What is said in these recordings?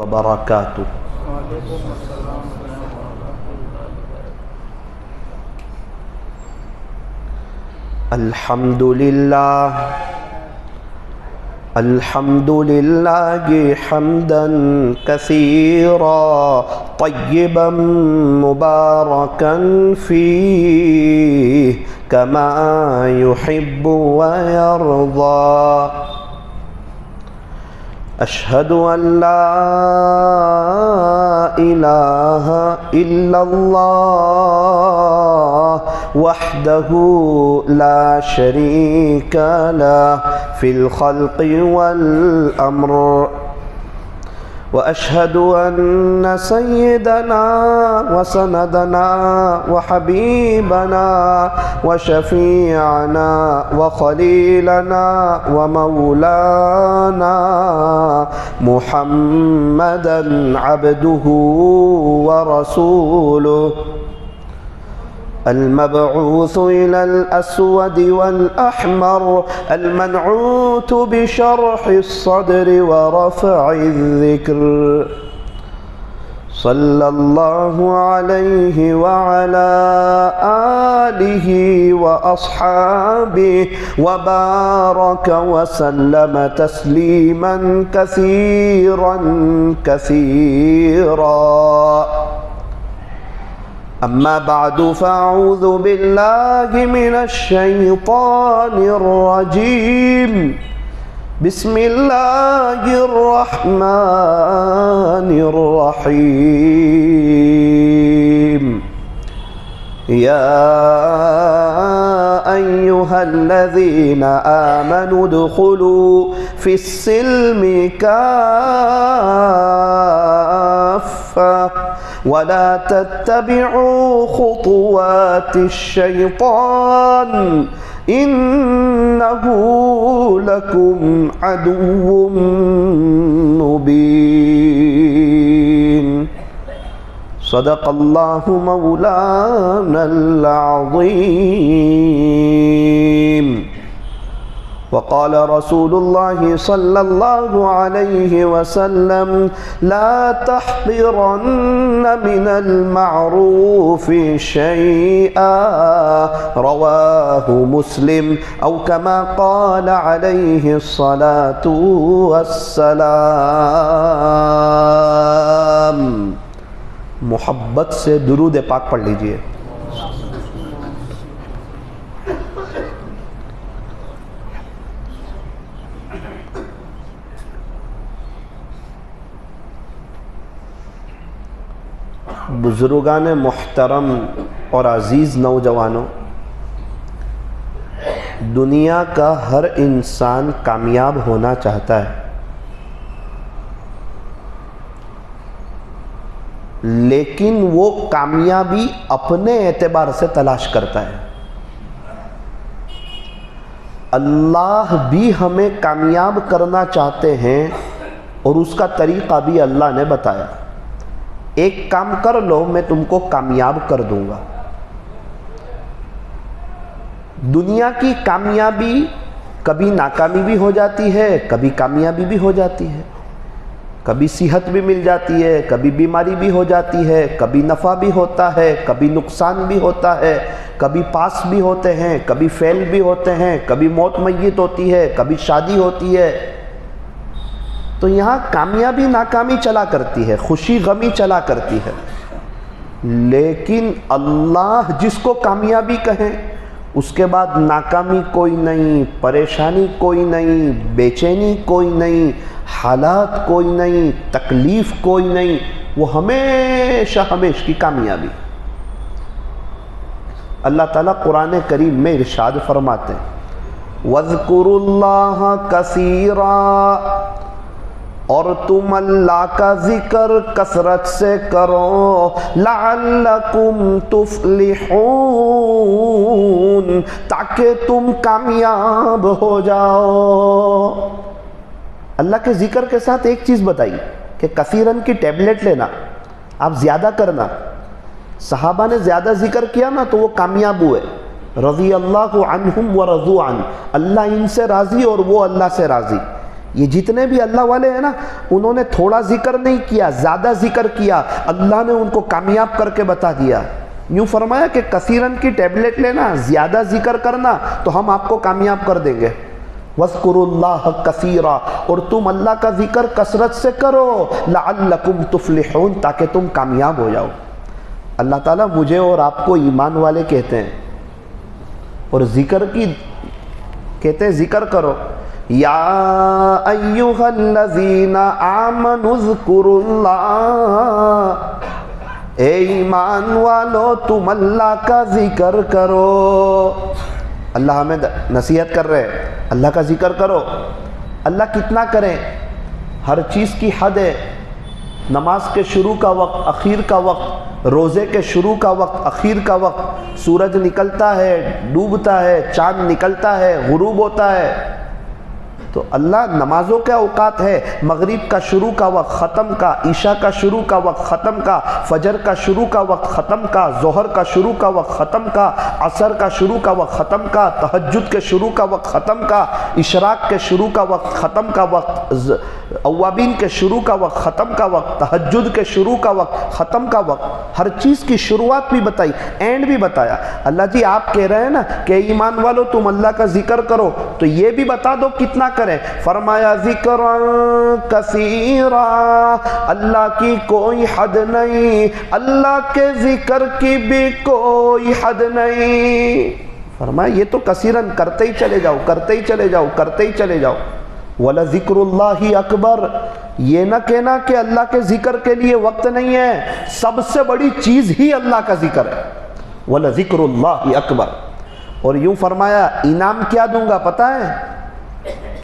وبرکاتہ۔ الحمد للہ حمدا کثیرا طیبا مبارکا فیہ کما یحب ویرضا۔ اشہد ان لا الہ الا اللہ وحدہ لا شریک لہ فی الخلق والامر، واشہد ان سیدنا وسندنا وحبیبنا وشفیعنا وخلیلنا ومولانا محمدا عبدہ ورسولہ، المبعوث إلى الأسود والأحمر، المنعوت بشرح الصدر ورفع الذكر، صلى الله عليه وعلى آله وأصحابه وبارك وسلم تسليما كثيرا كثيرا، اما بعد فاعوذ باللہ من الشیطان الرجیم، بسم اللہ الرحمن الرحیم، یا ایہا الذین آمنوا ادخلوا فی السلم کافہ ولا تتبعوا خطوات الشیطان انہ لکم عدو مبین، صدق اللہ مولانا العظیم۔ وقال رسول اللہ صلی اللہ علیہ وسلم لا تحقرن من المعروف شیئا، رواہ مسلم، او کما قال علیہ الصلاة والسلام۔ محبت سے درود پاک پڑھ لیجئے۔ بزرگان محترم اور عزیز نوجوانوں، دنیا کا ہر انسان کامیاب ہونا چاہتا ہے، لیکن وہ کامیابی اپنے اعتبار سے تلاش کرتا ہے۔ اللہ بھی ہمیں کامیاب کرنا چاہتے ہیں اور اس کا طریقہ بھی اللہ نے بتایا۔ ایک کام کر لو میں تم کو کامیاب کر دوں گا۔ دنیا کی کامیابی کبھی ناکامی بھی ہو جاتی ہے، کبھی کامیابی بھی ہو جاتی ہے، کبھی صحت بھی مل جاتی ہے، کبھی بیماری بھی ہو جاتی ہے، کبھی نفع بھی ہوتا ہے، کبھی نقصان بھی ہوتا ہے، کبھی پاس بھی ہوتے ہیں، کبھی فیل بھی ہوتے ہیں، کبھی موت میت ہوتی ہے، کبھی شادی ہوتی ہے۔ تو یہاں کامیابی ناکامی چلا کرتی ہے، خوشی غمی چلا کرتی ہے، لیکن اللہ جس کو کامیابی کہیں اس کے بعد ناکامی کوئی نہیں، پریشانی کوئی نہیں، بے چینی کوئی نہیں، حالات کوئی نہیں، تکلیف کوئی نہیں، وہ ہمیشہ ہمیشہ کی کامیابی۔ اللہ تعالیٰ قرآن کریم میں ارشاد فرماتے ہیں وَاذْكُرُوا اللَّهَ كَثِيرًا، اور تم اللہ کا ذکر کثرت سے کرو، لعلکم تفلحون، تاکہ تم کامیاب ہو جاؤ۔ اللہ کے ذکر کے ساتھ ایک چیز بتائی کہ کثیرن کی ٹیبلٹ لینا، آپ زیادہ کرنا۔ صحابہ نے زیادہ ذکر کیا نا تو وہ کامیاب ہوئے، رضی اللہ عنہم ورضوا عنہ، اللہ ان سے راضی اور وہ اللہ سے راضی۔ یہ جتنے بھی اللہ والے ہیں نا، انہوں نے تھوڑا ذکر نہیں کیا، زیادہ ذکر کیا، اللہ نے ان کو کامیاب کر کے بتا دیا۔ یوں فرمایا کہ کثیرن کی ٹیبلٹ لینا، زیادہ ذکر کرنا تو ہم آپ کو کامیاب کر دیں گے۔ وَاذْكُرُوا اللَّهَ كَثِيرًا، اور تم اللہ کا ذکر کثرت سے کرو، لَعَلَّكُمْ تُفْلِحُونَ، تاکہ تم کامیاب ہو جاؤ۔ اللہ تعالیٰ مجھے اور آپ کو ایمان والے کہتے ہیں، اور ذکر کی کہتے ہیں ذکر کرو۔ یا ایھا الذین آمنوا اذکروا اللہ، اے ایمان والو تم اللہ کا ذکر کرو۔ اللہ ہمیں نصیحت کر رہے ہیں، اللہ کا ذکر کرو۔ اللہ کتنا کریں؟ ہر چیز کی حد ہے۔ نماز کے شروع کا وقت، اخیر کا وقت، روزے کے شروع کا وقت، اخیر کا وقت، سورج نکلتا ہے، ڈوبتا ہے، چاند نکلتا ہے، غروب ہوتا ہے۔ تو اللہ نمازوں کے اوقات ہے، مغرب کا شروع کا وقت، ختم کا، عشاء کا شروع کا وقت، ختم کا، فجر کا شروع کا وقت، ختم کا، ظہر کا شروع کا وقت، ختم کا، عصر کا شروع کا وقت، ختم کا، تہجد کے شروع کا وقت، ختم کا، اشراق کے شروع کا وقت، ختم کا وقت، اوابین کے شروع کا وقت، ختم کا وقت، تہجد کے شروع کا وقت، ختم کا وقت۔ ہر چیز کی شروعات بھی بتائی، اینڈ بھی بتایا۔ اللہ جی آپ کہہ رہے ہیں نا کہ ایمان والو تم اللہ کا ذکر کرو، تو یہ بھی بتا دو کتنا کریں۔ فرمایا ذکرا کثیرا، اللہ کی کوئی حد نہیں، اللہ کے ذکر کی بھی کوئی حد نہیں۔ فرمایا یہ تو کثیرن کرتے ہی چلے جاؤ، کرتے ہی چلے جاؤ، کرتے ہی چلے جاؤ۔ وَلَذِكْرُ اللَّهِ أَكْبَرُ، یہ نہ کہنا کہ اللہ کے ذکر کے لیے وقت نہیں ہے، سب سے بڑی چیز ہی اللہ کا ذکر ہے۔ وَلَذِكْرُ اللَّهِ أَكْبَرُ، اور یوں فرمایا انعام کیا دوں گا پتہ ہے؟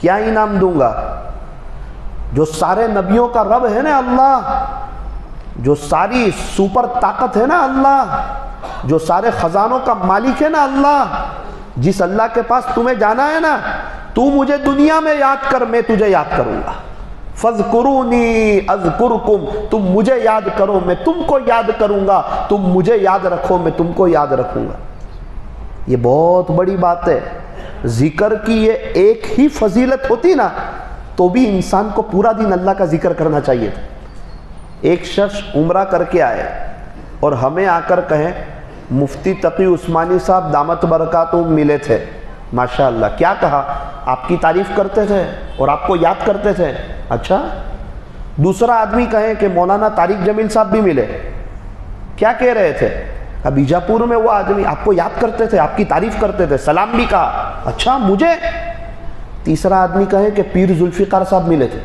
کیا انعام دوں گا؟ جو سارے نبیوں کا رب ہے نا اللہ، جو ساری سپر طاقت ہے نا اللہ، جو سارے خزانوں کا مالک ہے نا اللہ، جس اللہ کے پاس تمہیں جانا ہے نا، تو مجھے دنیا میں یاد کر، میں تجھے یاد کروں گا۔ فَاذْكُرُونِي أَذْكُرْكُمْ، تم مجھے یاد کرو میں تم کو یاد کروں گا، تم مجھے یاد رکھو میں تم کو یاد رکھوں گا۔ یہ بہت بڑی بات ہے۔ ذکر کی یہ ایک ہی فضیلت ہوتی نا تو بھی انسان کو پورا دن اللہ کا ذکر کرنا چاہیے تھا۔ ایک شخص عمرہ کر کے آئے اور ہمیں آ کر کہیں مفتی تقی عثمانی صاحب دامت برکاتہم ملے تھے، ماشاءاللہ۔ کیا کہا؟ آپ کی تعریف کرتے تھے اور آپ کو یاد کرتے تھے۔ اچھا، دوسرا آدمی کہیں کہ مولانا طارق جمیل صاحب بھی ملے، کیا کہہ رہے تھے؟ بیجاپور میں وہ آدمی آپ کو یاد کرتے تھے، آپ کی تعریف کرتے تھے، سلام بھی کہا۔ اچھا مجھے؟ تیسرا آدمی کہے کہ پیر ذوالفقار صاحب ملے تھے،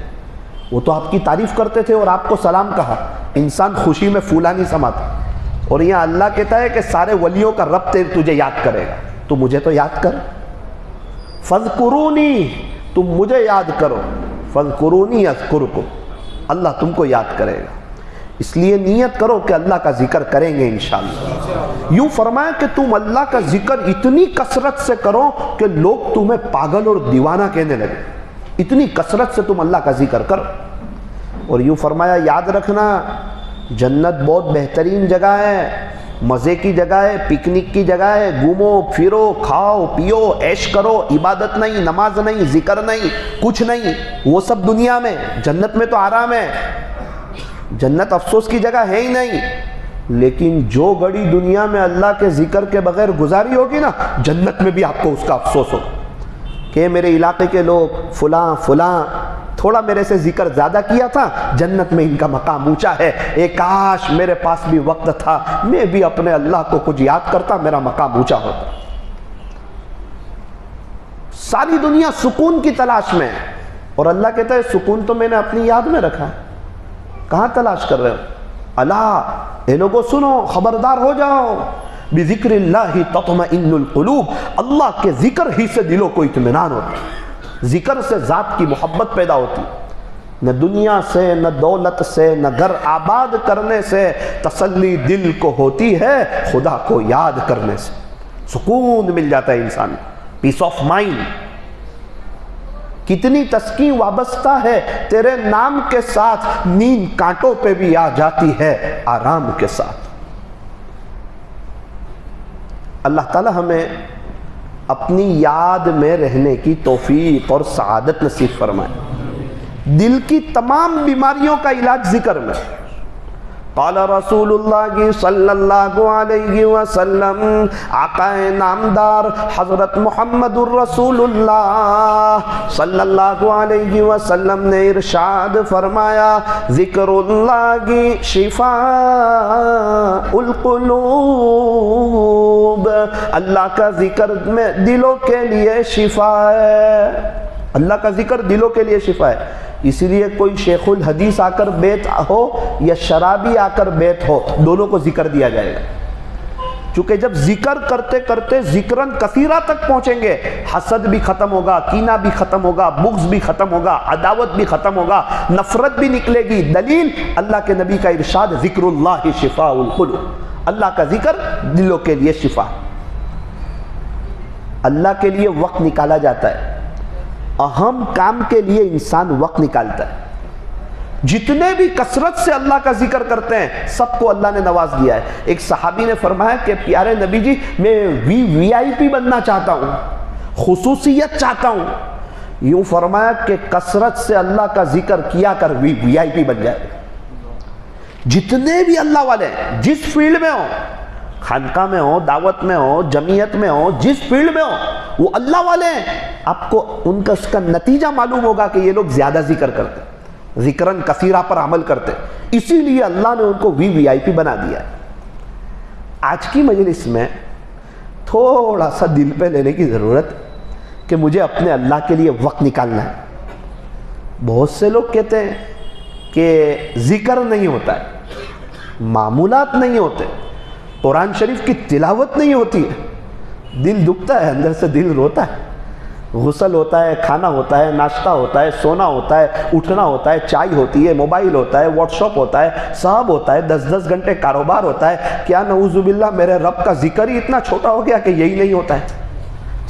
وہ تو آپ کی تعریف کرتے تھے اور آپ کو سلام کہا۔ انسان خوشی میں پھولا نہیں سماتا۔ اور یہاں اللہ کہتا ہے کہ سارے ولیوں کا رب تجھے یاد کرے گا، تو مجھے تو یاد کر۔ فَاذْكُرُونِي، تم مجھے یاد کرو، فَاذْكُرُونِي أَذْكُرْكُمْ، اللہ تم کو یاد کرے گا۔ اس لیے نیت کرو کہ اللہ کا ذکر کریں گے انشاءاللہ۔ یوں فرمایا کہ تم اللہ کا ذکر اتنی کثرت سے کرو کہ لوگ تمہیں پاگل اور دیوانہ کہنے لگے، اتنی کثرت سے تم اللہ کا ذکر کرو۔ اور یوں فرمایا یاد رکھنا جنت بہت بہترین جگہ ہے، مزے کی جگہ ہے، پکنک کی جگہ ہے، گھومو پھرو، کھاؤ پیو، عیش کرو، عبادت نہیں، نماز نہیں، ذکر نہیں، کچھ نہیں، وہ سب دنیا میں۔ جنت میں تو آرام ہے، جنت افسوس کی جگہ ہے ہی نہیں۔ لیکن جو گھڑی دنیا میں اللہ کے ذکر کے بغیر گزاری ہوگی نا، جنت میں بھی آپ کو اس کا افسوس ہوگا کہ میرے علاقے کے لوگ فلاں فلاں تھوڑا میرے سے ذکر زیادہ کیا تھا، جنت میں ان کا مقام اونچا ہے، اے کاش میرے پاس بھی وقت تھا، میں بھی اپنے اللہ کو کچھ یاد کرتا، میرا مقام اونچا ہوتا۔ ساری دنیا سکون کی تلاش میں ہے، اور اللہ کہتا ہے سکون تو میں نے اپنی یاد میں رکھا ہے، کہاں تلاش کر رہے ہو؟ اللہ، اے لوگوں سنو، خبردار ہو جاؤ، بذکر اللہ تطمئن القلوب، اللہ کے ذکر ہی سے دلوں کو اطمینان ہوتا ہے، ذکر سے ذات کی محبت پیدا ہوتی، نہ دنیا سے، نہ دولت سے، نہ گھر آباد کرنے سے تسلی دل کو ہوتی ہے، خدا کو یاد کرنے سے سکون مل جاتا ہے انسان، پیس آف مائنڈ۔ کتنی تسکین وابستہ ہے تیرے نام کے ساتھ، نیند کانٹوں پہ بھی آ جاتی ہے آرام کے ساتھ۔ اللہ تعالی ہمیں اپنی یاد میں رہنے کی توفیق اور سعادت نصیب فرمائے۔ دل کی تمام بیماریوں کا علاج ذکر میں. قال رسول اللہ صلی اللہ علیہ وسلم، آقا نامدار حضرت محمد الرسول اللہ صلی اللہ علیہ وسلم نے ارشاد فرمایا، ذکر اللہ شفاء القلوب، اللہ کا ذکر میں دلوں کے لیے شفا ہے. اللہ کا ذکر دلوں کے لیے شفا ہے. اسی لیے کوئی شیخ الحدیث آ کر بیت ہو یا شرابی آ کر بیت ہو، دونوں کو ذکر دیا جائے گا. چونکہ جب ذکر کرتے کرتے ذکرن کثیرہ تک پہنچیں گے، حسد بھی ختم ہوگا، کینہ بھی ختم ہوگا، بغض بھی ختم ہوگا، عداوت بھی ختم ہوگا، نفرت بھی نکلے گی. دلیل اللہ کے نبی کا ارشاد، ذکر اللہ شفاء القلوب، اللہ کا ذکر دلوں کے لیے شفا. اللہ کے لیے وقت نکالا جاتا ہے، اہم کام کے لیے انسان وقت نکالتا ہے. جتنے بھی کثرت سے اللہ کا ذکر کرتے ہیں سب کو اللہ نے نواز دیا ہے. ایک صحابی نے فرمایا کہ پیارے نبی جی، میں وی آئی پی بننا چاہتا ہوں، خصوصیت چاہتا ہوں. یوں فرمایا کہ کثرت سے اللہ کا ذکر کیا کر وی آئی پی بن جائے. جتنے بھی اللہ والے ہیں، جس فیلڈ میں ہوں، خانقاہ میں ہو، دعوت میں ہو، جمعیت میں ہو، جس فیلڈ میں ہو، وہ اللہ والے ہیں. آپ کو ان کا اس کا نتیجہ معلوم ہوگا کہ یہ لوگ زیادہ ذکر کرتے، ذکرن کثیرہ پر عمل کرتے. اسی لیے اللہ نے ان کو وی آئی پی بنا دیا ہے. آج کی مجلس میں تھوڑا سا دل پہ لینے کی ضرورت کہ مجھے اپنے اللہ کے لیے وقت نکالنا ہے. بہت سے لوگ کہتے ہیں کہ ذکر نہیں ہوتا ہے، معمولات نہیں ہوتے، قرآن شریف کی تلاوت نہیں ہوتی ہے. دل دکھتا ہے، اندر سے دل روتا ہے. غسل ہوتا ہے، کھانا ہوتا ہے، ناشتہ ہوتا ہے، سونا ہوتا ہے، اٹھنا ہوتا ہے، چائے ہوتی ہے، موبائل ہوتا ہے، واٹس ایپ ہوتا ہے، سب ہوتا ہے، 10 گھنٹے کاروبار ہوتا ہے. کیا نعوذ باللہ میرے رب کا ذکر ہی اتنا چھوٹا ہو گیا کہ یہی نہیں ہوتا ہے؟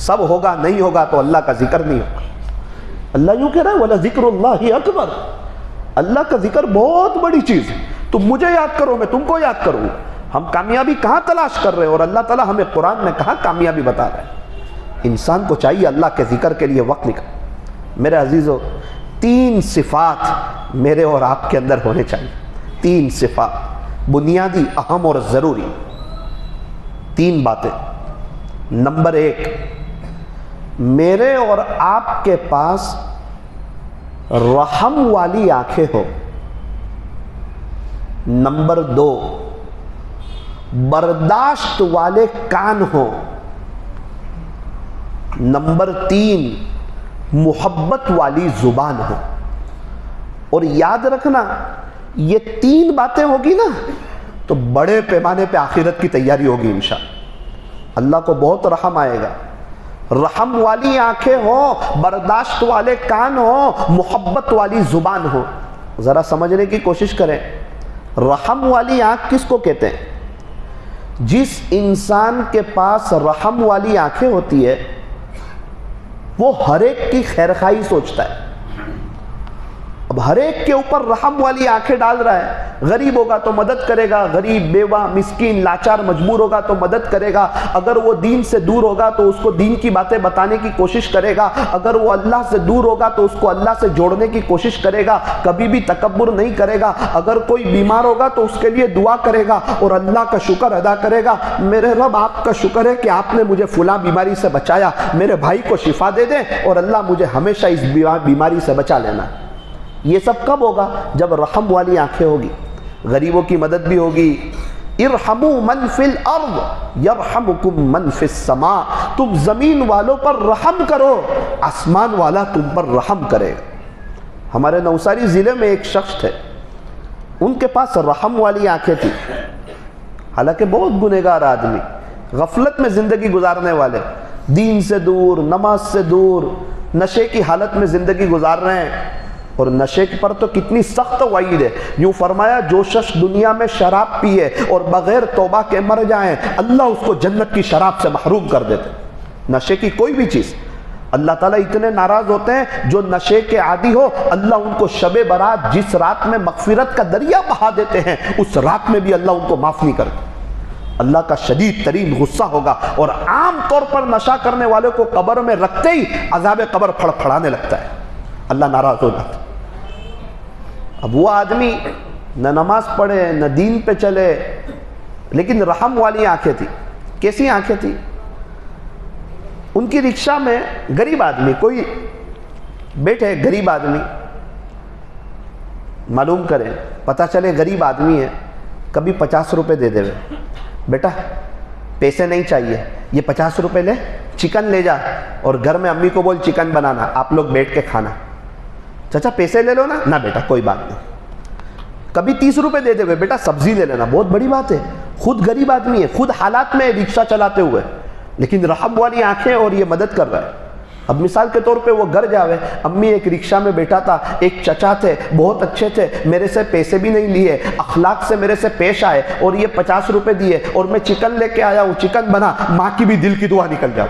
سب ہوگا، نہیں ہوگا تو اللہ کا ذکر نہیں ہوگا. اللہ یوں کہہ رہا ہے وَلَذِكْرُ اللَّهِ أَكْبَرُ، اللہ کا ذکر بہت بڑی چیز ہے. تم مجھے یاد کرو، میں تم کو یاد کروں. ہم کامیابی کہاں تلاش کر رہے ہیں اور اللہ تعالیٰ ہمیں قرآن میں کہاں کامیابی بتا رہا ہے. انسان کو چاہیے اللہ کے ذکر کے لیے وقت نکال. میرے عزیزو، 3 صفات میرے اور آپ کے اندر ہونے چاہیے. 3 صفات بنیادی، اہم اور ضروری. 3 باتیں. نمبر 1، میرے اور آپ کے پاس رحم والی آنکھیں ہو. نمبر 2، برداشت والے کان ہو. نمبر 3، محبت والی زبان ہو. اور یاد رکھنا، یہ 3 باتیں ہوگی نا تو بڑے پیمانے پہ آخرت کی تیاری ہوگی انشاءاللہ. اللہ کو بہت رحم آئے گا. رحم والی آنکھیں ہو، برداشت والے کان ہو، محبت والی زبان ہو. ذرا سمجھنے کی کوشش کریں. رحم والی آنکھ کس کو کہتے ہیں؟ جس انسان کے پاس رحم والی آنکھیں ہوتی ہے وہ ہر ایک کی خیرخواہی سوچتا ہے. اب ہر ایک کے اوپر رحم والی آنکھیں ڈال رہا ہے. غریب ہوگا تو مدد کرے گا، غریب، بیوہ، مسکین، لاچار، مجبور ہوگا تو مدد کرے گا. اگر وہ دین سے دور ہوگا تو اس کو دین کی باتیں بتانے کی کوشش کرے گا. اگر وہ اللہ سے دور ہوگا تو اس کو اللہ سے جوڑنے کی کوشش کرے گا. کبھی بھی تکبر نہیں کرے گا. اگر کوئی بیمار ہوگا تو اس کے لیے دعا کرے گا اور اللہ کا شکر ادا کرے گا. میرے رب، آپ کا شکر ہے کہ آپ نے مجھے فلاں بیماری سے بچایا، میرے بھائی کو شفا دے دیں اور اللہ مجھے ہمیشہ اس بیماری سے بچا لینا. یہ سب کب ہوگا؟ جب رحم والی آنکھیں ہوگی. غریبوں کی مدد بھی ہوگی. ارحموا من فی الارض یرحمکم من فی السماء. تم زمین والوں پر رحم کرو، آسمان والا تم پر رحم کرے گا. ہمارے نوساری ضلع میں ایک شخص تھے، ان کے پاس رحم والی آنکھیں تھی. حالانکہ بہت گنہگار آدمی، غفلت میں زندگی گزارنے والے، دین سے دور، نماز سے دور، نشے کی حالت میں زندگی گزار رہے ہیں. اور نشے پر تو کتنی سخت وعید ہے. یوں فرمایا، جو شخص دنیا میں شراب پیے اور بغیر توبہ کے مر جائیں، اللہ اس کو جنت کی شراب سے محروم کر دیتے. نشے کی کوئی بھی چیز، اللہ تعالیٰ اتنے ناراض ہوتے ہیں. جو نشے کے عادی ہو، اللہ ان کو شب برات جس رات میں مغفرت کا دریا بہا دیتے ہیں، اس رات میں بھی اللہ ان کو معاف نہیں کرتے. اللہ کا شدید ترین غصہ ہوگا. اور عام طور پر نشہ کرنے والے کو قبر میں رکھتے ہی عذاب قبر پھڑ پھڑانے لگتا ہے. اللہ ناراض ہو جاتا ہے. اب وہ آدمی نہ نماز پڑھے نہ دین پہ چلے، لیکن رحم والی آنکھیں تھی. کیسی آنکھیں تھی؟ ان کی رکشہ میں غریب آدمی کوئی بیٹھے، غریب آدمی، معلوم کریں، پتہ چلے غریب آدمی ہے، کبھی 50 روپے دے دے، بیٹا پیسے نہیں چاہیے، یہ 50 روپے لے، چکن لے جا اور گھر میں امی کو بول چکن بنانا، آپ لوگ بیٹھ کے کھانا. چچا پیسے لے لو نا، نہ بیٹا کوئی بات نہیں. کبھی 30 روپے دے دے، بیٹا سبزی لے لینا، بہت بڑی بات ہے. خود غریب آدمی ہے، خود حالات میں رکشہ چلاتے ہوئے، لیکن رحم والی آنکھیں اور یہ مدد کر رہا ہے. اب مثال کے طور پہ وہ گھر جاوے، امی ایک رکشہ میں بیٹھا تھا، ایک چچا تھے بہت اچھے تھے، میرے سے پیسے بھی نہیں لیے، اخلاق سے میرے سے پیش آئے اور یہ 50 روپے دیے اور میں چکن لے کے آیا ہوں، چکن بنا، ماں کی بھی دل کی دعا نکل جاؤ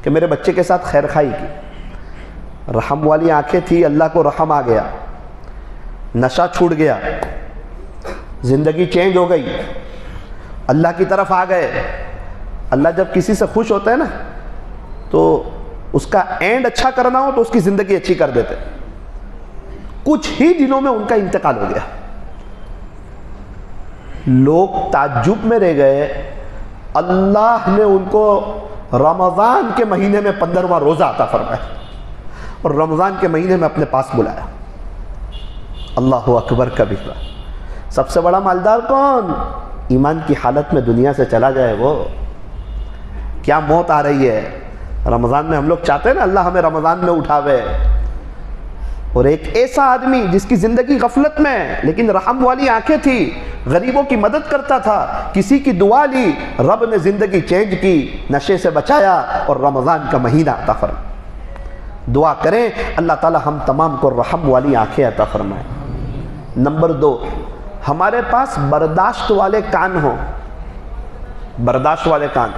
کہ میرے بچے کے ساتھ خیر خائی کی. رحم والی آنکھیں تھی، اللہ کو رحم آ گیا، نشہ چھوٹ گیا، زندگی چینج ہو گئی، اللہ کی طرف آ گئے. اللہ جب کسی سے خوش ہوتا ہے نا تو اس کا اینڈ اچھا کرنا ہو تو اس کی زندگی اچھی کر دیتے. کچھ ہی دنوں میں ان کا انتقال ہو گیا. لوگ تعجب میں رہ گئے. اللہ نے ان کو رمضان کے مہینے میں 15واں روزہ عطا فرمایا اور رمضان کے مہینے میں اپنے پاس بلایا. اللہ اکبر کبیرہ. سب سے بڑا مالدار کون؟ ایمان کی حالت میں دنیا سے چلا جائے وہ. کیا موت آ رہی ہے رمضان میں، ہم لوگ چاہتے ہیں نا اللہ ہمیں رمضان میں اٹھاوے. اور ایک ایسا آدمی جس کی زندگی غفلت میں لیکن رحم والی آنکھیں تھی، غریبوں کی مدد کرتا تھا، کسی کی دعا لی، رب نے زندگی چینج کی، نشے سے بچایا اور رمضان کا مہینہ عطا فرمایا. دعا کریں اللہ تعالی ہم تمام کو رحم والی آنکھیں عطا فرمائے. نمبر 2، ہمارے پاس برداشت والے کان ہوں. برداشت والے کان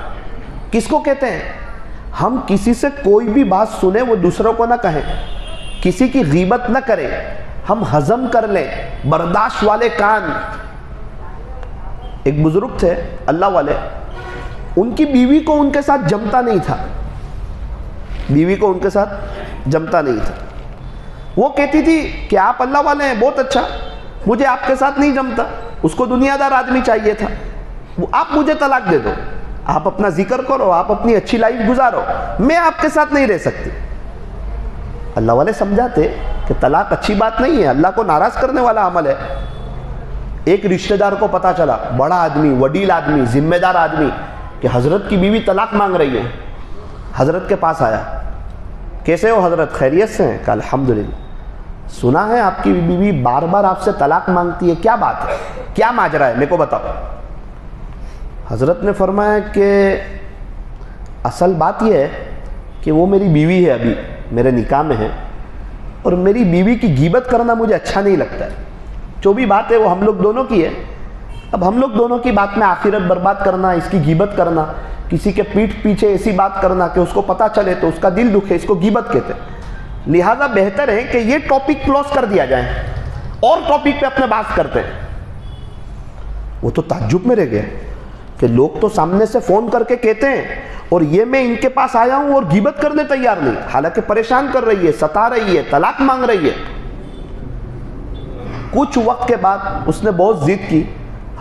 کس کو کہتے ہیں؟ ہم کسی سے کوئی بھی بات سنیں وہ دوسروں کو نہ کہیں، کسی کی غیبت نہ کریں، ہم ہضم کر لیں. برداشت والے کان. ایک بزرگ تھے اللہ والے، ان کی بیوی کو ان کے ساتھ جمتا نہیں تھا. بیوی کو ان کے ساتھ جمتا نہیں تھا. وہ کہتی تھی کہ آپ اللہ والے ہیں، بہت اچھا، مجھے آپ کے ساتھ نہیں جمتا. اس کو دنیا دار آدمی چاہیے تھا. آپ مجھے طلاق دے دو، آپ اپنا ذکر کرو، آپ اپنی اچھی لائف گزارو، میں آپ کے ساتھ نہیں رہ سکتی. اللہ والے سمجھاتے کہ طلاق اچھی بات نہیں ہے، اللہ کو ناراض کرنے والا عمل ہے. ایک رشتہ دار کو پتا چلا، بڑا آدمی، وڈیل آدمی، ذمہ دار آدمی، کہ حضرت کی بیوی طلاق مانگ رہی ہے. حضرت کے پاس آیا. کیسے ہو حضرت، خیریت سے ہیں؟ کہ الحمدللہ. سنا ہے آپ کی بیوی بار بار آپ سے طلاق مانگتی ہے، کیا بات ہے، کیا ماجرا ہے، میرے کو بتاؤ. حضرت نے فرمایا کہ اصل بات یہ ہے کہ وہ میری بیوی ہے، ابھی میرے نکاح میں ہے، اور میری بیوی کی غیبت کرنا مجھے اچھا نہیں لگتا ہے. جو بھی بات ہے وہ ہم لوگ دونوں کی ہے. اب ہم لوگ دونوں کی بات میں آخرت برباد کرنا، اس کی غیبت کرنا، کسی کے پیٹھ پیچھے ایسی بات کرنا کہ اس کو پتہ چلے تو اس کا دل دکھے، اس کو غیبت کہتے ہیں. لہٰذا بہتر ہے کہ یہ ٹاپک کلوز کر دیا جائے اور ٹاپک پہ اپنے بات کرتے ہیں. وہ تو تعجب میں رہ گئے کہ لوگ تو سامنے سے فون کر کے کہتے ہیں اور یہ میں ان کے پاس آیا ہوں اور غیبت کرنے تیار نہیں، حالانکہ پریشان کر رہی ہے، ستا رہی ہے، طلاق مانگ رہی ہے. کچھ وقت کے بعد اس نے بہت ضد کی.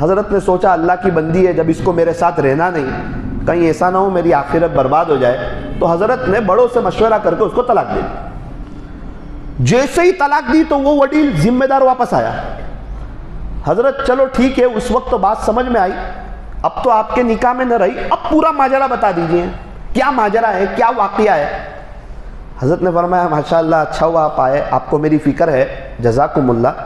حضرت نے سوچا اللہ کی بندی ہے، جب اس کو میرے ساتھ رہنا نہیں، کہیں ایسا نہ ہو میری آخرت برباد ہو جائے، تو حضرت نے بڑوں سے مشورہ کر کے اس کو طلاق دے دی. جیسے ہی طلاق دی تو وہ وڈیل ذمہ دار واپس آیا. حضرت چلو ٹھیک ہے، اس وقت تو بات سمجھ میں آئی، اب تو آپ کے نکاح میں نہ رہی، اب پورا ماجرا بتا دیجئے، کیا ماجرا ہے، کیا واقعہ ہے. حضرت نے فرمایا ماشاءاللہ اچھا ہوا آپ آئے، آپ کو میری فکر ہے، جزاکم اللہ.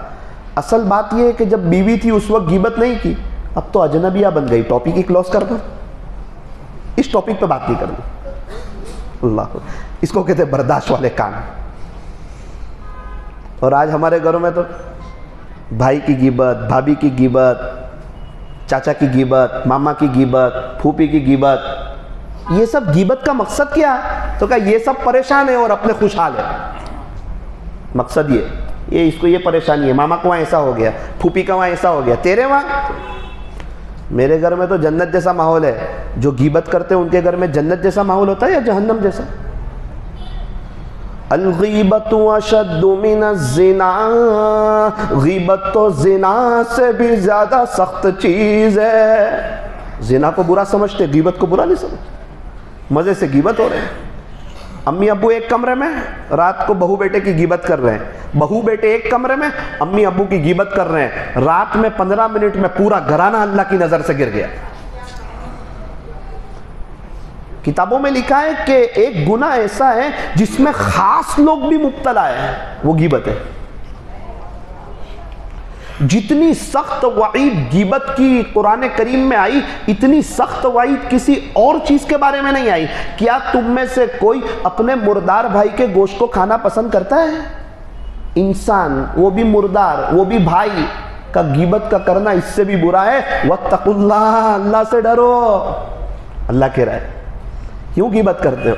اصل بات یہ ہے کہ جب بیوی تھی اس وقت غیبت نہیں کی، اب تو اجنبیہ بن گئی، ٹاپک ہی کلوز کر دو، اس ٹاپک پہ بات نہیں کرنی. اللہ، اس کو کہتے ہیں برداشت والے کان. اور آج ہمارے گھروں میں تو بھائی کی غیبت، بھابھی کی غیبت، چاچا کی غیبت، ماما کی غیبت، پھوپھی کی غیبت. یہ سب غیبت کا مقصد کیا ہے؟ تو کہا یہ سب پریشان ہے اور اپنے خوشحال ہے. مقصد یہ اس کو یہ پریشانی ہے، ماما کو وہاں ایسا ہو گیا، پھوپھی کا وہاں ایسا ہو گیا، تیرے وہاں. میرے گھر میں تو جنت جیسا ماحول ہے. جو غیبت کرتے ہیں ان کے گھر میں جنت جیسا ماحول ہوتا ہے یا جہنم جیسا؟ الغیبت اشد من الزنا، غیبت تو زنا سے بھی زیادہ سخت چیز ہے۔ زنا کو برا سمجھتے، غیبت کو برا نہیں سمجھتے، مزے سے غیبت ہو رہے ہیں۔ امی ابو ایک کمرے میں، رات کو بہو بیٹے کی غیبت کر رہے ہیں، بہو بیٹے ایک کمرے میں، امی ابو کی غیبت کر رہے ہیں، رات میں 15 منٹ میں پورا گھرانہ اللہ کی نظر سے گر گیا۔ کتابوں میں لکھا ہے کہ ایک گناہ ایسا ہے جس میں خاص لوگ بھی مبتلا ہے، وہ غیبت ہے۔ جتنی سخت وعید غیبت کی قرآن کریم میں آئی، اتنی سخت وعید کسی اور چیز کے بارے میں نہیں آئی۔ کیا تم میں سے کوئی اپنے مردار بھائی کے گوشت کو کھانا پسند کرتا ہے؟ انسان، وہ بھی مردار، وہ بھی بھائی کا غیبت کا کرنا اس سے بھی برا ہے۔ واتقوا اللہ، اللہ سے ڈرو۔ اللہ کہہ رہا ہے کیوں غیبت کرتے ہو؟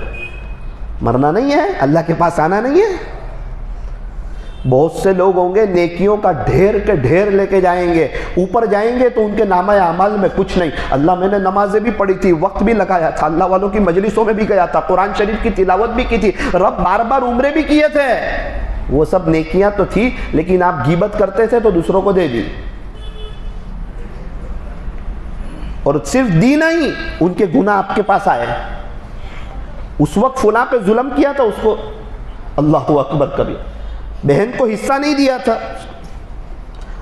مرنا نہیں ہے، اللہ کے پاس آنا نہیں ہے۔ بہت سے لوگ ہوں گے نیکیوں کا ڈھیر کے ڈھیر لے کے جائیں گے، اوپر جائیں گے تو ان کے نامہ اعمال میں کچھ نہیں۔ اللہ میں نے نمازیں بھی پڑھی تھی، وقت بھی لگایا تھا، اللہ والوں کی مجلسوں میں بھی گیا تھا، قرآن شریف کی تلاوت بھی کی تھی، رب بار بار عمرے بھی کیے تھے، وہ سب نیکیاں تو تھی، لیکن آپ غیبت کرتے تھے تو دوسروں کو دے دی۔ اور صرف دی نہیں، ان کے گناہ آپ کے پاس آئے۔ اس وقت فلاں پہ ظلم کیا تھا، اس کو اللہ اکبر کبھی، بہن کو حصہ نہیں دیا تھا،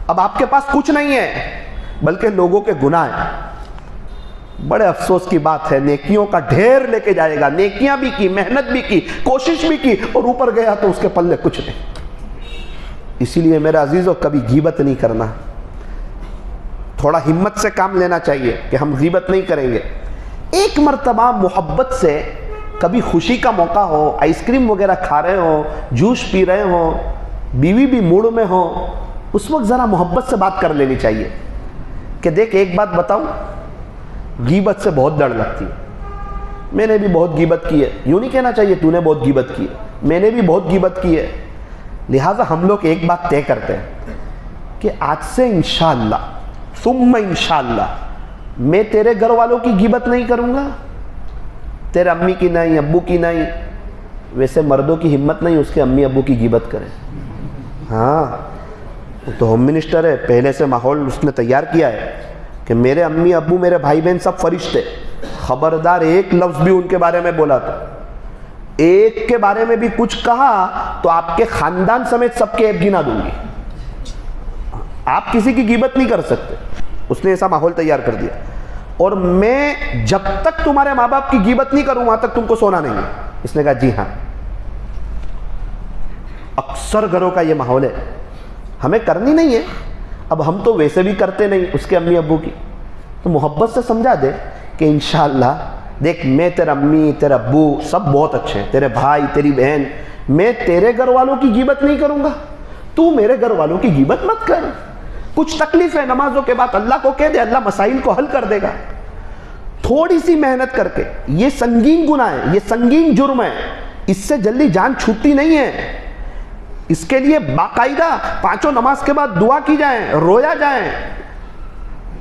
اب آپ کے پاس کچھ نہیں ہے بلکہ لوگوں کے گناہ ہیں۔ بڑے افسوس کی بات ہے، نیکیوں کا ڈھیر لے کے جائے گا، نیکیاں بھی کی، محنت بھی کی، کوشش بھی کی، اور اوپر گیا تو اس کے پلے کچھ نہیں۔ اسی لیے میرے عزیزوں، کبھی غیبت نہیں کرنا، تھوڑا ہمت سے کام لینا چاہیے کہ ہم غیبت نہیں کریں گے۔ ایک مرتبہ محبت سے کبھی خوشی کا موقع ہو، آئس کریم وغیرہ کھا رہے ہو، جوس پی رہے ہو، بیوی بھی موڈ میں ہو، اس وقت ذرا محبت سے بات کر لینی چاہیے کہ دیکھ ایک بات بتاؤں، غیبت سے بہت ڈر لگتی ہے، میں نے بھی بہت غیبت کی ہے۔ یوں نہیں کہنا چاہیے تو نے بہت غیبت کی ہے، میں نے بھی بہت غیبت کی ہے۔ لہٰذا ہم لوگ ایک بات طے کرتے ہیں کہ آج سے انشاءاللہ ثم انشاءاللہ میں تیرے گھر والوں کی غیبت نہیں کروں گا، تیرے امی کی نہیں، ابو کی نہیں۔ ویسے مردوں کی ہمت نہیں اس کے امی ابو کی غیبت کریں۔ ہاں وہ تو ہوم منسٹر ہے، پہلے سے ماحول اس نے تیار کیا ہے کہ میرے امی ابو، میرے بھائی بہن سب فرشتے، خبردار ایک لفظ بھی ان کے بارے میں بولا تھا، ایک کے بارے میں بھی کچھ کہا تو آپ کے خاندان سمیت سب کے عیب گنا دوں گی، آپ کسی کی غیبت نہیں کر سکتے۔ اس نے ایسا ماحول تیار کر دیا، اور میں جب تک تمہارے ماں باپ کی غیبت نہیں کروں وہاں تک تم کو سونا نہیں ہے۔ اس نے کہا جی ہاں، اکثر گھروں کا یہ ماحول ہے، ہمیں کرنی نہیں ہے، اب ہم تو ویسے بھی کرتے نہیں اس کے امی ابو کی، تو محبت سے سمجھا دے کہ انشاءاللہ دیکھ میں تیرا امی تیرا ابو سب بہت اچھے ہیں، تیرے بھائی تیری بہن، میں تیرے گھر والوں کی غیبت نہیں کروں گا، تو میرے گھر والوں کی غیبت مت کر۔ کچھ تکلیف ہے نمازوں کے بعد اللہ کو کہہ دے، اللہ مسائل کو حل کر دے گا۔ تھوڑی سی محنت کر کے، یہ سنگین گناہ ہے، یہ سنگین جرم ہے، اس سے جلدی جان چھوٹتی نہیں ہے۔ اس کے لیے باقاعدہ 5 نماز کے بعد دعا کی جائے، رویا جائے،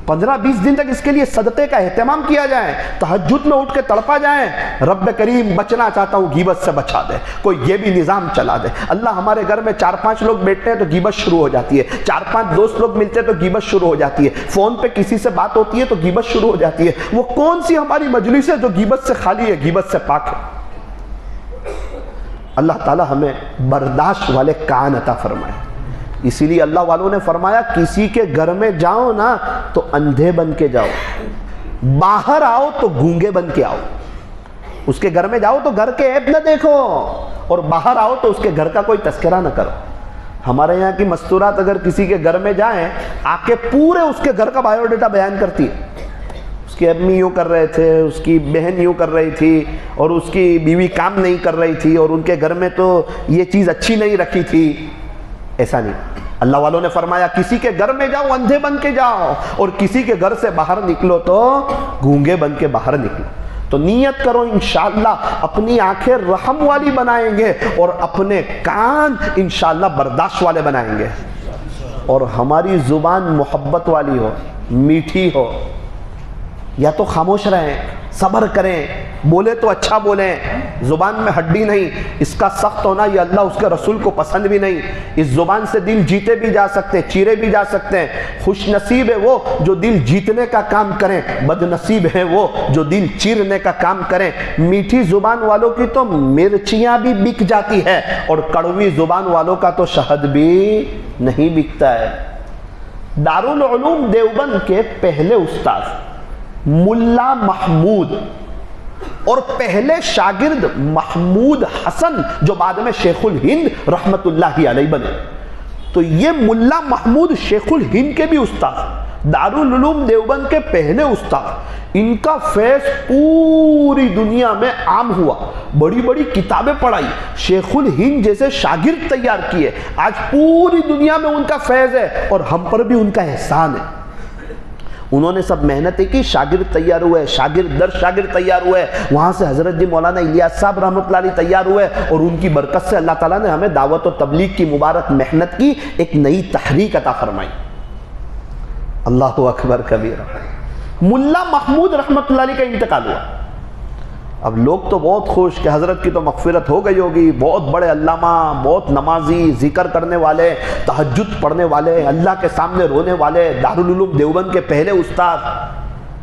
15-20 دن تک اس کے لیے صدقے کا اہتمام کیا جائے، تہجد میں اٹھ کے تڑپا جائے، رب کریم بچنا چاہتا ہوں، غیبت سے بچا دے، کوئی یہ بھی نظام چلا دے۔ اللہ ہمارے گھر میں 4-5 لوگ بیٹھتے ہیں تو غیبت شروع ہو جاتی ہے، 4-5 دوست لوگ ملتے ہیں تو غیبت شروع ہو جاتی ہے، فون پہ کسی سے بات ہوتی ہے تو غیبت شروع ہو جاتی ہے۔ وہ کون سی ہماری مجلس ہے جو غیبت سے خالی ہے، غیبت سے پاک ہے؟ اللہ تعالی ہمیں برداشت والے کان عطا فرمائے۔ اسی لیے اللہ والوں نے فرمایا کسی کے گھر میں جاؤ نا تو اندھے بن کے جاؤ، باہر آؤ تو گونگے بن کے آؤ۔ اس کے گھر میں جاؤ تو گھر کے عیب نہ دیکھو، اور باہر آؤ تو اس کے گھر کا کوئی تذکرہ نہ کرو۔ ہمارے یہاں کی مستورات اگر کسی کے گھر میں جائیں، آ کے پورے اس کے گھر کا بایو ڈیٹا بیان کرتی ہے، اس کی امی یوں کر رہے تھے، اس کی بہن یوں کر رہی تھی، اور اس کی بیوی کام نہیں کر رہی تھی، اور ان کے گھر میں تو یہ چیز اچھی نہیں رکھی تھی۔ ایسا نہیں، اللہ والوں نے فرمایا کسی کے گھر میں جاؤ اندھے بن کے جاؤ، اور کسی کے گھر سے باہر نکلو تو گونگے بن کے باہر نکلو۔ تو نیت کرو انشاءاللہ اپنی آنکھیں رحم والی بنائیں گے، اور اپنے کان انشاءاللہ برداشت والے بنائیں گے، اور ہماری زبان محبت والی ہو، میٹھی ہو۔ یا تو خاموش رہیں، صبر کریں، بولے تو اچھا بولیں، زبان میں ہڈی نہیں، اس کا سخت ہونا یہ اللہ اس کے رسول کو پسند بھی نہیں۔ اس زبان سے دل جیتے بھی جا سکتے ہیں، چیرے بھی جا سکتے ہیں۔ خوش نصیب ہے وہ جو دل جیتنے کا کام کریں، بد نصیب ہے وہ جو دل چیرنے کا کام کریں۔ میٹھی زبان والوں کی تو مرچیاں بھی بک جاتی ہے، اور کڑوی زبان والوں کا تو شہد بھی نہیں بکتا ہے۔ دارالعلوم دیوبند کے پہلے استاد ملا محمود اور پہلے شاگرد محمود حسن جو بعد میں شیخ الہند رحمت اللہ علیہ بنے، تو یہ ملا محمود شیخ الہند کے بھی استاد، دارالعلوم دیوبند کے پہلے استاد۔ ان کا فیض پوری دنیا میں عام ہوا، بڑی بڑی کتابیں پڑھائی، شیخ الہند جیسے شاگرد تیار کیے، آج پوری دنیا میں ان کا فیض ہے، اور ہم پر بھی ان کا احسان ہے۔ انہوں نے سب محنتیں کی، شاگرد تیار ہوئے، شاگرد در شاگرد تیار ہوئے، وہاں سے حضرت جی مولانا الیاس صاحب رحمۃ اللہ علیہ تیار ہوئے، اور ان کی برکت سے اللہ تعالیٰ نے ہمیں دعوت و تبلیغ کی مبارک محنت کی ایک نئی تحریک عطا فرمائی۔ اللہ اکبر کبیرہ۔ ملا محمود رحمۃ اللہ علیہ کا انتقال ہوا۔ اب لوگ تو بہت خوش کہ حضرت کی تو مغفرت ہو گئی ہوگی، بہت بڑے علامہ، بہت نمازی، ذکر کرنے والے، تہجد پڑھنے والے، اللہ کے سامنے رونے والے، دارالعلوم دیوبند کے پہلے استاد۔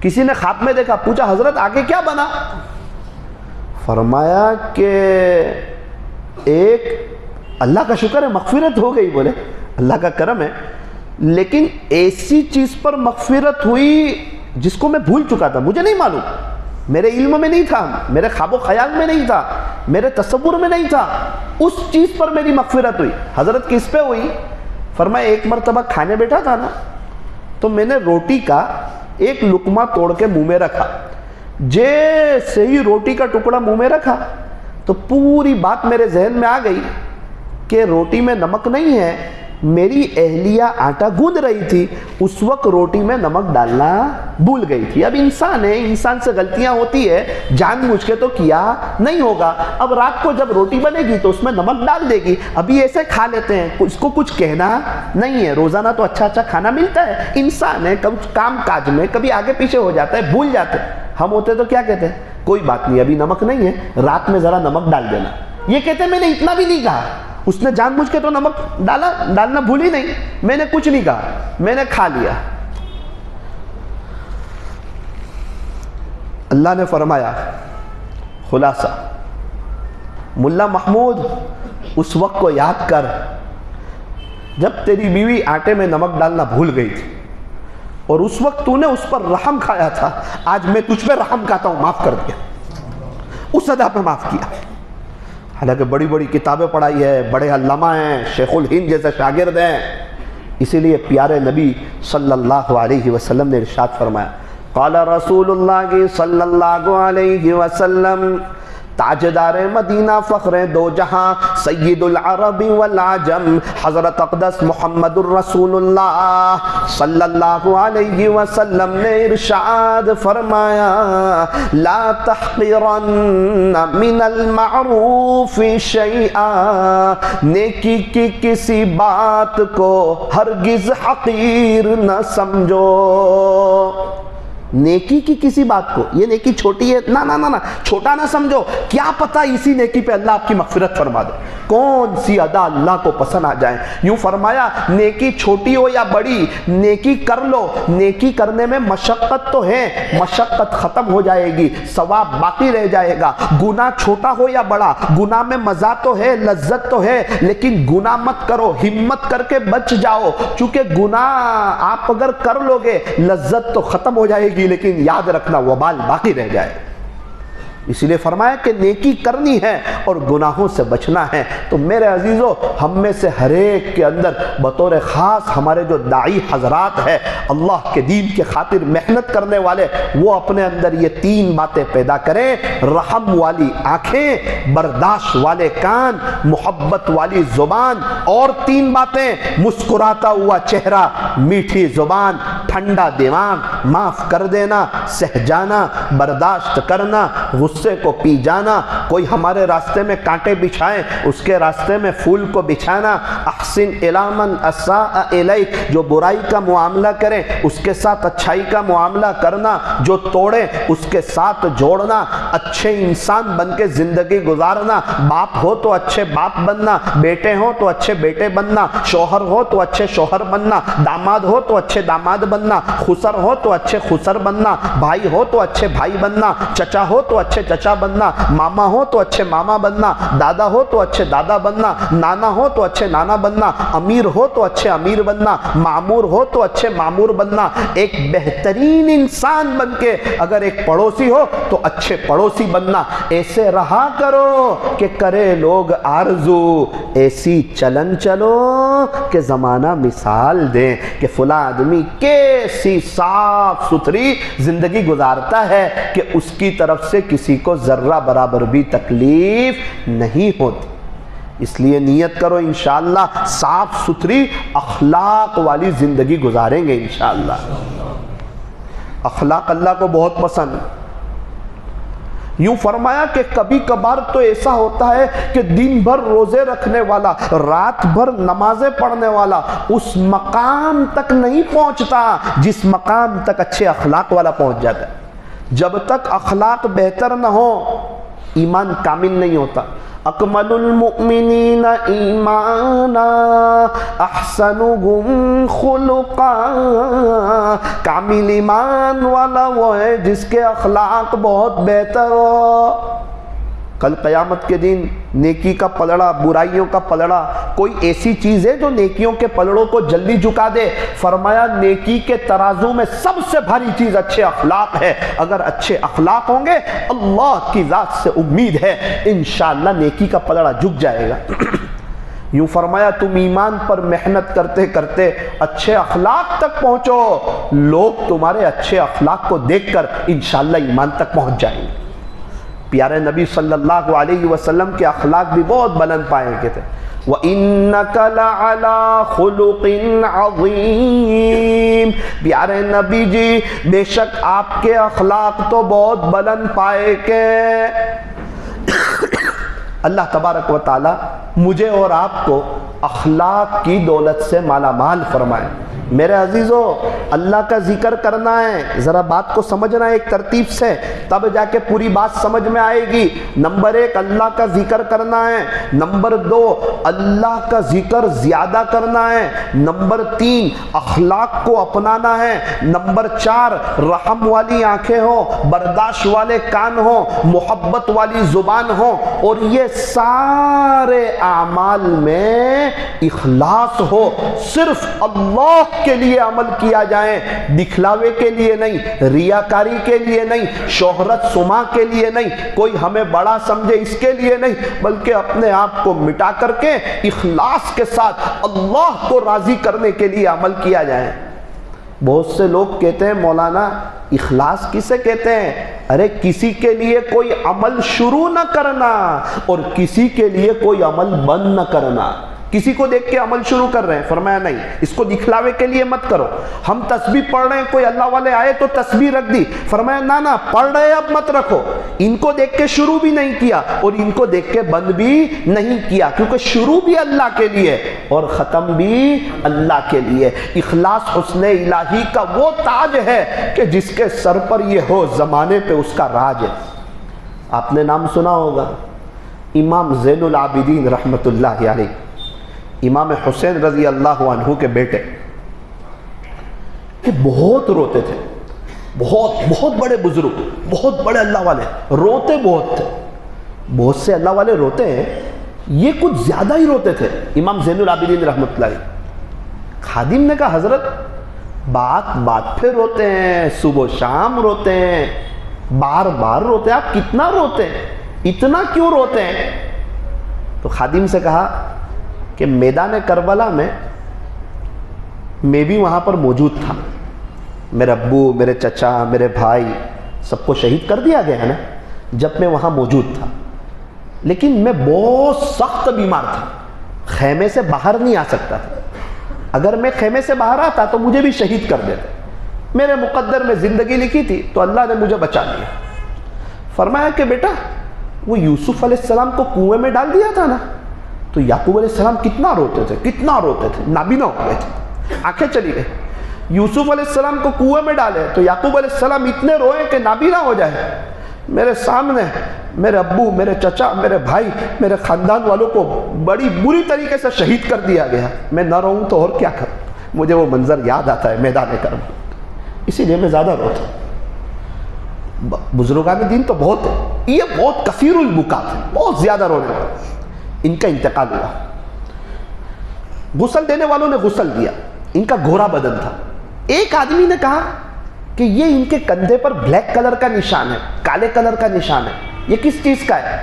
کسی نے خواب میں دیکھا، پوچھا حضرت آگے کیا بنا؟ فرمایا کہ ایک اللہ کا شکر ہے مغفرت ہو گئی، بولے اللہ کا کرم ہے، لیکن ایسی چیز پر مغفرت ہوئی جس کو میں بھول چکا تھا، مجھے نہیں معلوم، میرے علم میں نہیں تھا، میرے خواب و خیال میں نہیں تھا، میرے تصور میں نہیں تھا، اس چیز پر میری مغفرت ہوئی۔ حضرت کس پہ ہوئی؟ فرمایا ایک مرتبہ کھانے بیٹھا تھا نا، تو میں نے روٹی کا ایک لقمہ توڑ کے منہ میں رکھا، جیسے ہی روٹی کا ٹکڑا منہ میں رکھا تو پوری بات میرے ذہن میں آ گئی کہ روٹی میں نمک نہیں ہے، میری اہلیہ آٹا گوندھ رہی تھی، اس وقت روٹی میں نمک ڈالنا بھول گئی تھی۔ اب انسان ہے، انسان سے غلطیاں ہوتی ہے، جان بوجھ کے تو کیا نہیں ہوگا، اب رات کو جب روٹی بنے گی تو اس میں نمک ڈال دے گی، ابھی ایسے کھا لیتے ہیں، اس کو کچھ کہنا نہیں ہے، روزانہ تو اچھا اچھا کھانا ملتا ہے، انسان ہے، کبھی کام کاج میں کبھی آگے پیچھے ہو جاتا ہے، بھول جاتے ہیں۔ ہم ہوتے تو کیا کہتے ہیں؟ کوئی بات نہیں، ابھی نمک نہیں ہے، رات میں ذرا نمک ڈال دینا۔ یہ کہتے ہیں میں نے اتنا بھی نہیں کہا، اس نے جان بوجھ کے تو نمک ڈالنا بھول ہی نہیں، میں نے کچھ نہیں کہا، میں نے کھا لیا۔ اللہ نے فرمایا خلاصہ، ملا محمود اس وقت کو یاد کر جب تیری بیوی آٹے میں نمک ڈالنا بھول گئی تھی، اور اس وقت تو نے اس پر رحم کھایا تھا، آج میں تجھ پہ رحم کھاتا ہوں، معاف کر دیا، اس ادا پہ معاف کیا۔ حالانکہ بڑی بڑی کتابیں پڑھائی ہے، بڑے علامہ ہیں، شیخ الہند جیسے شاگرد ہیں، اسی لیے پیارے نبی صلی اللہ علیہ وسلم نے ارشاد فرمایا، قال رسول اللہ صلی اللہ علیہ وسلم، تاجدار مدینہ فخر دو جہاں سید العرب والعجم حضرت اقدس محمد الرسول اللہ صلی اللہ علیہ وسلم نے ارشاد فرمایا، لا تحقرن من المعروف شیئا، نیکی کی کسی بات کو ہرگز حقیر نہ سمجھو۔ نیکی کی کسی بات کو، یہ نیکی چھوٹی ہے، نہ چھوٹا نہ سمجھو، کیا پتہ اسی نیکی پہ اللہ آپ کی مغفرت فرما دے، کون سی ادا اللہ کو پسند آ جائے۔ یوں فرمایا نیکی چھوٹی ہو یا بڑی، نیکی کر لو، نیکی کرنے میں مشقت تو ہے، مشقت ختم ہو جائے گی، ثواب باقی رہ جائے گا۔ گناہ چھوٹا ہو یا بڑا، گناہ میں مزہ تو ہے، لذت تو ہے، لیکن گناہ مت کرو، ہمت کر کے بچ جاؤ، چونکہ گناہ آپ اگر کر لو گے لذت تو ختم ہو جائے گی، لیکن یاد رکھنا وبال باقی رہ جائے۔ اسی لیے فرمایا کہ نیکی کرنی ہے اور گناہوں سے بچنا ہے۔ تو میرے عزیزو، ہم میں سے ہر ایک کے اندر بطور خاص ہمارے جو داعی حضرات ہیں، اللہ کے دین کے خاطر محنت کرنے والے، وہ اپنے اندر یہ تین باتیں پیدا کریں: رحم والی آنکھیں، برداشت والے کان، محبت والی زبان، اور تین باتیں: مسکراتا ہوا چہرہ، میٹھی زبان، ٹھنڈا دماغ، معاف کر دینا، سہ جانا، برداشت کرنا، غصے کو پی جانا، کوئی ہمارے راستے میں کانٹے بچھائے اس کے راستے میں پھول کو بچھانا، احسن الی من اساء الیک، جو برائی کا معاملہ کرے اس کے ساتھ اچھائی کا معاملہ کرنا، جو توڑے اس کے ساتھ جوڑنا، اچھے انسان بن کے زندگی گزارنا، باپ ہو تو اچھے باپ بننا، بیٹے ہو تو اچھے بیٹے بننا، شوہر ہو تو اچھے شوہر بننا، داماد ہو تو اچھے داماد بننا، خسر ہو تو اچھے خسر بننا، بھائی ہو تو اچھے بھائی بننا، چچا ہو تو اچھے چچا بننا، ماما ہو تو اچھے ماما بننا، دادا ہو تو اچھے دادا بننا، نانا ہو تو اچھے نانا بننا، امیر ہو تو اچھے امیر بننا، معمور ہو تو اچھے معمور بننا، ایک بہترین انسان بن کے اگر ایک پڑوسی ہو تو اچھے پڑوسی بننا۔ ایسے رہا کرو کہ کرے لوگ آرزو، ایسی چلن چلو کہ زمانہ مثال دیں کہ فلاں آدمی کیسی صاف ستھری زندگی گزارتا ہے کہ اس کی طرف سے کسی کو ذرہ برابر بھی تکلیف نہیں ہوتی۔ اس لیے نیت کرو انشاءاللہ صاف ستھری اخلاق والی زندگی گزاریں گے انشاءاللہ۔ اخلاق اللہ کو بہت پسند۔ یوں فرمایا کہ کبھی کبھار تو ایسا ہوتا ہے کہ دن بھر روزے رکھنے والا، رات بھر نمازیں پڑھنے والا اس مقام تک نہیں پہنچتا جس مقام تک اچھے اخلاق والا پہنچ جاتا ہے۔ جب تک اخلاق بہتر نہ ہو ایمان کامل نہیں ہوتا۔ اکمل المؤمنین ایمانا احسنهم خلقا، کامل ایمان والا وہ ہے جس کے اخلاق بہت بہتر ہو۔ کل قیامت کے دن نیکی کا پلڑا، برائیوں کا پلڑا، کوئی ایسی چیز ہے جو نیکیوں کے پلڑوں کو جلدی جھکا دے؟ فرمایا نیکی کے ترازو میں سب سے بھاری چیز اچھے اخلاق ہے۔ اگر اچھے اخلاق ہوں گے اللہ کی ذات سے امید ہے انشاءاللہ نیکی کا پلڑا جھک جائے گا۔ یوں فرمایا تم ایمان پر محنت کرتے کرتے اچھے اخلاق تک پہنچو، لوگ تمہارے اچھے اخلاق کو دیکھ کر انشاءاللہ ایمان تک پہنچ جائیں گے۔ پیارے نبی صلی اللہ علیہ وسلم کے اخلاق بھی بہت بلند پائے کے تھے۔ وَإِنَّكَ لَعَلَىٰ خُلُقٍ عَظِيمٍ، پیارے نبی جی بے شک آپ کے اخلاق تو بہت بلند پائے کے۔ اللہ تبارک و تعالی مجھے اور آپ کو اخلاق کی دولت سے مالا مال فرمائے۔ میرے عزیزو اللہ کا ذکر کرنا ہے، ذرا بات کو سمجھنا ہے ایک ترتیب سے، تب جا کے پوری بات سمجھ میں آئے گی۔ نمبر ایک اللہ کا ذکر کرنا ہے، نمبر دو اللہ کا ذکر زیادہ کرنا ہے، نمبر تین اخلاق کو اپنانا ہے، نمبر چار رحم والی آنکھیں ہوں، برداشت والے کان ہوں، محبت والی زبان ہوں، اور یہ سارے اعمال میں اخلاص ہو، صرف اللہ کے لیے عمل کیا جائے، دکھلاوے کے لیے نہیں، ریاکاری کے لیے نہیں، شہرت سما کے لیے نہیں، کوئی ہمیں بڑا سمجھے اس کے لیے نہیں، بلکہ اپنے آپ کو مٹا کر کے اخلاص کے ساتھ اللہ کو راضی کرنے کے لیے عمل کیا جائے۔ بہت سے لوگ کہتے ہیں مولانا اخلاص کسے کہتے ہیں؟ ارے کسی کے لیے کوئی عمل شروع نہ کرنا اور کسی کے لیے کوئی عمل بند نہ کرنا۔ کسی کو دیکھ کے عمل شروع کر رہے ہیں، فرمایا نہیں، اس کو دکھلاوے کے لیے مت کرو۔ ہم تسبیح پڑھ رہے ہیں، کوئی اللہ والے آئے تو تسبیح رکھ دی، فرمایا نہ پڑھ رہے اب مت رکھو۔ ان کو دیکھ کے شروع بھی نہیں کیا اور ان کو دیکھ کے بند بھی نہیں کیا، کیونکہ شروع بھی اللہ کے لیے اور ختم بھی اللہ کے لیے۔ اخلاص حسن الہی کا وہ تاج ہے کہ جس کے سر پر یہ ہو زمانے پہ اس کا راج ہے۔ آپ نے نام سنا ہوگا امام زین العابدین رحمت اللہ علیہ، امام حسین رضی اللہ عنہ کے بیٹے، کہ بہت روتے تھے، بہت بڑے بزرگ، بہت بڑے اللہ والے، روتے بہت تھے۔ بہت سے اللہ والے روتے ہیں، یہ کچھ زیادہ ہی روتے تھے امام زین العابدین رحمۃ اللہ علیہ۔ خادم نے کہا حضرت بات بات پہ روتے ہیں، صبح و شام روتے ہیں، بار بار روتے ہیں، آپ کتنا روتے ہیں، اتنا کیوں روتے ہیں؟ تو خادم سے کہا کہ میدان کربلا میں بھی وہاں پر موجود تھا، میرے ابو، میرے چچا، میرے بھائی سب کو شہید کر دیا گیا ہے نا، جب میں وہاں موجود تھا، لیکن میں بہت سخت بیمار تھا، خیمے سے باہر نہیں آ سکتا تھا، اگر میں خیمے سے باہر آتا تو مجھے بھی شہید کر دیتے۔ میرے مقدر میں زندگی لکھی تھی تو اللہ نے مجھے بچا لیا. فرمایا کہ بیٹا وہ یوسف علیہ السلام کو کنویں میں ڈال دیا تھا نا, تو یعقوب علیہ السلام کتنا روتے تھے, نابینا ہو گئے تھے, آنکھیں چلی گئی. یوسف علیہ السلام کو کنویں میں ڈالے تو یعقوب علیہ السلام اتنے روئے کہ نابینا ہو جائے. میرے سامنے میرے ابو, میرے چچا, میرے بھائی, میرے خاندان والوں کو بڑی بری طریقے سے شہید کر دیا گیا. میں نہ روؤں تو اور کیا کروں, مجھے وہ منظر یاد آتا ہے میدان کرم, اسی لیے میں زیادہ روتا ہوں. بزرگان دین تو بہت ہے, یہ بہت کثیر البکات ہے, بہت زیادہ رونے والے. ان کا انتقال ہوا, غسل دینے والوں نے غسل دیا, ان کا گھورا بدن تھا. ایک آدمی نے کہا کہ یہ ان کے کندھے پر بلیک کلر کا نشان ہے, کالے کلر کا نشان ہے, یہ کس چیز کا ہے؟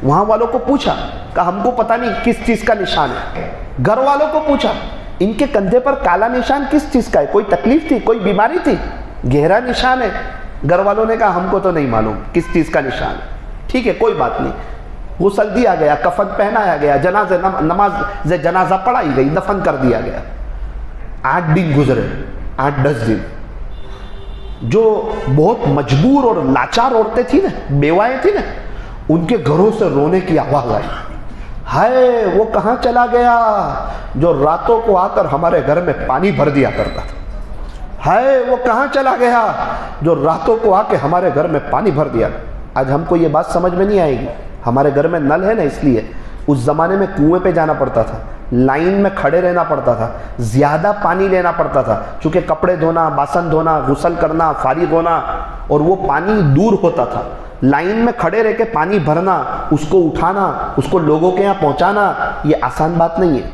وہاں والوں کو پوچھا, کہا ہم کو پتہ نہیں کس چیز کا نشان ہے. گھر والوں کو پوچھا, ان کے کندھے پر کالا نشان کس چیز کا ہے؟ کوئی تکلیف تھی, کوئی بیماری تھی؟ گہرا نشان ہے. گھر والوں نے کہا ہم کو تو نہیں معلوم کس چیز کا نشان ہے. ٹھیک ہے کوئی بات نہیں. غسل دیا گیا, کفن پہنایا گیا, نماز جنازہ پڑھائی گئی, دفن کر دیا گیا. 8 دن گزرے, 8-10 دن. جو بہت مجبور اور لاچار عورتیں تھیں نا, بیوائیں تھیں نا, ان کے گھروں سے رونے کی آواز آئی. ہائے وہ کہاں چلا گیا جو راتوں کو آ کر ہمارے گھر میں پانی بھر دیا کرتا تھا. ہائے وہ کہاں چلا گیا جو راتوں کو آ کے ہمارے گھر میں پانی بھر دیا. آج ہم کو یہ بات سمجھ میں نہیں آئے گی, ہمارے گھر میں نل ہے نا اس لیے. اس زمانے میں کنویں پہ جانا پڑتا تھا, لائن میں کھڑے رہنا پڑتا تھا, زیادہ پانی لینا پڑتا تھا, چونکہ کپڑے دھونا, باسن دھونا, غسل کرنا, فارغ ہونا, اور وہ پانی دور ہوتا تھا. لائن میں کھڑے رہ کے پانی بھرنا, اس کو اٹھانا, اس کو لوگوں کے یہاں پہنچانا, یہ آسان بات نہیں ہے.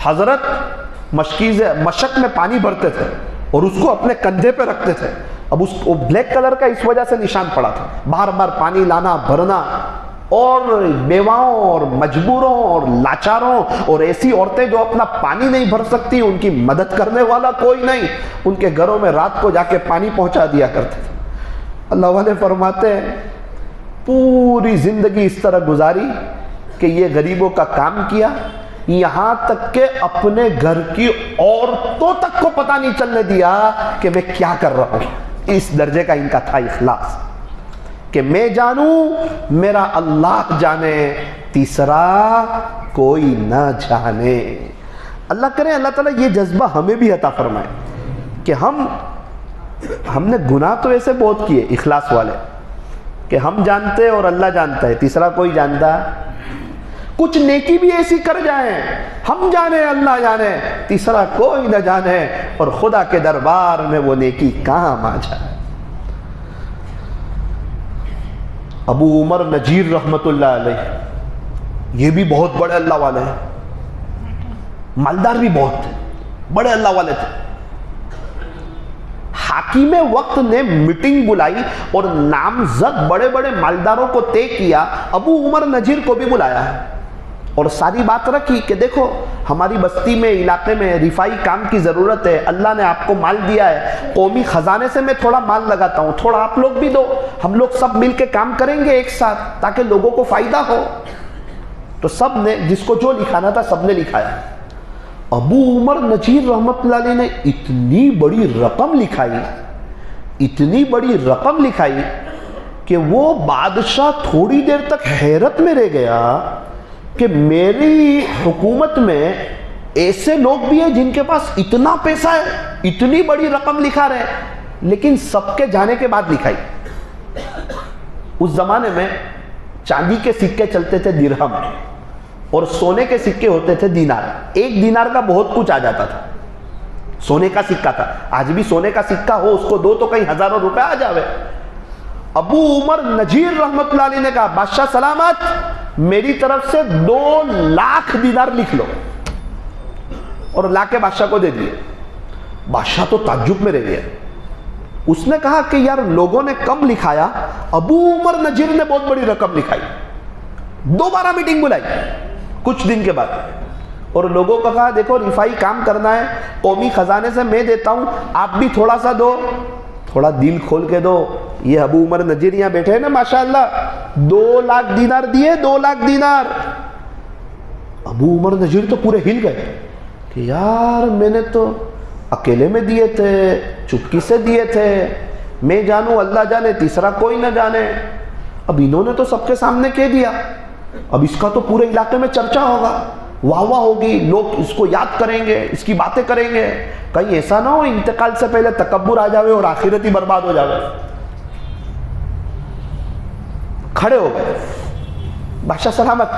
حضرت مشق میں پانی بھرتے تھے اور اس کو اپنے کندھے پہ رکھتے تھے. اب اس کو بلیک کلر کا اس وجہ سے نشان پڑا تھا, بار بار پانی لانا, بھرنا. اور بیواؤں اور مجبوروں اور لاچاروں اور ایسی عورتیں جو اپنا پانی نہیں بھر سکتی, ان کی مدد کرنے والا کوئی نہیں, ان کے گھروں میں رات کو جا کے پانی پہنچا دیا کرتے تھے. اللہ والے فرماتے ہیں پوری زندگی اس طرح گزاری کہ یہ غریبوں کا کام کیا, یہاں تک کہ اپنے گھر کی عورتوں تک کو پتہ نہیں چلنے دیا کہ میں کیا کر رہا ہوں. اس درجے کا ان کا تھا اخلاص کہ میں جانوں, میرا اللہ جانے, تیسرا کوئی نہ جانے. اللہ کرے اللہ تعالیٰ یہ جذبہ ہمیں بھی عطا فرمائے کہ ہم نے گناہ تو ایسے بہت کیے اخلاص والے کہ ہم جانتے اور اللہ جانتا ہے, تیسرا کوئی جانتا. کچھ نیکی بھی ایسی کر جائیں, ہم جانے اللہ جانے, تیسرا کوئی نہ جانے, اور خدا کے دربار میں وہ نیکی کام آ جائے. ابو عمر نجیر رحمت اللہ علیہ یہ بھی بہت بڑے اللہ والے ہیں, مالدار بھی بہت تھے, بڑے اللہ والے تھے. حاکم وقت نے میٹنگ بلائی اور نامزد بڑے بڑے مالداروں کو طے کیا, ابو عمر نجیر کو بھی بلایا ہے, اور ساری بات رکھی کہ دیکھو ہماری بستی میں, علاقے میں رفائی کام کی ضرورت ہے, اللہ نے آپ کو مال دیا ہے, قومی خزانے سے میں تھوڑا مال لگاتا ہوں, تھوڑا آپ لوگ بھی دو, ہم لوگ سب مل کے کام کریں گے ایک ساتھ تاکہ لوگوں کو فائدہ ہو. تو سب نے جس کو جو لکھانا تھا سب نے لکھایا. ابو عمر نجیر رحمت اللہ علیہ نے اتنی بڑی رقم لکھائی کہ وہ بادشاہ تھوڑی دیر تک حیرت میں رہ گیا کہ میری حکومت میں ایسے لوگ بھی ہیں جن کے پاس اتنا پیسہ ہے, اتنی بڑی رقم لکھا رہے, لیکن سب کے جانے کے بعد لکھائی. اس زمانے میں چاندی کے سکے چلتے تھے درہم, اور سونے کے سکے ہوتے تھے دینار. 1 دینار کا بہت کچھ آ جاتا تھا, سونے کا سکہ تھا. آج بھی سونے کا سکہ ہو, اس کو دو تو کئی ہزاروں روپے آ جاوے. ابو عمر نجیر رحمت اللہ علیہ نے کہا بادشاہ سلامت, میری طرف سے 2 لاکھ دینار لکھ لو, اور لا کے بادشاہ کو دے دیے. بادشاہ تو تعجب میں رہ گیا. اس نے کہا کہ یار لوگوں نے کم لکھایا, ابو عمر نجیر نے بہت بڑی رقم لکھائی. دوبارہ میٹنگ بلائی کچھ دن کے بعد, اور لوگوں کو کہا دیکھو رفائی کام کرنا ہے, قومی خزانے سے میں دیتا ہوں, آپ بھی تھوڑا سا دو, تھوڑا دل کھول کے دو. یہ ابو عمر نجیر یہاں بیٹھے ہیں نا ماشاءاللہ, 2 لاکھ دینار دیے, 2 لاکھ دینار. ابو عمر نجیر تو پورے ہل گئے کہ یار میں نے تو اکیلے میں دیے تھے, چپکی سے دیے تھے, میں جانوں اللہ جانے, تیسرا کوئی نہ جانے. اب انہوں نے تو سب کے سامنے کہہ دیا, اب اس کا تو پورے علاقے میں چرچا ہوگا, واہ واہ ہوگی, لوگ اس کو یاد کریں گے, اس کی باتیں کریں گے. کہیں ایسا نہ ہو انتقال سے پہلے تکبر آ جاوے اور آخرت ہی برباد ہو جاوے. کھڑے ہو گئے. بادشاہ سلامت,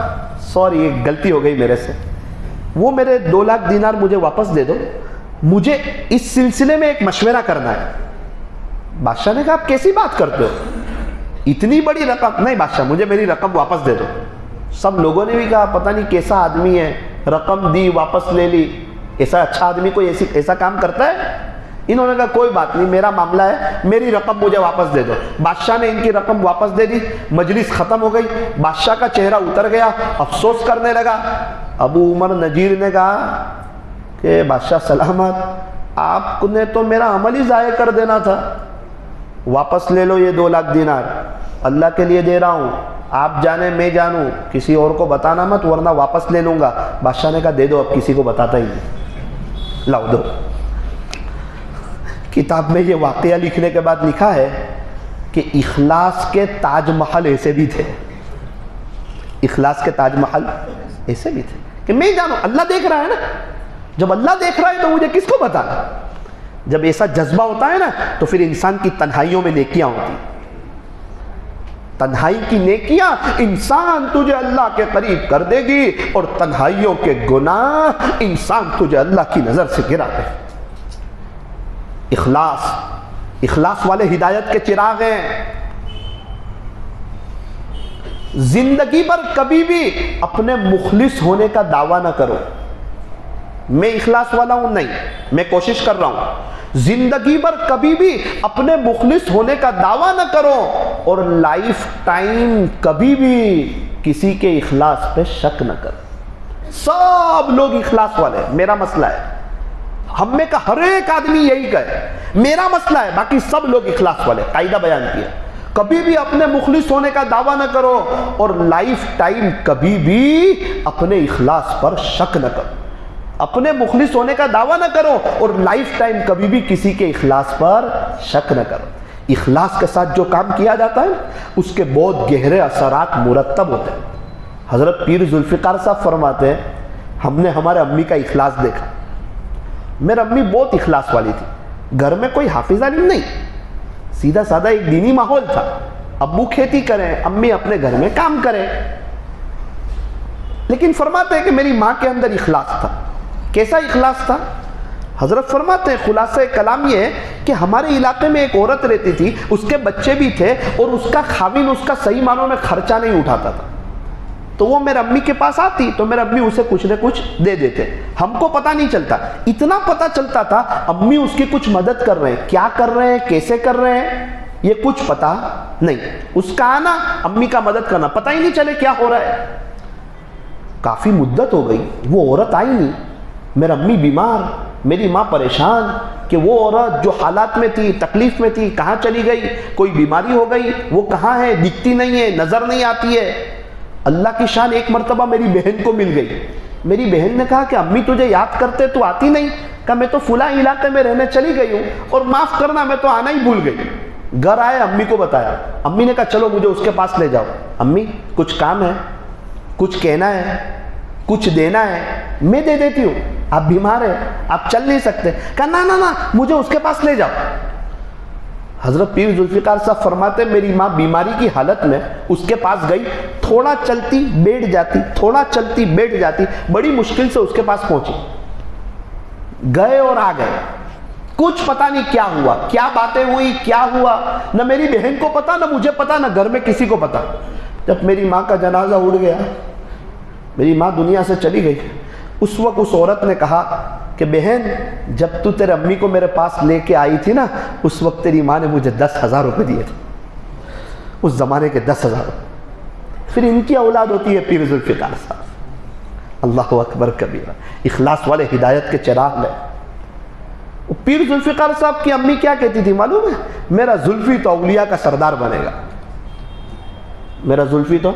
سوری ایک غلطی ہو گئی میرے سے, وہ میرے 2 لاکھ دینار مجھے واپس دے دو, مجھے اس سلسلے میں ایک مشورہ کرنا ہے. بادشاہ نے کہا آپ کیسی بات کرتے ہو, اتنی بڑی رقم؟ نہیں بادشاہ, مجھے میری رقم واپس دے دو. سب لوگوں نے بھی کہا پتہ نہیں کیسا آدمی ہے, رقم دی واپس لے لی, ایسا اچھا آدمی کوئی ایسا کام کرتا ہے؟ انہوں نے کہا کوئی بات نہیں, میرا معاملہ ہے, میری رقم مجھے واپس دے دو. بادشاہ نے ان کی رقم واپس دے دی. مجلس ختم ہو گئی. بادشاہ کا چہرہ اتر گیا, افسوس کرنے لگا. ابو عمر نجیر نے کہا کہ بادشاہ سلامت, آپ نے تو میرا عمل ہی ضائع کر دینا تھا, واپس لے لو یہ 2 لاکھ دینار, اللہ کے لیے دے رہا ہوں, آپ جانے میں جانوں, کسی اور کو بتانا مت ورنہ واپس لے لوں گا. بادشاہ نے کہا دے دو, اب کسی کو بتاتا ہی نہیں, لاؤ دو. کتاب میں یہ واقعہ لکھنے کے بعد لکھا ہے کہ اخلاص کے تاج محل ایسے بھی تھے, اخلاص کے تاج محل ایسے بھی تھے کہ میں جانوں, اللہ دیکھ رہا ہے نا, جب اللہ دیکھ رہا ہے تو مجھے کس کو بتانا. جب ایسا جذبہ ہوتا ہے نا تو پھر انسان کی تنہائیوں میں نیکیاں ہوتی, تنہائی کی نیکیاں انسان تجھے اللہ کے قریب کر دے گی, اور تنہائیوں کے گناہ انسان تجھے اللہ کی نظر سے گرا دے. اخلاص والے ہدایت کے چراغ ہیں. زندگی پر کبھی بھی اپنے مخلص ہونے کا دعویٰ نہ کرو. میں اخلاص والا ہوں, نہیں, میں کوشش کر رہا ہوں. زندگی پر کبھی بھی اپنے مخلص ہونے کا دعویٰ نہ کرو, اور لائف ٹائم کبھی بھی کسی کے اخلاص پہ شک نہ کرو. سب لوگ اخلاص والے ہیں, میرا مسئلہ ہے, ہم میں کا ہر ایک آدمی یہی کہے میرا مسئلہ ہے, باقی سب لوگ اخلاص والے. قاعدہ بیان کیا, کبھی بھی اپنے مخلص ہونے کا دعویٰ نہ کرو, اور لائف ٹائم کبھی بھی اپنے اخلاص پر شک نہ کرو. اپنے مخلص ہونے کا دعویٰ نہ کرو, اور لائف ٹائم کبھی بھی کسی کے اخلاص پر شک نہ کرو. اخلاص کے ساتھ جو کام کیا جاتا ہے اس کے بہت گہرے اثرات مرتب ہوتے ہیں. حضرت پیر ذوالفقار صاحب فرماتے ہیں, ہم نے ہمارے امی کا اخلاص دیکھا. میری امی بہت اخلاص والی تھی, گھر میں کوئی حافظ علم نہیں, سیدھا سادہ ایک دینی ماحول تھا. ابو کھیتی کریں, امی اپنے گھر میں کام کریں, لیکن فرماتے ہیں کہ میری ماں کے اندر اخلاص تھا. کیسا اخلاص تھا؟ حضرت فرماتے ہیں خلاصہ کلام یہ ہے کہ ہمارے علاقے میں ایک عورت رہتی تھی, اس کے بچے بھی تھے, اور اس کا خاوند اس کا صحیح معنوں میں خرچہ نہیں اٹھاتا تھا. تو وہ میرے امی کے پاس آتی تو میرے امی اسے کچھ نہ کچھ دے دیتے. ہم کو پتہ نہیں چلتا, اتنا پتہ چلتا تھا امی اس کی کچھ مدد کر رہے ہیں, کیا کر رہے ہیں, کیسے کر رہے ہیں, یہ کچھ پتہ نہیں. اس کا آنا, امی کا مدد کرنا, پتہ ہی نہیں چلے کیا ہو رہا ہے. کافی مدت ہو گئی, وہ عورت آئی نہیں. میرا امی بیمار, میری ماں پریشان کہ وہ عورت جو حالات میں تھی, تکلیف میں تھی, کہاں چلی گئی, کوئی بیماری ہو گئی, وہ کہاں ہے, دکھتی نہیں ہے, نظر نہیں آتی ہے. اللہ کی شان, ایک مرتبہ میری بہن کو مل گئی. میری بہن نے کہا کہ امی تجھے یاد کرتے تو آتی نہیں. کہا میں تو فلاں علاقے میں رہنے چلی گئی ہوں, اور معاف کرنا میں تو آنا ہی بھول گئی. گھر آئے, امی کو بتایا. امی نے کہا چلو مجھے اس کے پاس لے جاؤ. امی کچھ کام ہے, کچھ کہنا ہے, کچھ دینا ہے, میں دے دیتی ہوں, آپ بیمار ہیں, آپ چل نہیں سکتے. کہا نا مجھے اس کے پاس لے جاؤ. حضرت پیر ذوالفقار صاحب فرماتے میری ماں بیماری کی حالت میں اس کے پاس گئی, تھوڑا چلتی بیٹھ جاتی, تھوڑا چلتی بیٹھ جاتی, بڑی مشکل سے اس کے پاس پہنچی. گئے اور آ گئے, کچھ پتہ نہیں کیا ہوا, کیا باتیں ہوئی, کیا ہوا, نہ میری بہن کو پتا, نہ مجھے پتا, نہ گھر میں کسی کو پتا. جب میری ماں کا جنازہ اٹھ گیا, میری ماں دنیا سے چلی گئی, اس وقت اس عورت نے کہا کہ بہن جب تو تیرے امی کو میرے پاس لے کے آئی تھی نا, اس وقت تیری ماں نے مجھے 10,000 روپے دیے تھے, اس زمانے کے 10,000 روپے. پھر ان کی اولاد ہوتی ہے پیر ذوالفقار صاحب. اللہ اکبر کبیرہ, اخلاص والے ہدایت کے چراغ میں. پیر ذوالفقار صاحب کی امی کیا کہتی تھی معلوم ہے؟ میرا زلفی تو اولیاء کا سردار بنے گا, میرا زلفی تو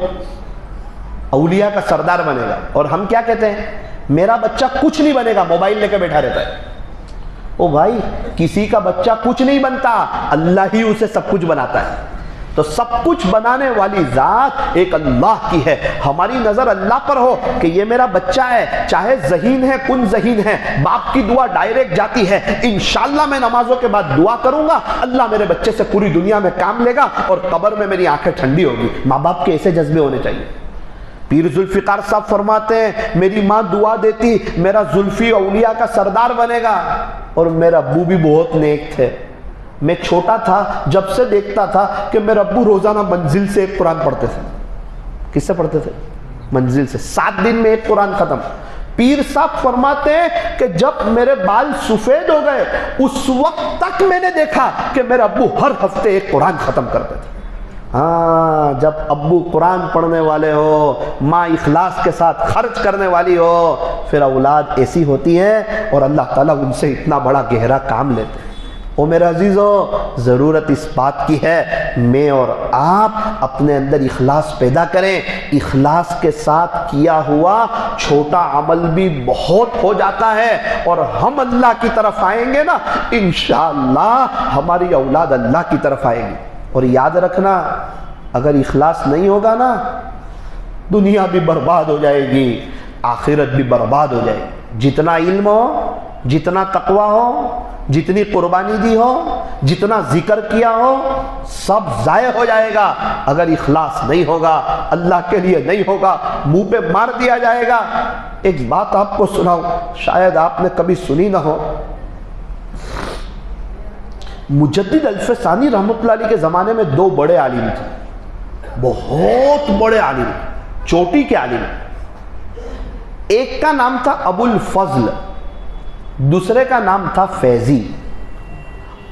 اولیاء کا سردار بنے گا. اور ہم کیا کہتے ہیں؟ میرا بچہ کچھ نہیں بنے گا, موبائل لے کے بیٹھا رہتا ہے. او بھائی کسی کا بچہ کچھ نہیں بنتا، اللہ ہی اسے سب کچھ بناتا ہے. تو سب کچھ بنانے والی ذات ایک اللہ کی ہے. ہماری نظر اللہ پر ہو کہ یہ میرا بچہ ہے، چاہے ذہین ہے کن ذہین ہے، باپ کی دعا ڈائریکٹ جاتی ہے، انشاءاللہ میں نمازوں کے بعد دعا کروں گا، اللہ میرے بچے سے پوری دنیا میں کام لے گا اور قبر میں میری آنکھیں ٹھنڈی ہوگی. ماں باپ کے ایسے جذبے ہونے چاہیے. پیر ذوالفقار صاحب فرماتے ہیں میری ماں دعا دیتی میرا زلفی اولیاء کا سردار بنے گا، اور میرا ابو بھی بہت نیک تھے. میں چھوٹا تھا جب سے دیکھتا تھا کہ میرا ابو روزانہ منزل سے ایک قرآن پڑھتے تھے. کس سے پڑھتے تھے؟ منزل سے. 7 دن میں ایک قرآن ختم. پیر صاحب فرماتے ہیں کہ جب میرے بال سفید ہو گئے اس وقت تک میں نے دیکھا کہ میرا ابو ہر ہفتے ایک قرآن ختم کرتے تھے. ہاں جب ابو قرآن پڑھنے والے ہو، ماں اخلاص کے ساتھ خرچ کرنے والی ہو، پھر اولاد ایسی ہوتی ہے اور اللہ تعالیٰ ان سے اتنا بڑا گہرا کام لیتے ہیں. او میرے عزیزو، ضرورت اس بات کی ہے میں اور آپ اپنے اندر اخلاص پیدا کریں. اخلاص کے ساتھ کیا ہوا چھوٹا عمل بھی بہت ہو جاتا ہے، اور ہم اللہ کی طرف آئیں گے نا انشاءاللہ ہماری اولاد اللہ کی طرف آئے گی. اور یاد رکھنا اگر اخلاص نہیں ہوگا نا دنیا بھی برباد ہو جائے گی، آخرت بھی برباد ہو جائے گی. جتنا علم ہو، جتنا تقوی ہو، جتنی قربانی دی ہو، جتنا ذکر کیا ہو، سب ضائع ہو جائے گا اگر اخلاص نہیں ہوگا، اللہ کے لیے نہیں ہوگا، منہ پہ مار دیا جائے گا. ایک بات آپ کو سناؤں، شاید آپ نے کبھی سنی نہ ہو. مجدد الفسانی رحمۃ اللہ علیہ کے زمانے میں 2 بڑے عالم تھے، بہت بڑے عالم، چوٹی کے عالم. ایک کا نام تھا ابو الفضل، دوسرے کا نام تھا فیضی.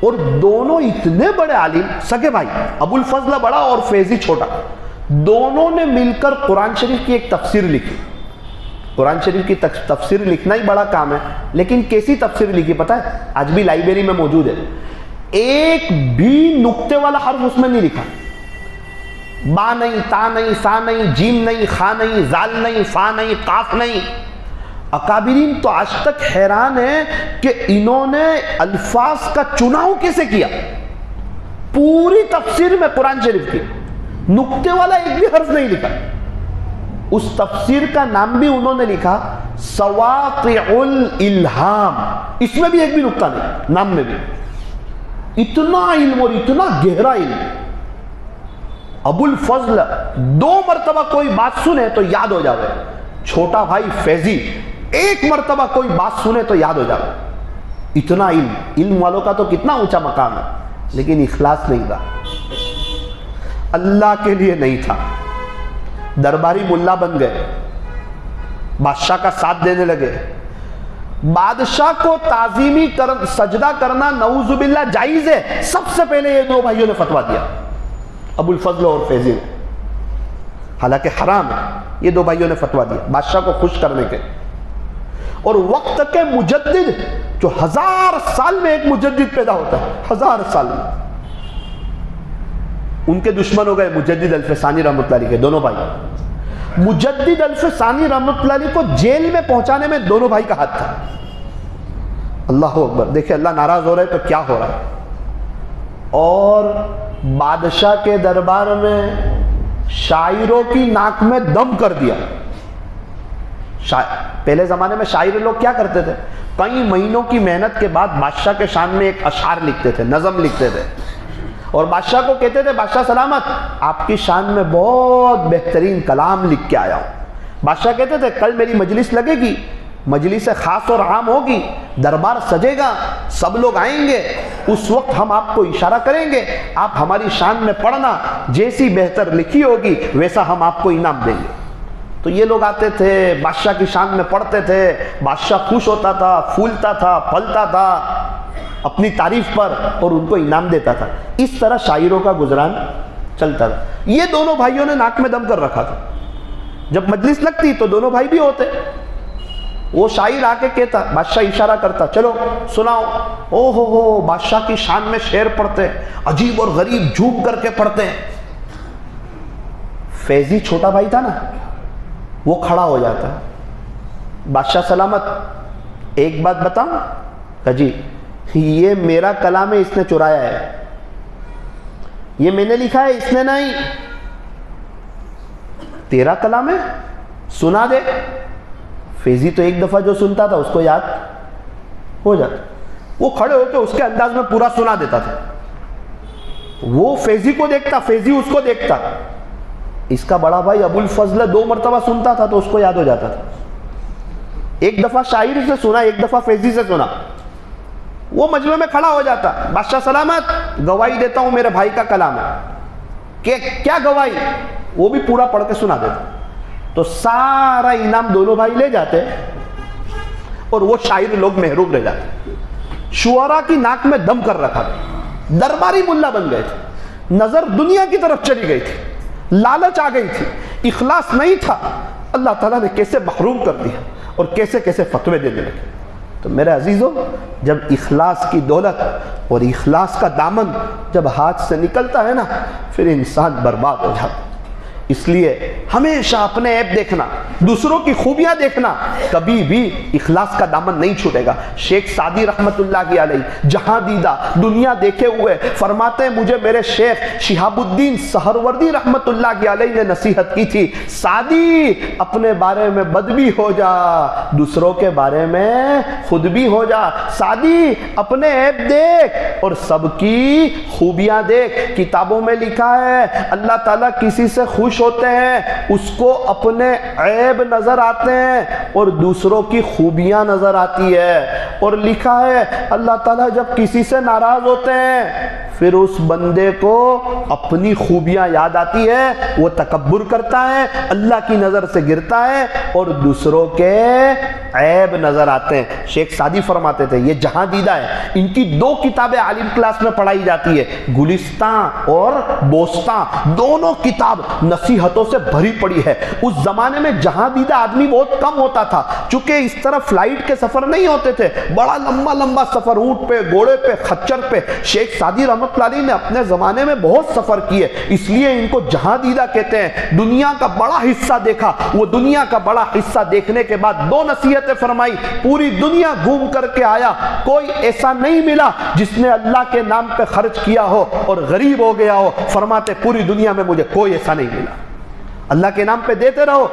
اور دونوں اتنے بڑے عالم، سگے بھائی، ابو الفضل بڑا اور فیضی چھوٹا، دونوں نے مل کر قرآن شریف کی ایک تفسیر لکھی. قرآن شریف کی تفسیر لکھنا ہی بڑا کام ہے، لیکن کیسی تفسیر لکھی پتہ ہے؟ آج بھی لائبریری میں موجود ہے. ایک بھی نقطے والا حرف اس میں نہیں لکھا، با نہیں، تا نہیں، سا نہیں، جیم نہیں، خا نہیں، زال نہیں، فا نہیں، قاف نہیں. اکابرین تو آج تک حیران ہیں کہ انہوں نے الفاظ کا چناؤ کیسے کیا. پوری تفسیر میں قرآن شریف کی نقطے والا ایک بھی حرف نہیں لکھا. اس تفسیر کا نام بھی انہوں نے لکھا سواقع الالہام، اس میں بھی ایک بھی نقطہ نہیں، نام میں بھی. اتنا علم اور اتنا گہرا علم. ابو الفضل 2 مرتبہ کوئی بات سنے تو یاد ہو جاوے، چھوٹا بھائی فیضی 1 مرتبہ کوئی بات سنے تو یاد ہو جاوے. اتنا علم. علم والوں کا تو کتنا اونچا مقام ہے، لیکن اخلاص نہیں تھا، اللہ کے لیے نہیں تھا. درباری ملا بن گئے، بادشاہ کا ساتھ دینے لگے. بادشاہ کو تعظیمی سجدہ کرنا نعوذ باللہ جائز ہے. سب سے پہلے یہ 2 بھائیوں نے فتویٰ دیا، ابو الفضل اور فیضی نے، حالانکہ حرام ہے. یہ 2 بھائیوں نے فتویٰ دیا بادشاہ کو خوش کرنے کے. اور وقت کے مجدد، جو 1000 سال میں ایک مجدد پیدا ہوتا ہے، 1000 سال میں، ان کے دشمن ہو گئے مجدد الفسانی رحمۃ اللہ علیہ کے 2 بھائی. مجدد الفسانی رحمۃ اللہ علیہ کو جیل میں پہنچانے میں دونوں بھائی کا ہاتھ تھا. اللہ اکبر. دیکھیں اللہ ناراض ہو رہا ہے تو کیا ہو رہا ہے. اور بادشاہ کے دربار میں شاعروں کی ناک میں دم کر دیا. پہلے زمانے میں شاعر لوگ کیا کرتے تھے؟ کئی مہینوں کی محنت کے بعد بادشاہ کے شان میں ایک اشعار لکھتے تھے، نظم لکھتے تھے، اور بادشاہ کو کہتے تھے بادشاہ سلامت، آپ کی شان میں بہت بہترین کلام لکھ کے آیا ہوں. بادشاہ کہتے تھے کل میری مجلس لگے گی، مجلس خاص اور عام ہوگی، دربار سجے گا، سب لوگ آئیں گے، اس وقت ہم آپ کو اشارہ کریں گے، آپ ہماری شان میں پڑھنا، جیسی بہتر لکھی ہوگی ویسا ہم آپ کو انعام دیں گے. تو یہ لوگ آتے تھے، بادشاہ کی شان میں پڑھتے تھے، بادشاہ خوش ہوتا تھا، پھولتا تھا، پھلتا تھا اپنی تعریف پر، اور ان کو انعام دیتا تھا. اس طرح شاعروں کا گزران چلتا تھا. یہ دونوں بھائیوں نے ناک میں دم کر رکھا تھا. جب مجلس لگتی تو دونوں بھائی بھی ہوتے. وہ شاعر آ کے کہتا، بادشاہ اشارہ کرتا چلو سناؤ. او ہو بادشاہ کی شان میں شعر پڑھتے، عجیب اور غریب جھوم کر کے پڑھتے ہیں. فیضی چھوٹا بھائی تھا نا، وہ کھڑا ہو جاتا، بادشاہ سلامت ایک بات بتاؤں؟ کہ جی. یہ میرا کلام ہے، اس نے چرایا ہے، یہ میں نے لکھا ہے، اس نے نہیں، تیرا کلام ہے، سنا دے۔ فیضی تو ایک دفعہ جو سنتا تھا اس کو یاد ہو جاتا، وہ کھڑے ہو کے اس کے انداز میں پورا سنا دیتا تھا، وہ فیضی کو دیکھتا، فیضی اس کو دیکھتا۔ اس کا بڑا بھائی ابو الفضل 2 مرتبہ سنتا تھا تو اس کو یاد ہو جاتا تھا، ایک دفعہ شاعر سے سنا، ایک دفعہ فیضی سے سنا، وہ مجمع میں کھڑا ہو جاتا، بادشاہ سلامت، گواہی دیتا ہوں میرے بھائی کا کلام ہے، کہ کیا گواہی؟ وہ بھی پورا پڑھ کے سنا دیتا، تو سارا انعام دونوں بھائی لے جاتے اور وہ شاعر لوگ محروم رہ جاتے۔ شعراء کی ناک میں دم کر رکھا تھا، درباری ملا بن گئے تھے، نظر دنیا کی طرف چلی گئی تھی، لالچ آ گئی تھی، اخلاص نہیں تھا۔ اللہ تعالیٰ نے کیسے محروم کر دیا اور کیسے کیسے فتوے دینے لگے۔ تو میرے عزیزوں، جب اخلاص کی دولت اور اخلاص کا دامن جب ہاتھ سے نکلتا ہے نا، پھر انسان برباد ہو جاتا ہے۔ اس لیے ہمیشہ اپنے عیب دیکھنا، دوسروں کی خوبیاں دیکھنا، کبھی بھی اخلاص کا دامن نہیں چھوٹے گا۔ شیخ سعدی رحمت اللہ علیہ جہاں دیدہ دنیا دیکھے ہوئے فرماتے ہیں، مجھے میرے شیخ شہاب الدین سہروردی رحمت اللہ علیہ نے نصیحت کی تھی، سعدی اپنے بارے میں بد بھی ہو جا، دوسروں کے بارے میں خود بھی ہو جا، سعدی اپنے عیب دیکھ اور سب کی خوبیاں دیکھ۔ کتابوں میں لکھا ہے اللہ تعالیٰ کسی سے خوش ہوتے ہیں اس کو اپنے عیب نظر آتے ہیں اور دوسروں کی خوبیاں نظر آتی ہے، اور لکھا ہے اللہ تعالیٰ جب کسی سے ناراض ہوتے ہیں پھر اس بندے کو اپنی خوبیاں یاد آتی ہے، وہ تکبر کرتا ہے، اللہ کی نظر سے گرتا ہے اور دوسروں کے عیب نظر آتے ہیں۔ شیخ سعدی فرماتے تھے یہ جہاں دیدہ ہے، ان کی 2 کتابیں عالم کلاس میں پڑھائی جاتی ہے، گلستان اور بوستان، دونوں کتاب نصیحتوں سے بھری پڑی ہے۔ اس زمانے میں جہاں دیدہ آدمی بہت کم ہوتا تھا، چونکہ اس طرح فلائٹ کے سفر نہیں ہوتے تھے، بڑا لمبا لمبا سفر، اونٹ پہ، گھوڑے پہ، خچر پہ۔ شیخ سعدی رحمت اللہ علیہ نے اپنے زمانے میں بہت سفر کیے، اس لیے ان کو جہاں دیدہ کہتے ہیں۔ دنیا کا بڑا حصہ دیکھا، وہ دنیا کا بڑا حصہ دیکھنے کے بعد 2 نصیحتیں فرمائی، پوری دنیا گھوم کر کے آیا، کوئی ایسا نہیں ملا جس نے اللہ کے نام پہ خرچ کیا ہو اور غریب ہو گیا ہو۔ فرماتے پوری دنیا میں مجھے کوئی ایسا نہیں ملا۔ اللہ کے نام پہ دیتے رہو،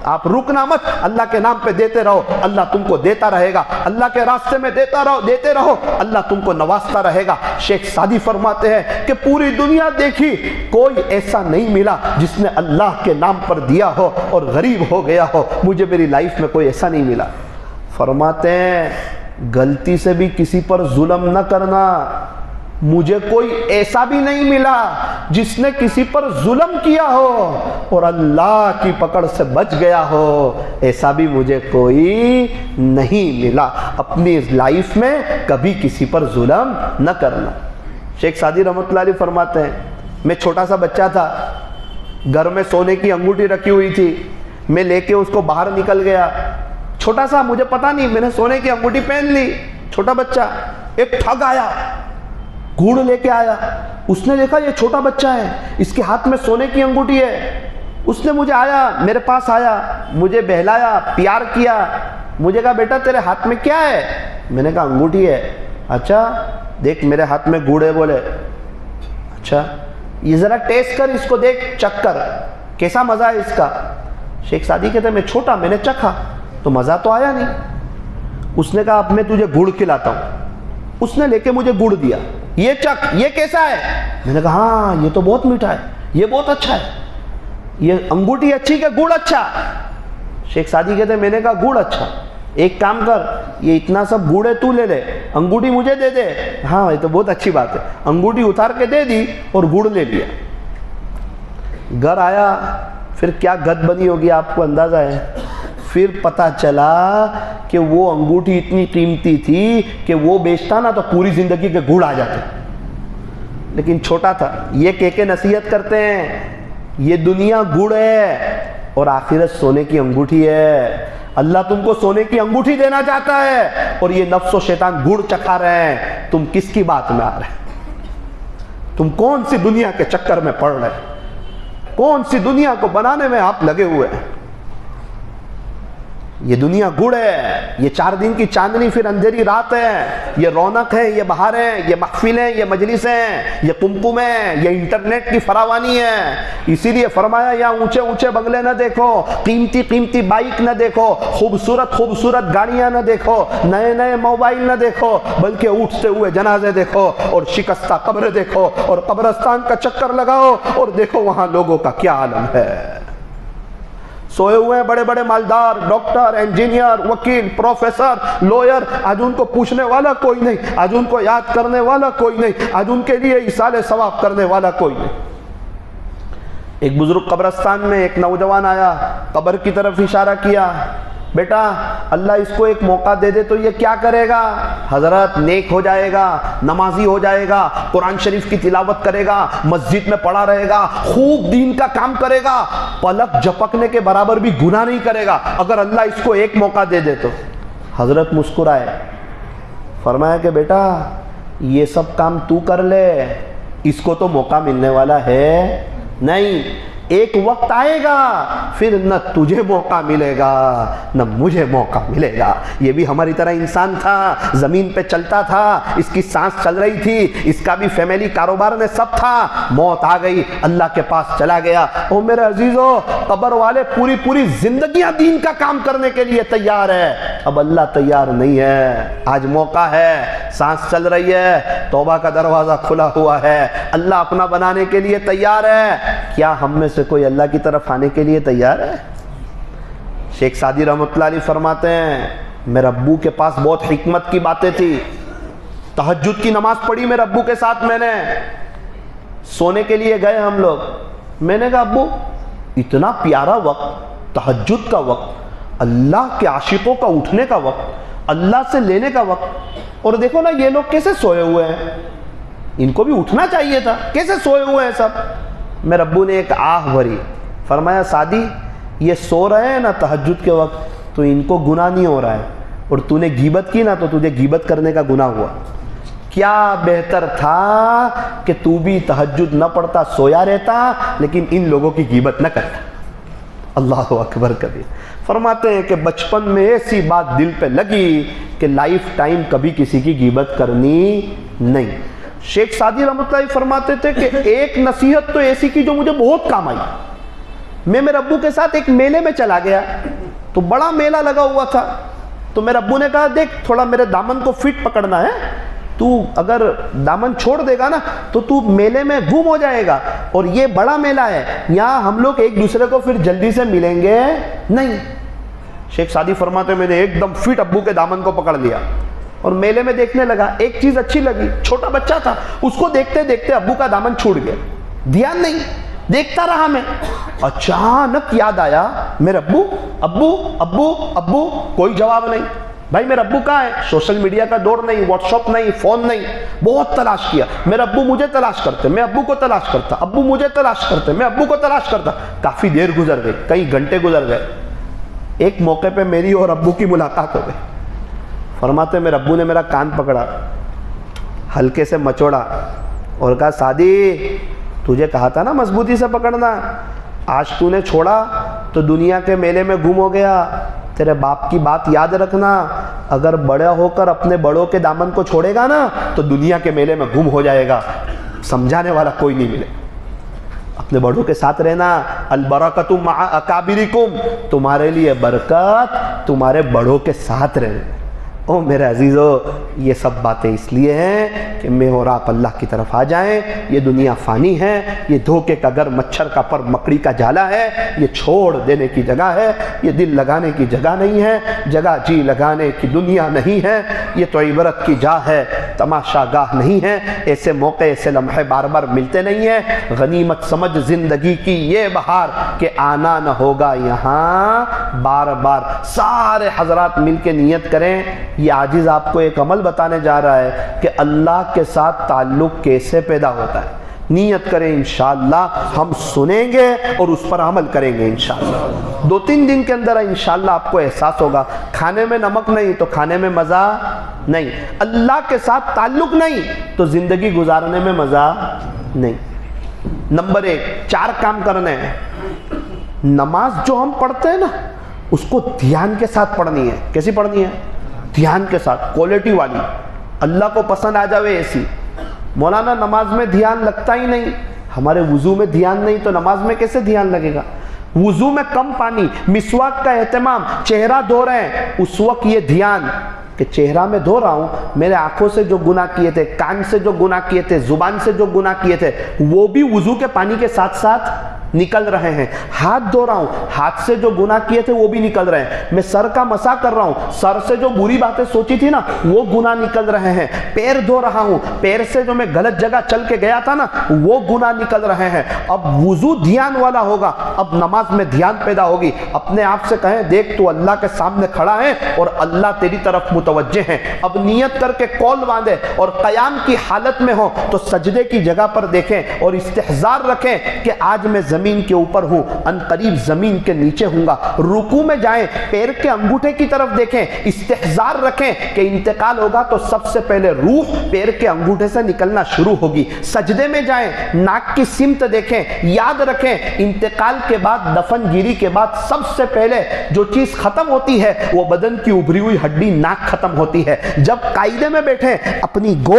آپ رکنا مت، اللہ کے نام پہ دیتے رہو، اللہ تم کو دیتا رہے گا، اللہ کے راستے میں دیتے رہو، اللہ تم کو نوازتا رہے گا۔ شیخ سعدی فرماتے ہیں کہ پوری دنیا دیکھی، کوئی ایسا نہیں ملا جس نے اللہ کے نام پر دیا ہو اور غریب ہو گیا ہو، مجھے میری لائف میں کوئی ایسا نہیں ملا۔ فرماتے ہیں غلطی سے بھی کسی پر ظلم نہ کرنا، مجھے کوئی ایسا بھی نہیں ملا جس نے کسی پر ظلم کیا ہو اور اللہ کی پکڑ سے بچ گیا ہو، ایسا بھی مجھے کوئی نہیں ملا۔ اپنی لائف میں کبھی کسی پر ظلم نہ کرنا۔ شیخ سعدی رحمت اللہ علیہ فرماتے ہیں میں چھوٹا سا بچہ تھا، گھر میں سونے کی انگوٹھی رکھی ہوئی تھی، میں لے کے اس کو باہر نکل گیا، چھوٹا سا، مجھے پتا نہیں، میں نے سونے کی انگوٹھی پہن لی، چھوٹا بچہ۔ ایک ٹھگ آیا، گھوڑ لے کے آیا، اس نے دیکھا یہ چھوٹا بچہ ہے، اس کے ہاتھ میں سونے کی انگوٹھی ہے، اس نے میرے پاس آیا، مجھے بہلایا، پیار کیا، مجھے کہا بیٹا تیرے ہاتھ میں کیا ہے؟ میں نے کہا انگوٹھی ہے۔ اچھا دیکھ میرے ہاتھ میں گھوڑ ہے، بولے اچھا یہ ذرا ٹیسٹ کر، اس کو دیکھ، چکھ کر، کیسا مزہ ہے اس کا؟ شیخ سعدی کہتے ہیں میں چھوٹا، میں نے چکھا تو مزہ تو آیا نہیں۔ اس نے کہا اب میں تجھے گڑ کھلاتا ہوں۔ اس نے لے کے مجھے گڑ دیا، یہ چکھ، یہ کیسا ہے؟ میں نے کہا ہاں یہ تو بہت میٹھا ہے، یہ بہت اچھا ہے، یہ انگوٹھی اچھی کہ گڑ اچھا؟ شیخ سعدی کہتے ہیں میں نے کہا گڑ اچھا، ایک کام کر، یہ اتنا سب گڑ ہے تو لے لے، انگوٹھی مجھے دے دے۔ ہاں یہ تو بہت اچھی بات ہے، انگوٹھی اتار کے دے دی اور گڑ لے لیا۔ گھر آیا، پھر کیا گد بنی ہوگی آپ کو اندازہ ہے؟ پھر پتا چلا کہ وہ انگوٹھی اتنی قیمتی تھی کہ وہ بیچتا نا تو پوری زندگی کے گڑ آ جاتے، لیکن چھوٹا تھا۔ یہ کہہ کے نصیحت کرتے ہیں یہ دنیا گڑ ہے اور آخرت سونے کی انگوٹھی ہے۔ اللہ تم کو سونے کی انگوٹھی دینا چاہتا ہے اور یہ نفس و شیطان گڑ چکھا رہے ہیں، تم کس کی بات میں آ رہے ہیں؟ تم کون سی دنیا کے چکر میں پڑ رہے ہیں؟ کون سی دنیا کو بنانے میں آپ لگے ہوئے ہیں؟ یہ دنیا گڑ ہے، یہ 4 دن کی چاندنی پھر اندھیری رات ہے، یہ رونق ہے، یہ بہار ہے، یہ محفل ہے، یہ مجلس ہے، یہ کمکم ہے، یہ انٹرنیٹ کی فراوانی ہے۔ اسی لیے فرمایا یہاں اونچے اونچے بنگلے نہ دیکھو، قیمتی قیمتی بائک نہ دیکھو، خوبصورت خوبصورت گاڑیاں نہ دیکھو، نئے نئے موبائل نہ دیکھو، بلکہ اٹھتے ہوئے جنازے دیکھو اور شکستہ قبر دیکھو اور قبرستان کا چکر لگاؤ اور دیکھو وہاں لوگوں کا کیا عالم ہے۔ سوئے ہوئے ہیں بڑے بڑے مالدار، ڈاکٹر، انجینئر، وکیل، پروفیسر، لوئر، آج ان کو پوچھنے والا کوئی نہیں، آج ان کو یاد کرنے والا کوئی نہیں، آج ان کے لیے ایصال ثواب کرنے والا کوئی نہیں۔ ایک بزرگ قبرستان میں ایک نوجوان آیا، قبر کی طرف اشارہ کیا، بیٹا اللہ اس کو ایک موقع دے دے تو یہ کیا کرے گا؟ حضرت نیک ہو جائے گا، نمازی ہو جائے گا، قرآن شریف کی تلاوت کرے گا، مسجد میں پڑھا رہے گا، خوب دین کا کام کرے گا، پلک جھپکنے کے برابر بھی گناہ نہیں کرے گا اگر اللہ اس کو ایک موقع دے دے تو۔ حضرت مسکرائے، فرمایا کہ بیٹا یہ سب کام تو کر لے، اس کو تو موقع ملنے والا ہے نہیں، ایک وقت آئے گا پھر نہ تجھے موقع ملے گا نہ مجھے موقع ملے گا۔ یہ بھی ہماری طرح انسان تھا، زمین پہ چلتا تھا، اس کی سانس چل رہی تھی، اس کا بھی فیملی کاروبار میں سب تھا، موت آ گئی، اللہ کے پاس چلا گیا۔ او میرے عزیزو، قبر والے پوری پوری زندگیاں دین کا کام کرنے کے لیے تیار ہے، اب اللہ تیار نہیں ہے۔ آج موقع ہے، سانس چل رہی ہے، توبہ کا دروازہ کھلا ہوا ہے، اللہ اپنا بنانے کے لیے تیار ہے۔ کیا ہم میں سے کوئی اللہ کی طرف آنے کے لیے تیار ہے؟ شیخ سعدی رحمۃ اللہ علیہ فرماتے ہیں میرے ابو کے پاس بہت حکمت کی باتیں تھی، تہجد کی نماز پڑھی میرے ابو کے ساتھ، میں نے سونے کے لیے گئے ہم لوگ، میں نے کہا ابو اتنا پیارا وقت، تہجد کا وقت، اللہ کے عاشقوں کا اٹھنے کا وقت، اللہ سے لینے کا وقت، اور دیکھو نا یہ لوگ کیسے سوئے ہوئے ہیں، ان کو بھی اٹھنا چاہیے تھا، کیسے سوئے ہوئے ہیں سب۔ میرے ابو نے ایک آہ بھری، فرمایا سعدی یہ سو رہے ہیں نا تہجد کے وقت تو ان کو گناہ نہیں ہو رہا ہے، اور تو نے غیبت کی نا تو تجھے غیبت کرنے کا گناہ ہوا۔ کیا بہتر تھا کہ تو بھی تہجد نہ پڑھتا، سویا رہتا، لیکن ان لوگوں کی غیبت نہ کرتا۔ اللہ اکبر کبیر۔ فرماتے ہیں کہ بچپن میں ایسی بات دل پہ لگی کہ لائف ٹائم کبھی کسی کی غیبت کرنی نہیں۔ شیخ سعدی رحمۃ اللہ فرماتے تھے کہ ایک نصیحت تو ایسی کی جو مجھے بہت کام آئی۔ میں میرے ابو کے ساتھ ایک میلے میں چلا گیا، تو بڑا میلہ لگا ہوا تھا، تو میرے ابو نے کہا دیکھ تھوڑا میرے دامن کو فٹ پکڑنا ہے، تو اگر دامن چھوڑ دے گا نا تو میلے میں گم ہو جائے گا، اور یہ بڑا میلہ ہے، یہاں ہم لوگ ایک دوسرے کو پھر جلدی سے ملیں گے نہیں۔ شیخ سعدی فرماتے میں نے ایک دم فٹ ابو کے دامن کو پکڑ لیا اور میلے میں دیکھنے لگا، ایک چیز اچھی لگی، چھوٹا بچہ تھا، اس کو دیکھتے دیکھتے ابو کا دامن چھوٹ گیا، دھیان نہیں، دیکھتا رہا میں، اچانک یاد آیا میرے ابو ابو ابو ابو، کوئی جواب نہیں۔ بھائی میرے ابو کہاں ہے؟ سوشل میڈیا کا دور نہیں، واٹس ایپ نہیں، فون نہیں، بہت تلاش کیا، میرے ابو مجھے تلاش کرتے، میں ابو کو تلاش کرتا، ابو مجھے تلاش کرتے، میں ابو کو تلاش کرتا، کافی دیر گزر گئی، کئی گھنٹے گزر گئے۔ ایک موقع پہ میری اور ابو کی ملاقات ہو گئی۔ فرماتے میرے ابو نے میرا کان پکڑا، ہلکے سے مچوڑا اور کہا سعدی تجھے کہا تھا نا مضبوطی سے پکڑنا، آج تو نے چھوڑا تو دنیا کے میلے میں گم ہو گیا۔ تیرے باپ کی بات یاد رکھنا، اگر بڑا ہو کر اپنے بڑوں کے دامن کو چھوڑے گا نا تو دنیا کے میلے میں گم ہو جائے گا، سمجھانے والا کوئی نہیں ملے۔ اپنے بڑوں کے ساتھ رہنا، البرکۃ مع اکابرکم، تمہارے لیے برکت تمہارے بڑوں کے ساتھ رہنا۔ او میرے عزیزو، یہ سب باتیں اس لیے ہیں کہ میں اور آپ اللہ کی طرف آ جائیں۔ یہ دنیا فانی ہے، یہ دھوکے کا گھر، مچھر کا پر، مکڑی کا جالا ہے، یہ چھوڑ دینے کی جگہ ہے، یہ دل لگانے کی جگہ نہیں ہے، جگہ جی لگانے کی دنیا نہیں ہے، یہ تو عبرت کی جا ہے، تماشا گاہ نہیں ہے۔ ایسے موقع، ایسے لمحے بار بار ملتے نہیں ہیں۔ غنیمت سمجھ زندگی کی یہ بہار کہ آنا نہ ہوگا یہاں بار بار۔ سارے حضرات مل کے نیت کریں۔ یہ عاجز آپ کو ایک عمل بتانے جا رہا ہے کہ اللہ کے ساتھ تعلق کیسے پیدا ہوتا ہے۔ نیت کریں انشاءاللہ، ہم سنیں گے اور اس پر عمل کریں گے انشاءاللہ۔ 2-3 دن کے اندر انشاءاللہ آپ کو احساس ہوگا، کھانے میں نمک نہیں تو کھانے میں مزہ نہیں، اللہ کے ساتھ تعلق نہیں تو زندگی گزارنے میں مزہ نہیں۔ نمبر 1، 4 کام کرنے ہیں۔ نماز جو ہم پڑھتے ہیں نا، اس کو دھیان کے ساتھ پڑھنی ہے. کیسی پڑھنی ہے؟ دھیان کے ساتھ، کوالٹی والی، اللہ کو پسند آ جاوے ایسی. مولانا نماز میں دھیان لگتا ہی نہیں. ہمارے وضو میں دھیان نہیں تو نماز میں کیسے دھیان لگے گا؟ وضو میں کم پانی، مسواک کا اہتمام، چہرہ دھو رہے ہیں اس وقت یہ دھیان کہ چہرہ میں دھو رہا ہوں، میرے آنکھوں سے جو گناہ کیے تھے، کان سے جو گناہ کیے تھے، زبان سے جو گناہ کیے تھے، وہ بھی وضو کے پانی کے ساتھ ساتھ نکل رہے ہیں. ہاتھ دھو رہا ہوں، ہاتھ سے جو گناہ کیے تھے وہ بھی نکل رہے ہیں. میں سر کا مسح کر رہا ہوں، سر سے جو بری باتیں سوچی تھی نا وہ گناہ نکل رہے ہیں. پیر دھو رہا ہوں، پیر سے جو میں غلط جگہ چل کے گیا تھا نا وہ گناہ نکل رہے ہیں. اب وضو دھیان والا ہوگا، اب نماز میں دھیان پیدا ہوگی. اپنے آپ سے کہیں دیکھ تو اللہ کے سامنے کھڑا ہے اور اللہ تیری طرف متوجہ ہیں. اب نیت کر کے قول باندھے اور قیام کی حالت میں ہو تو سجدے کی جگہ پر دیکھیں اور استحضار رکھیں کہ آج میں زمین کے اوپر ہوں، ان قریب زمین کے نیچے ہوں گا. رکوع میں جائیں، پیر کے انگوٹھے کی طرف دیکھیں، استحضار رکھیں کہ انتقال ہوگا تو سب سے پہلے روح پیر کے انگوٹھے سے نکلنا شروع ہوگی. سجدے میں جائیں، ناک کی سمت دیکھیں، یاد رکھیں انتقال کے بعد، دفن گیری کے بعد سب سے پہلے جو چیز ختم ہوتی ہے وہ بدن کی ابھری ہوئی ہڈی ناک ختم ہوتی ہے. جب قاعدے میں بیٹھیں اپنی گود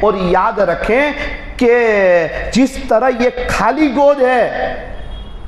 اور یاد رکھیں کہ جس طرح یہ خالی گود ہے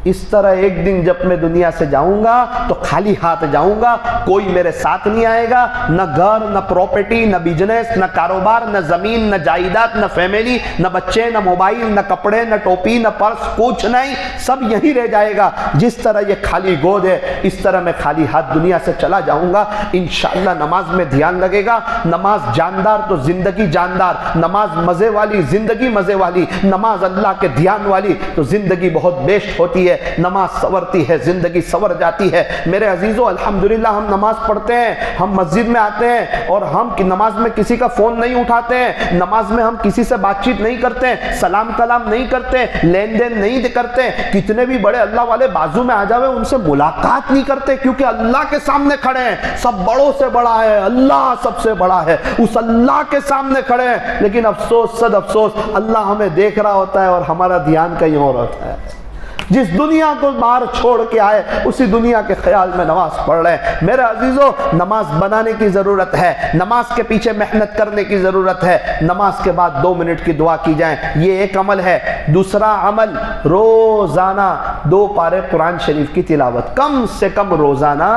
اس طرح ایک دن جب میں دنیا سے جاؤں گا تو خالی ہاتھ جاؤں گا. کوئی میرے ساتھ نہیں آئے گا، نہ گھر، نہ پراپرٹی، نہ بزنس، نہ کاروبار، نہ زمین، نہ جائیداد، نہ فیملی، نہ بچے، نہ موبائل، نہ کپڑے، نہ ٹوپی، نہ پرس، کچھ نہیں، سب یہیں رہ جائے گا. جس طرح یہ خالی گود ہے اس طرح میں خالی ہاتھ دنیا سے چلا جاؤں گا. انشاءاللہ نماز میں دھیان لگے گا. نماز جاندار تو زندگی جاندار، نماز مزے والی زندگی مزے والی، نماز اللہ کے دھیان والی تو زندگی بہت بیشت ہوتی ہے. نماز سورتی ہے، زندگی سور جاتی ہے. میرے عزیزو الحمدللہ ہم نماز پڑھتے ہیں، ہم مسجد میں آتے ہیں اور ہم نماز میں کسی کا فون نہیں اٹھاتے ہیں، نماز میں ہم کسی سے بات چیت نہیں کرتے ہیں، سلام کلام نہیں کرتے، لین دین نہیں کرتے. کتنے بھی بڑے اللہ والے بازو میں آ جاوے ان سے ملاقات نہیں کرتے کیونکہ اللہ کے سامنے کھڑے ہیں. سب بڑوں سے بڑا ہے اللہ، سب سے بڑا ہے، اس اللہ کے سامنے کھڑے ہیں. لیکن افسوس صد افسوس اللہ ہمیں دیکھ رہا ہوتا ہے اور ہمارا دھیان کہیں اور ہوتا ہے. جس دنیا کو باہر چھوڑ کے آئے اسی دنیا کے خیال میں نماز پڑھ رہے ہیں. میرے عزیزو نماز بنانے کی ضرورت ہے، نماز کے پیچھے محنت کرنے کی ضرورت ہے. نماز کے بعد 2 منٹ کی دعا کی جائیں، یہ ایک عمل ہے. دوسرا عمل روزانہ 2 پارے قرآن شریف کی تلاوت، کم سے کم روزانہ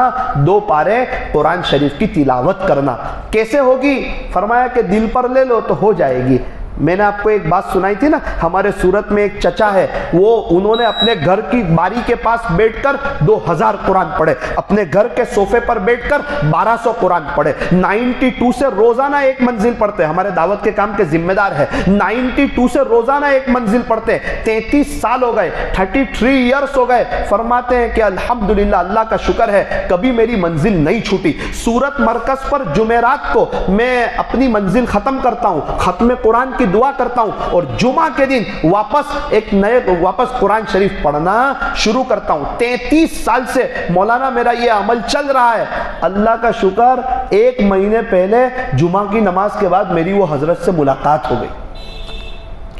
2 پارے قرآن شریف کی تلاوت کرنا. کیسے ہوگی؟ فرمایا کہ دل پر لے لو تو ہو جائے گی. میں نے آپ کو ایک بات سنائی تھی نا، ہمارے صورت میں ایک چچا ہے، انہوں نے اپنے گھر کی باری کے پاس بیٹھ کر 2000 قرآن پڑھے، اپنے گھر کے صوفے پر بیٹھ کر 1200 قرآن پڑھے. 92 سے روزانہ ایک منزل پڑھتے، ہمارے دعوت کے کام کے ذمہ دار ہے. 92 سے روزانہ ایک منزل پڑھتے. 33 سال ہو گئے، 33 ایئرس ہو گئے. فرماتے ہیں کہ الحمدللہ اللہ کا شکر ہے کبھی میری منزل نہیں چھوٹی. سورت مرکز پر جمعرات کو میں اپنی منزل ختم کرتا ہوں، ختم قرآن کی دعا کرتا ہوں اور جمعہ کے دن واپس قرآن شریف پڑھنا شروع کرتا ہوں. 33 سال سے مولانا میرا یہ عمل چل رہا ہے. اللہ کا شکر 1 مہینے پہلے جمعہ کی نماز کے بعد میری وہ حضرت سے ملاقات ہو گئی.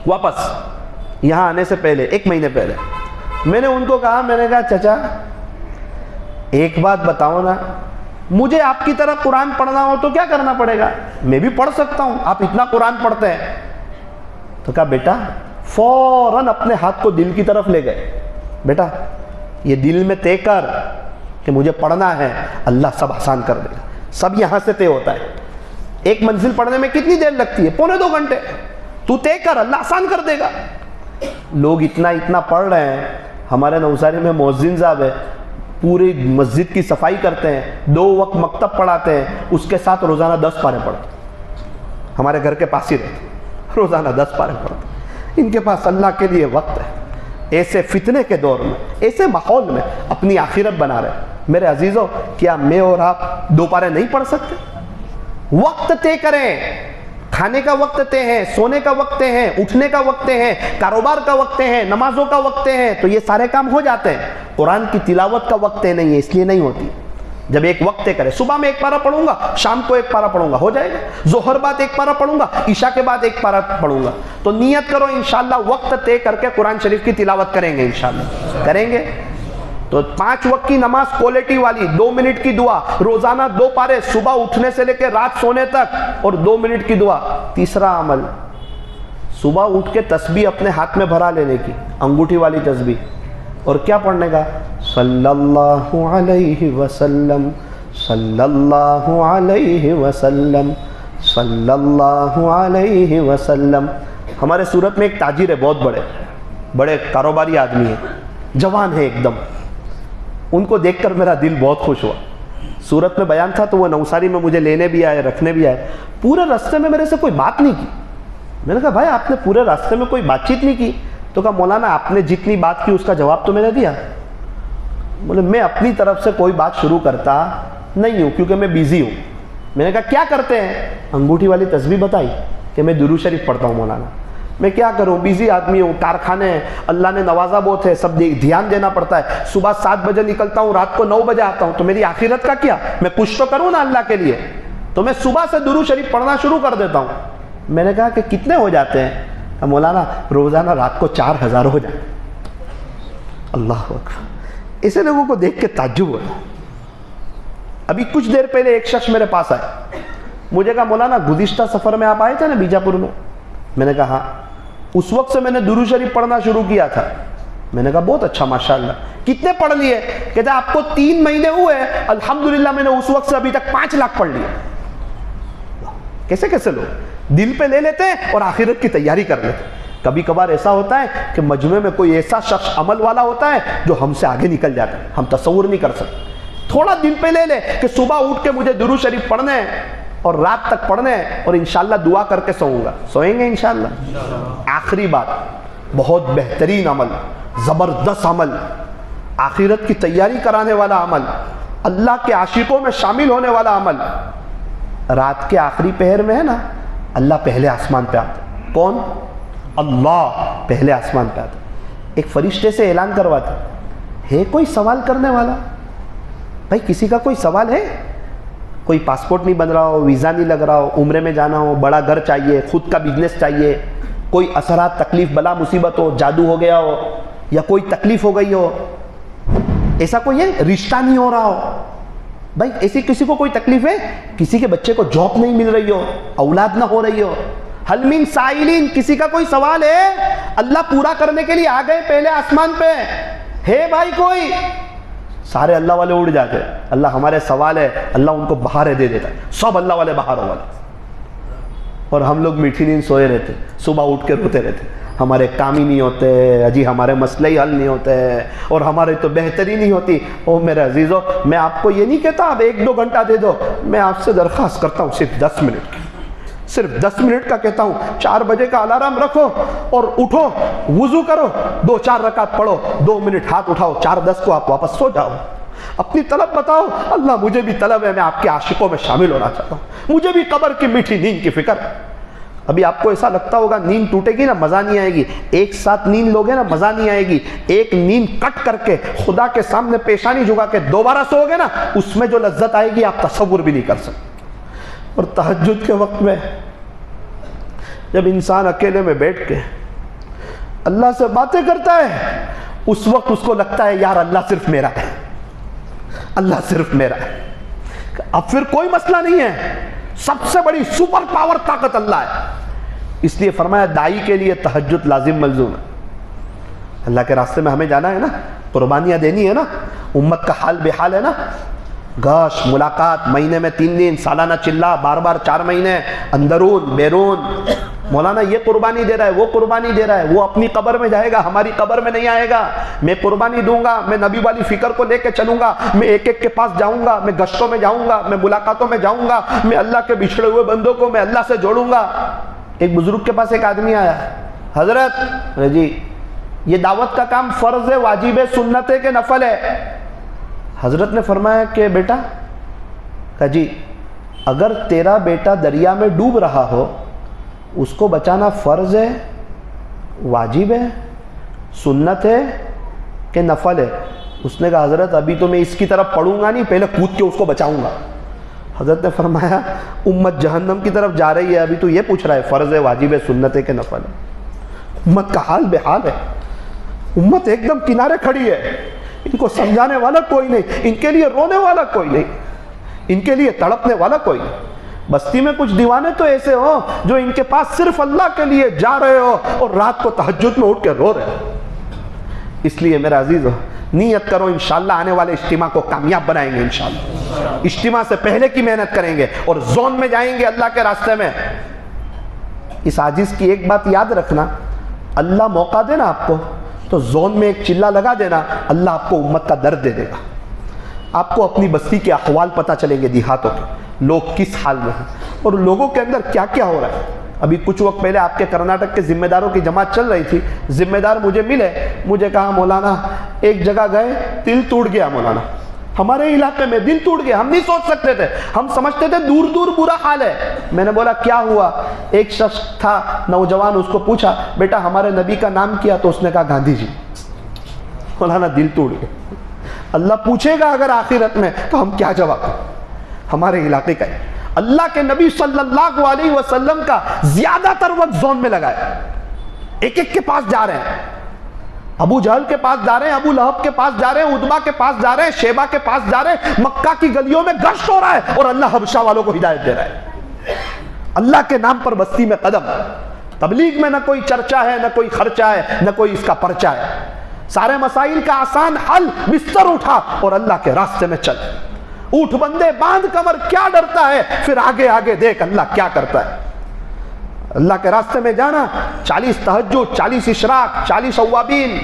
واپس یہاں آنے سے پہلے 1 مہینے پہلے میں نے ان کو کہا، میں نے کہا چچا ایک بات بتاؤ نا، مجھے آپ کی طرح قرآن پڑھنا ہو تو کیا کرنا پڑے گا؟ میں بھی پڑھ سکتا ہوں، آپ اتنا قرآن پڑھتے ہیں. تو کہا بیٹا، فوراً اپنے ہاتھ کو دل کی طرف لے گئے. بیٹا یہ دل میں طے کر کہ مجھے پڑھنا ہے، اللہ سب آسان کر دے گا. سب یہاں سے طے ہوتا ہے. ایک منزل پڑھنے میں کتنی دیر لگتی ہے؟ 1.25 گھنٹے. تو طے کر، اللہ آسان کر دے گا. لوگ اتنا پڑھ رہے ہیں. ہمارے نوساری میں مؤذن صاحب ہے، پوری مسجد کی صفائی کرتے ہیں، 2 وقت مکتب پڑھاتے ہیں، اس کے ساتھ روزانہ 10 پارے پڑھتے. ہمارے گھر کے پاس ہی رہتے، روزانہ 10 پارے پڑھتے. ان کے پاس اللہ کے لیے وقت ہے. ایسے فتنے کے دور میں، ایسے ماحول میں اپنی آخرت بنا رہے. میرے عزیزوں کیا میں اور آپ 2 پارے نہیں پڑھ سکتے؟ وقت طے کریں. کھانے کا وقت طے ہے، سونے کا وقت طے ہے، اٹھنے کا وقت طے ہے، کاروبار کا وقت طے ہے، نمازوں کا وقت طے ہے، تو یہ سارے کام ہو جاتے ہیں. قرآن کی تلاوت کا وقت طے نہیں ہے، اس لیے نہیں ہوتی. جب ایک وقت طے کرے، صبح میں 1 پارہ پڑھوں گا، شام کو 1 پارہ پڑھوں گا، ہو جائے گا. ظہر بعد 1 پارہ پڑھوں گا، عشاء کے بعد 1 پارہ پڑھوں گا. تو نیت کرو انشاءاللہ وقت طے کر کے قرآن شریف کی تلاوت کریں گے، انشاءاللہ کریں گے. تو 5 وقت کی نماز کوالٹی والی، 2 منٹ کی دعا، روزانہ 2 پارے صبح اٹھنے سے لے کے رات سونے تک، اور 2 منٹ کی دعا۔ تیسرا عمل، صبح اٹھ کے تسبیح اپنے ہاتھ میں بھرا لینے کی، انگوٹھی والی تسبیح، اور کیا پڑھنے کا؟ صلی اللہ علیہ وسلم، صلی اللہ علیہ وسلم، صلی اللہ علیہ وسلم۔ ہمارے صورت میں ایک تاجر ہے، بہت بڑے کاروباری آدمی ہے، جوان ہے ایک دم، ان کو دیکھ کر میرا دل بہت خوش ہوا۔ صورت میں بیان تھا تو وہ نوساری میں مجھے لینے بھی آئے، رکھنے بھی آئے۔ پورے راستے میں میرے سے کوئی بات نہیں کی۔ میں نے کہا بھائی آپ نے پورے راستے میں کوئی بات چیت نہیں کی؟ تو کہا مولانا آپ نے جتنی بات کی اس کا جواب تو میں نے دیا۔ بولے میں اپنی طرف سے کوئی بات شروع کرتا نہیں ہوں کیونکہ میں بیزی ہوں۔ میں نے کہا کیا کرتے ہیں؟ انگوٹھی والی تسبیح بتائی کہ میں درود شریف پڑھتا ہوں مولانا۔ میں کیا کروں، بیزی آدمی ہوں، کارخانے ہیں، اللہ نے نوازا بہت ہے، سب دھیان دینا پڑتا ہے۔ صبح 7 بجے نکلتا ہوں، رات کو 9 بجے آتا ہوں، تو میری آخرت کا کیا؟ میں کچھ تو کروں نا اللہ کے لیے، تو میں صبح سے درود شریف پڑھنا شروع کر دیتا ہوں۔ میں نے کہا کہ کتنے ہو جاتے ہیں؟ مولانا روزانہ رات کو 4000 ہو جاتے۔ اللہ اکبر! ایسے لوگوں کو دیکھ کے تعجب ہوا۔ ابھی کچھ دیر پہلے ایک شخص میرے پاس آئے، مجھے کہا مولانا گزشتہ سفر میں آپ آئے تھے نا بیجاپور میں؟ میں نے کہا ہاں۔ اس وقت سے میں نے درود شریف پڑھنا شروع کیا تھا۔ میں نے کہا بہت اچھا ماشاءاللہ، کتنے پڑھ لیے؟ کہتے آپ کو 3 مہینے ہوئے، الحمدللہ میں نے اس وقت سے ابھی تک 5 لاکھ پڑھ لیے۔ کیسے لوگ دل پہ لے لیتے ہیں اور آخرت کی تیاری کر لیتے ہیں۔ کبھی کبھار ایسا ہوتا ہے کہ مجمع میں کوئی ایسا شخص عمل والا ہوتا ہے جو ہم سے آگے نکل جاتا ہے، ہم تصور نہیں کر سکتے۔ تھوڑا دل پہ لے لے کہ صبح اٹھ کے مجھے درود شریف پڑھنے ہیں اور رات تک پڑھنے ہیں، اور انشاءاللہ دعا کر کے سوؤں گا، سوئیں گے انشاءاللہ۔ آخری بات، بہت بہترین عمل، زبردست عمل، آخرت کی تیاری کرانے والا عمل، اللہ کے عاشقوں میں شامل ہونے والا عمل۔ رات کے آخری پہر میں ہے نا، اللہ پہلے آسمان پہ آتا ہے۔ کون؟ اللہ پہلے آسمان پہ آتا ہے۔ ایک فرشتے سے اعلان کرواتا ہے کوئی سوال کرنے والا؟ بھائی کسی کا کوئی سوال ہے؟ کوئی پاسپورٹ نہیں بن رہا ہو، ویزا نہیں لگ رہا ہو، عمرے میں جانا ہو، بڑا گھر چاہیے، خود کا بزنس چاہیے، کوئی اثرات، تکلیف، بلا مصیبت ہو، جادو ہو گیا ہو یا کوئی تکلیف ہو گئی ہو، ایسا کوئی ہے؟ رشتہ نہیں ہو رہا ہو، بھائی ایسی کسی کو کوئی تکلیف ہے؟ کسی کے بچے کو جاب نہیں مل رہی ہو، اولاد نہ ہو رہی ہو، حل من سائلین، کسی کا کوئی سوال ہے؟ اللہ پورا کرنے کے لیے آ گئے پہلے آسمان پہ، ہے بھائی کوئی؟ سارے اللہ والے اڑ جاتے، اللہ ہمارے سوال ہے، اللہ ان کو بہارے دے دیتا ہے، سب اللہ والے بہاروں والے، اور ہم لوگ میٹھی نیند سوئے رہتے، صبح اٹھ کے روتے رہتے، ہمارے کام ہی نہیں ہوتے جی، ہمارے مسئلے ہی حل نہیں ہوتے، اور ہمارے تو بہتری نہیں ہوتی۔ او میرے عزیزو، میں آپ کو یہ نہیں کہتا آپ 1-2 گھنٹہ دے دو، میں آپ سے درخواست کرتا ہوں صرف 10 منٹ کی، صرف 10 منٹ کا کہتا ہوں۔ 4 بجے کا الارم رکھو اور اٹھو، وضو کرو، 2-4 رکعت پڑھو، 2 منٹ ہاتھ اٹھاؤ، 4:10 کو آپ واپس سو جاؤ۔ اپنی طلب بتاؤ، اللہ مجھے بھی طلب ہے، میں آپ کے عاشقوں میں شامل ہونا چاہتا ہوں، مجھے بھی قبر کی میٹھی نیند کی فکر ہے۔ ابھی آپ کو ایسا لگتا ہوگا نیند ٹوٹے گی نا، مزہ نہیں آئے گی، ایک ساتھ نیند لوگے نا مزہ نہیں آئے گی، ایک نیند کٹ کر کے خدا کے سامنے پیشانی جھکا کے دوبارہ سو گے نا، اس میں جو لذت آئے گی آپ تصور بھی نہیں کر سکتے۔ اور تہجد کے وقت میں جب انسان اکیلے میں بیٹھ کے اللہ سے باتیں کرتا ہے، اس وقت اس کو لگتا ہے یار اللہ صرف میرا ہے، اللہ صرف میرا ہے، اب پھر کوئی مسئلہ نہیں ہے، سب سے بڑی سپر پاور طاقت اللہ ہے۔ اس لیے فرمایا داعی کے لیے تہجد لازم ملزوم ہے۔ اللہ کے راستے میں ہمیں جانا ہے نا، قربانیاں دینی ہے نا، امت کا حال بحال ہے نا، گوشت، ملاقات، مہینے میں 3 دن، سالانہ چلہ، بار بار 4 مہینے، اندرون بیرون۔ مولانا یہ قربانی دے رہا ہے، وہ قربانی دے رہا ہے، وہ اپنی قبر میں جائے گا، ہماری قبر میں نہیں آئے گا۔ میں قربانی دوں گا، میں نبی والی فکر کو لے کے چلوں گا، میں ایک ایک کے پاس جاؤں گا، میں گشتوں میں جاؤں گا، میں ملاقاتوں میں جاؤں گا، میں اللہ کے بچھڑے ہوئے بندوں کو میں اللہ سے جوڑوں گا۔ ایک بزرگ کے پاس ایک آدمی آیا، حضرت جی یہ دعوت کا کام فرض ہے، واجب ہے، سنت ہے کہ نفل ہے؟ حضرت نے فرمایا کہ بیٹا، کہا جی اگر تیرا بیٹا دریا میں ڈوب رہا ہو، اس کو بچانا فرض ہے، واجب ہے، سنت ہے کہ نفل ہے؟ اس نے کہا حضرت ابھی تو میں اس کی طرف پڑھوں گا نہیں، پہلے کود کے اس کو بچاؤں گا۔ حضرت نے فرمایا امت جہنم کی طرف جا رہی ہے، ابھی تو یہ پوچھ رہا ہے فرض ہے، واجب ہے، سنت ہے کہ نفل ہے؟ امت کا حال بے حال ہے، امت ایک دم کنارے کھڑی ہے، ان کو سمجھانے والا کوئی نہیں، ان کے لیے رونے والا کوئی نہیں، ان کے لیے تڑپنے والا کوئی نہیں۔ بستی میں کچھ دیوانے تو ایسے ہو جو ان کے پاس صرف اللہ کے لیے جا رہے ہو اور رات کو تہجد میں اٹھ کے رو رہے ہو۔ اس لیے میرا عزیز نیت کرو، انشاءاللہ آنے والے اجتماع کو کامیاب بنائیں گے، انشاءاللہ اجتماع سے پہلے کی محنت کریں گے اور زون میں جائیں گے اللہ کے راستے میں۔ اس عاجز کی ایک بات یاد رکھنا، اللہ موقع دینا آپ کو تو زون میں ایک چلہ لگا دینا، اللہ آپ کو امت کا درد دے دے گا۔ آپ کو اپنی بستی کے احوال پتہ چلیں گے، دیہاتوں کے لوگ کس حال میں ہیں اور لوگوں کے اندر کیا کیا ہو رہا ہے۔ ابھی کچھ وقت پہلے آپ کے کرناٹک کے ذمہ داروں کی جماعت چل رہی تھی، ذمہ دار مجھے ملے، مجھے کہا مولانا ایک جگہ گئے، دل ٹوٹ گیا مولانا، ہمارے علاقے میں دل ٹوٹ گیا، ہم نہیں سوچ سکتے تھے، ہم سمجھتے تھے دور دور برا حال ہے۔ میں نے بولا کیا ہوا؟ ایک شخص تھا نوجوان، اس کو پوچھا بیٹا ہمارے نبی کا نام کیا؟ تو اس نے کہا گاندھی جی۔ مولانا دل ٹوٹ گیا۔ اللہ پوچھے گا اگر آخرت میں تو ہم کیا جواب دیں؟ ہمارے علاقے کا اللہ کے نبی صلی اللہ علیہ وسلم کا زیادہ تر وقت زون میں لگایا، ایک ایک کے پاس جا رہے ہیں، ابو جہل کے پاس جا رہے ہیں، ابو لہب کے پاس جا رہے ہیں، عتبہ کے پاس جا رہے ہیں، شیبہ کے پاس جا رہے ہیں، مکہ کی گلیوں میں گشت ہو رہا ہے اور اللہ حبشہ والوں کو ہدایت دے رہا ہے۔ اللہ کے نام پر بستی میں قدم، تبلیغ میں نہ کوئی چرچا ہے، نہ کوئی خرچہ ہے، نہ کوئی اس کا پرچہ ہے، سارے مسائل کا آسان حل، بستر اٹھا اور اللہ کے راستے میں چل، اٹھ بندے باندھ کمر، کیا ڈرتا ہے؟ پھر آگے آگے دیکھ اللہ کیا کرتا ہے۔ اللہ کے راستے میں جانا، 40 تہجد، 40 اشراق، 40 اوابین،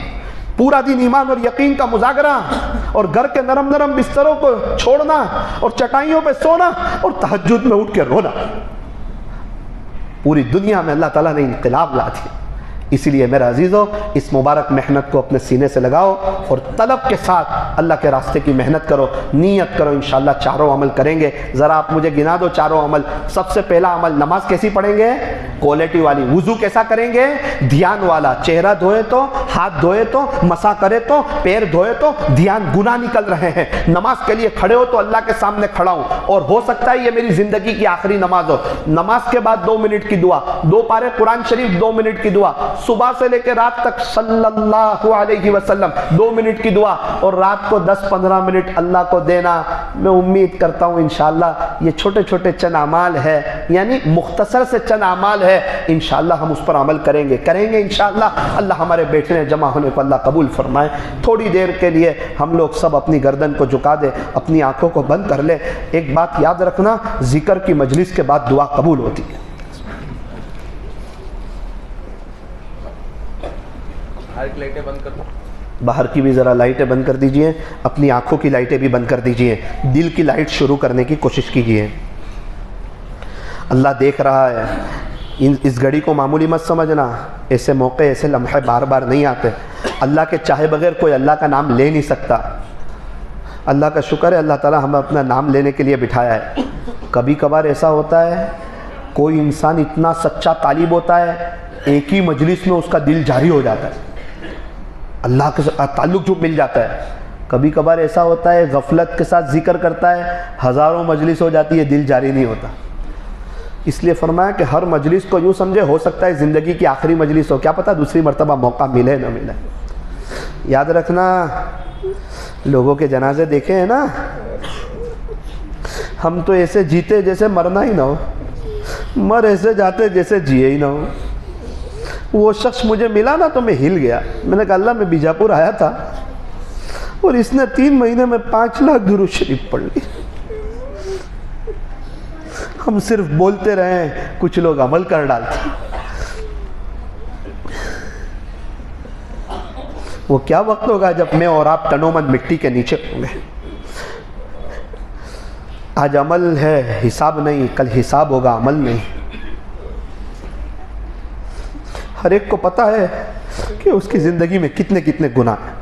پورا دن ایمان اور یقین کا مذاکرہ، اور گھر کے نرم نرم بستروں کو چھوڑنا اور چٹائیوں پہ سونا اور تہجد میں اٹھ کے رونا۔ پوری دنیا میں اللہ تعالیٰ نے انقلاب لا دی۔ اسی لیے میرا عزیزو اس مبارک محنت کو اپنے سینے سے لگاؤ اور طلب کے ساتھ اللہ کے راستے کی محنت کرو، نیت کرو، انشاءاللہ چاروں عمل کریں گے۔ ذرا آپ مجھے گنا دو چاروں عمل۔ سب سے پہلا عمل، نماز کیسی پڑھیں گے؟ کوالٹی والی۔ وضو کیسا کریں گے؟ دھیان والا، چہرہ دھوئے تو، ہاتھ دھوئے تو، مسا کرے تو، پیر دھوئے تو، دھیان، گناہ نکل رہے ہیں۔ نماز کے لیے کھڑے ہو تو اللہ کے سامنے کھڑا ہوں، اور ہو سکتا ہے یہ میری زندگی کی آخری نماز ہو۔ نماز کے بعد 2 منٹ کی دعا، 2 پارے قرآن شریف، 2 منٹ کی دعا، صبح سے لے کے رات تک صلی اللہ علیہ وسلم 2 منٹ کی دعا، اور رات کو 10-15 منٹ اللہ کو دینا۔ میں امید کرتا ہوں انشاءاللہ یہ چھوٹے چھوٹے چند اعمال ہے، یعنی مختصر سے چند اعمال ہے، انشاءاللہ ہم اس پر عمل کریں گے انشاءاللہ۔ اللہ ہمارے بیٹھنے جمع ہونے کو اللہ قبول فرمائے۔ تھوڑی دیر کے لیے ہم لوگ سب اپنی گردن کو جھکا دیں، اپنی آنکھوں کو بند کر لیں۔ ایک بات یاد رکھنا، ذکر کی مجلس کے بعد دعا قبول ہوتی ہے۔ لائٹیں بند کر دو، باہر کی بھی ذرا لائٹیں بند کر دیجئے، اپنی آنکھوں کی لائٹیں بھی بند کر دیجئے، دل کی لائٹ شروع کرنے کی کوشش کیجئے۔ اللہ دیکھ رہا ہے، اس گھڑی کو معمولی مت سمجھنا، ایسے موقع، ایسے لمحے بار بار نہیں آتے۔ اللہ کے چاہے بغیر کوئی اللہ کا نام لے نہیں سکتا۔ اللہ کا شکر ہے اللہ تعالیٰ ہمیں اپنا نام لینے کے لیے بٹھایا ہے۔ کبھی کبھار ایسا ہوتا ہے کوئی انسان اتنا سچا طالب ہوتا ہے، ایک ہی مجلس میں اس کا دل جاری ہو جاتا ہے، اللہ کے تعلق جو مل جاتا ہے۔ کبھی کبھار ایسا ہوتا ہے غفلت کے ساتھ ذکر کرتا ہے، ہزاروں مجلس ہو جاتی ہے، دل جاری نہیں ہوتا۔ اس لیے فرمایا کہ ہر مجلس کو یوں سمجھے ہو سکتا ہے زندگی کی آخری مجلس ہو، کیا پتہ دوسری مرتبہ موقع ملے نہ ملے۔ یاد رکھنا، لوگوں کے جنازے دیکھے ہیں نا، ہم تو ایسے جیتے جیسے مرنا ہی نہ ہو، مر ایسے جاتے جیسے جیے ہی نہ ہو۔ وہ شخص مجھے ملا نا تو میں ہل گیا، میں نے کہا اللہ میں بیجاپور آیا تھا اور اس نے 3 مہینے میں 5 لاکھ درود شریف پڑھ لی۔ ہم صرف بولتے رہے، کچھ لوگ عمل کر ڈالتے۔ وہ کیا وقت ہوگا جب میں اور آپ تنومن مٹی کے نیچے ہوں گے۔ آج عمل ہے، حساب نہیں، کل حساب ہوگا، عمل نہیں۔ ہر ایک کو پتہ ہے کہ اس کی زندگی میں کتنے کتنے گناہ ہیں۔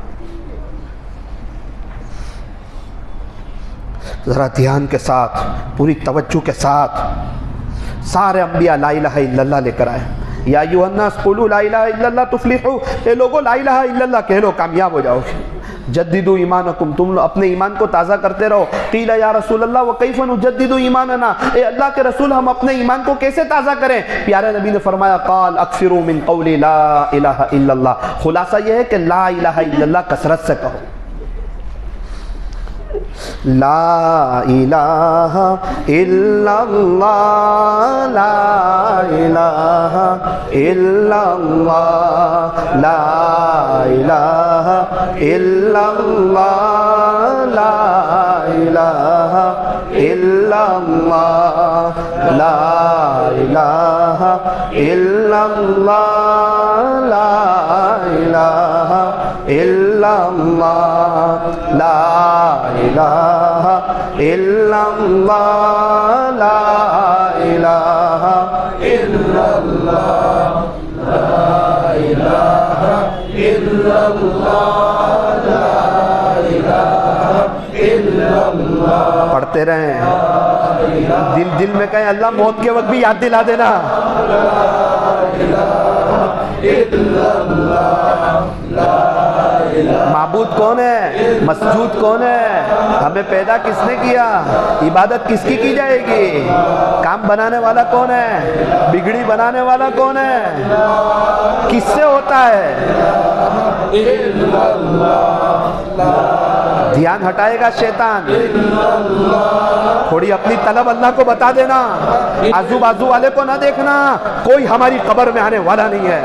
ذرا دھیان کے ساتھ، پوری توجہ کے ساتھ، سارے انبیاء لا الہ الا اللہ لے کر آئے۔ یا ایھا الناس قولوا لا الہ الا اللہ تفلحوا، اے لوگو لا الہ الا اللہ کہہ لو کامیاب ہو جاؤ گے۔ جددوا ایمانکم، تم اپنے ایمان کو تازہ کرتے رہو۔ قیل یا رسول اللہ وکیف نجدد ایماننا، اے اللہ کے رسول ہم اپنے ایمان کو کیسے تازہ کریں؟ پیارے نبی نے فرمایا قال اکثروا من قول لا الہ الا اللہ، خلاصہ یہ ہے کہ لا الہ الا اللہ کثرت سے کہو۔ لا الہ الا اللہ لا الہ الا اللہ لا الہ الا اللہ لا الہ الا اللہ لا الہ الا اللہ لا الہ الا اللہ لا الہ الا اللہ لا الہ الا اللہ لا الہ الا اللہ لا الہ الا اللہ. پڑھتے رہیں, دل میں کہیں اللہ موت کے وقت بھی یاد دلا دینا. معبود کون ہے, مسجود کون ہے, ہمیں پیدا کس نے کیا, عبادت کس کی جائے گی, کام بنانے والا کون ہے, بگڑی بنانے والا کون ہے, کس سے ہوتا ہے. دھیان ہٹائے گا شیطان. تھوڑی اپنی طلب اللہ کو بتا دینا, آزو بازو والے کو نہ دیکھنا, کوئی ہماری قبر میں آنے والا نہیں ہے.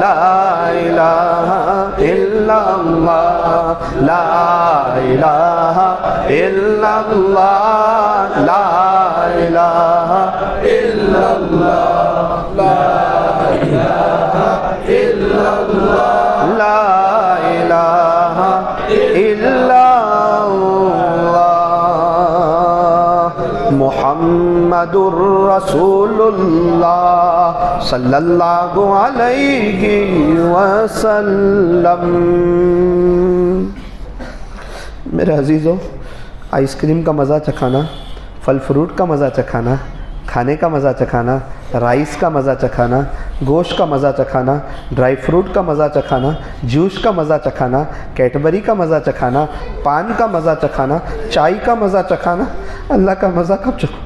لا الہ الا اللہ لا الہ الا اللہ لا الہ الا اللہ لا الہ الا اللہ لا الہ الا اللہ محمد الرسول اللہ صلی اللہ علیہ وسلم. میرے عزیزو, آئس کریم کا مزہ چکھانا, پھل فروٹ کا مزہ چکھانا, کھانے کا مزہ چکھانا, رائس کا مزہ چکھانا, گوشت کا مزہ چکھانا, ڈرائی فروٹ کا مزہ چکھانا, جوس کا مزہ چکھانا, کیٹبری کا مزہ چکھانا, پان کا مزہ چکھانا, چائے کا مزہ چکھانا, اللہ کا مزہ کب چکھو.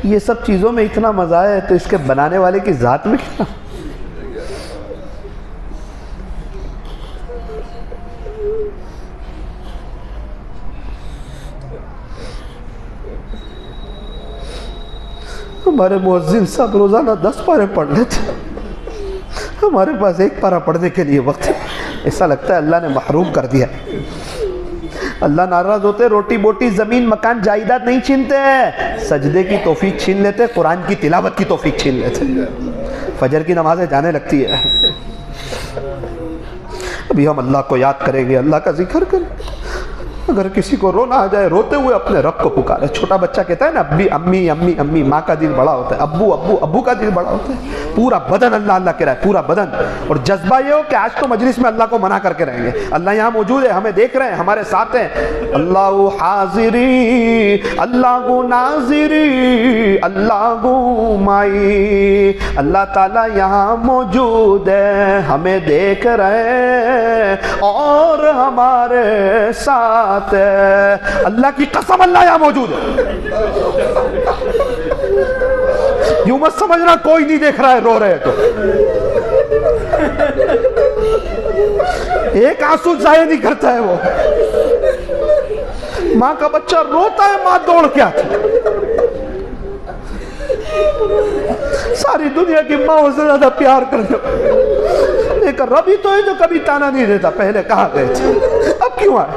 یہ سب چیزوں میں اتنا مزہ ہے تو اس کے بنانے والے کی ذات میں کتنا. ہمارے مؤذن صاحب روزانہ 10 پارے پڑھ لیتے, ہمارے پاس ایک پارہ پڑھنے کے لیے وقت ہے. ایسا لگتا ہے اللہ نے محروم کر دیا. اللہ ناراض ہوتے, روٹی بوٹی زمین مکان جائیداد نہیں چھینتے, سجدے کی توفیق چھین لیتے, قرآن کی تلاوت کی توفیق چھین لیتے. فجر کی نمازیں جانے لگتی ہے. ابھی ہم اللہ کو یاد کریں گے, اللہ کا ذکر کریں. اگر کسی کو رونا آ جائے, روتے ہوئے اپنے رب کو پکارے. چھوٹا بچہ کہتا ہے نا ابی امی امی امی, ماں کا دل بڑا ہوتا ہے, ابو ابو ابو کا دل بڑا ہوتا ہے. پورا بدن اللہ اللہ کہہ رہا ہے, پورا بدن. اور جذبہ یہ ہو کہ آج تو مجلس میں اللہ کو منع کر کے رہیں گے. اللہ یہاں موجود ہے, ہمیں دیکھ رہے ہیں, ہمارے ساتھ ہیں. اللہ حاضری اللہ ناظری اللہ مائی, اللہ تعالیٰ یہاں موجود ہے, ہمیں دیکھ رہے ہیں اور ہمارے ساتھ. اللہ کی قسم اللہ یہاں موجود ہے. یوں مت سمجھنا کوئی نہیں دیکھ رہا ہے, رو رہے تو ایک آنسو ضائع نہیں کرتا ہے وہ. ماں کا بچہ روتا ہے, ماں دوڑ کے آتی. ساری دنیا کی ماں سے زیادہ پیار کرتے, ایک رب ہی تو ہے جو کبھی تانا نہیں دیتا. پہلے کہاں گئے تھے, اب کیوں آئے.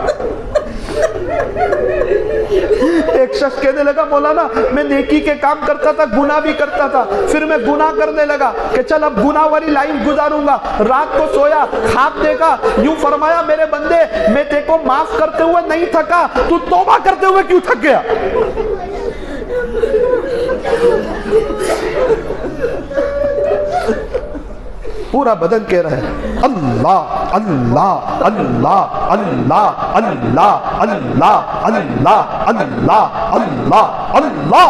ایک شخص کہنے لگا مولانا میں نیکی کے کام کرتا تھا, گناہ بھی کرتا تھا, پھر میں گناہ کرنے لگا کہ چل اب گناہ والی لائن گزاروں گا. رات کو سویا, خواب دیکھا, یوں فرمایا میرے بندے میں تے کو معاف کرتے ہوئے نہیں تھکا, تو توبہ کرتے ہوئے کیوں تھک گیا. پورا بدن کہہ رہا ہے اللہ اللہ اللہ اللہ اللہ اللہ اللہ اللہ اللہ اللہ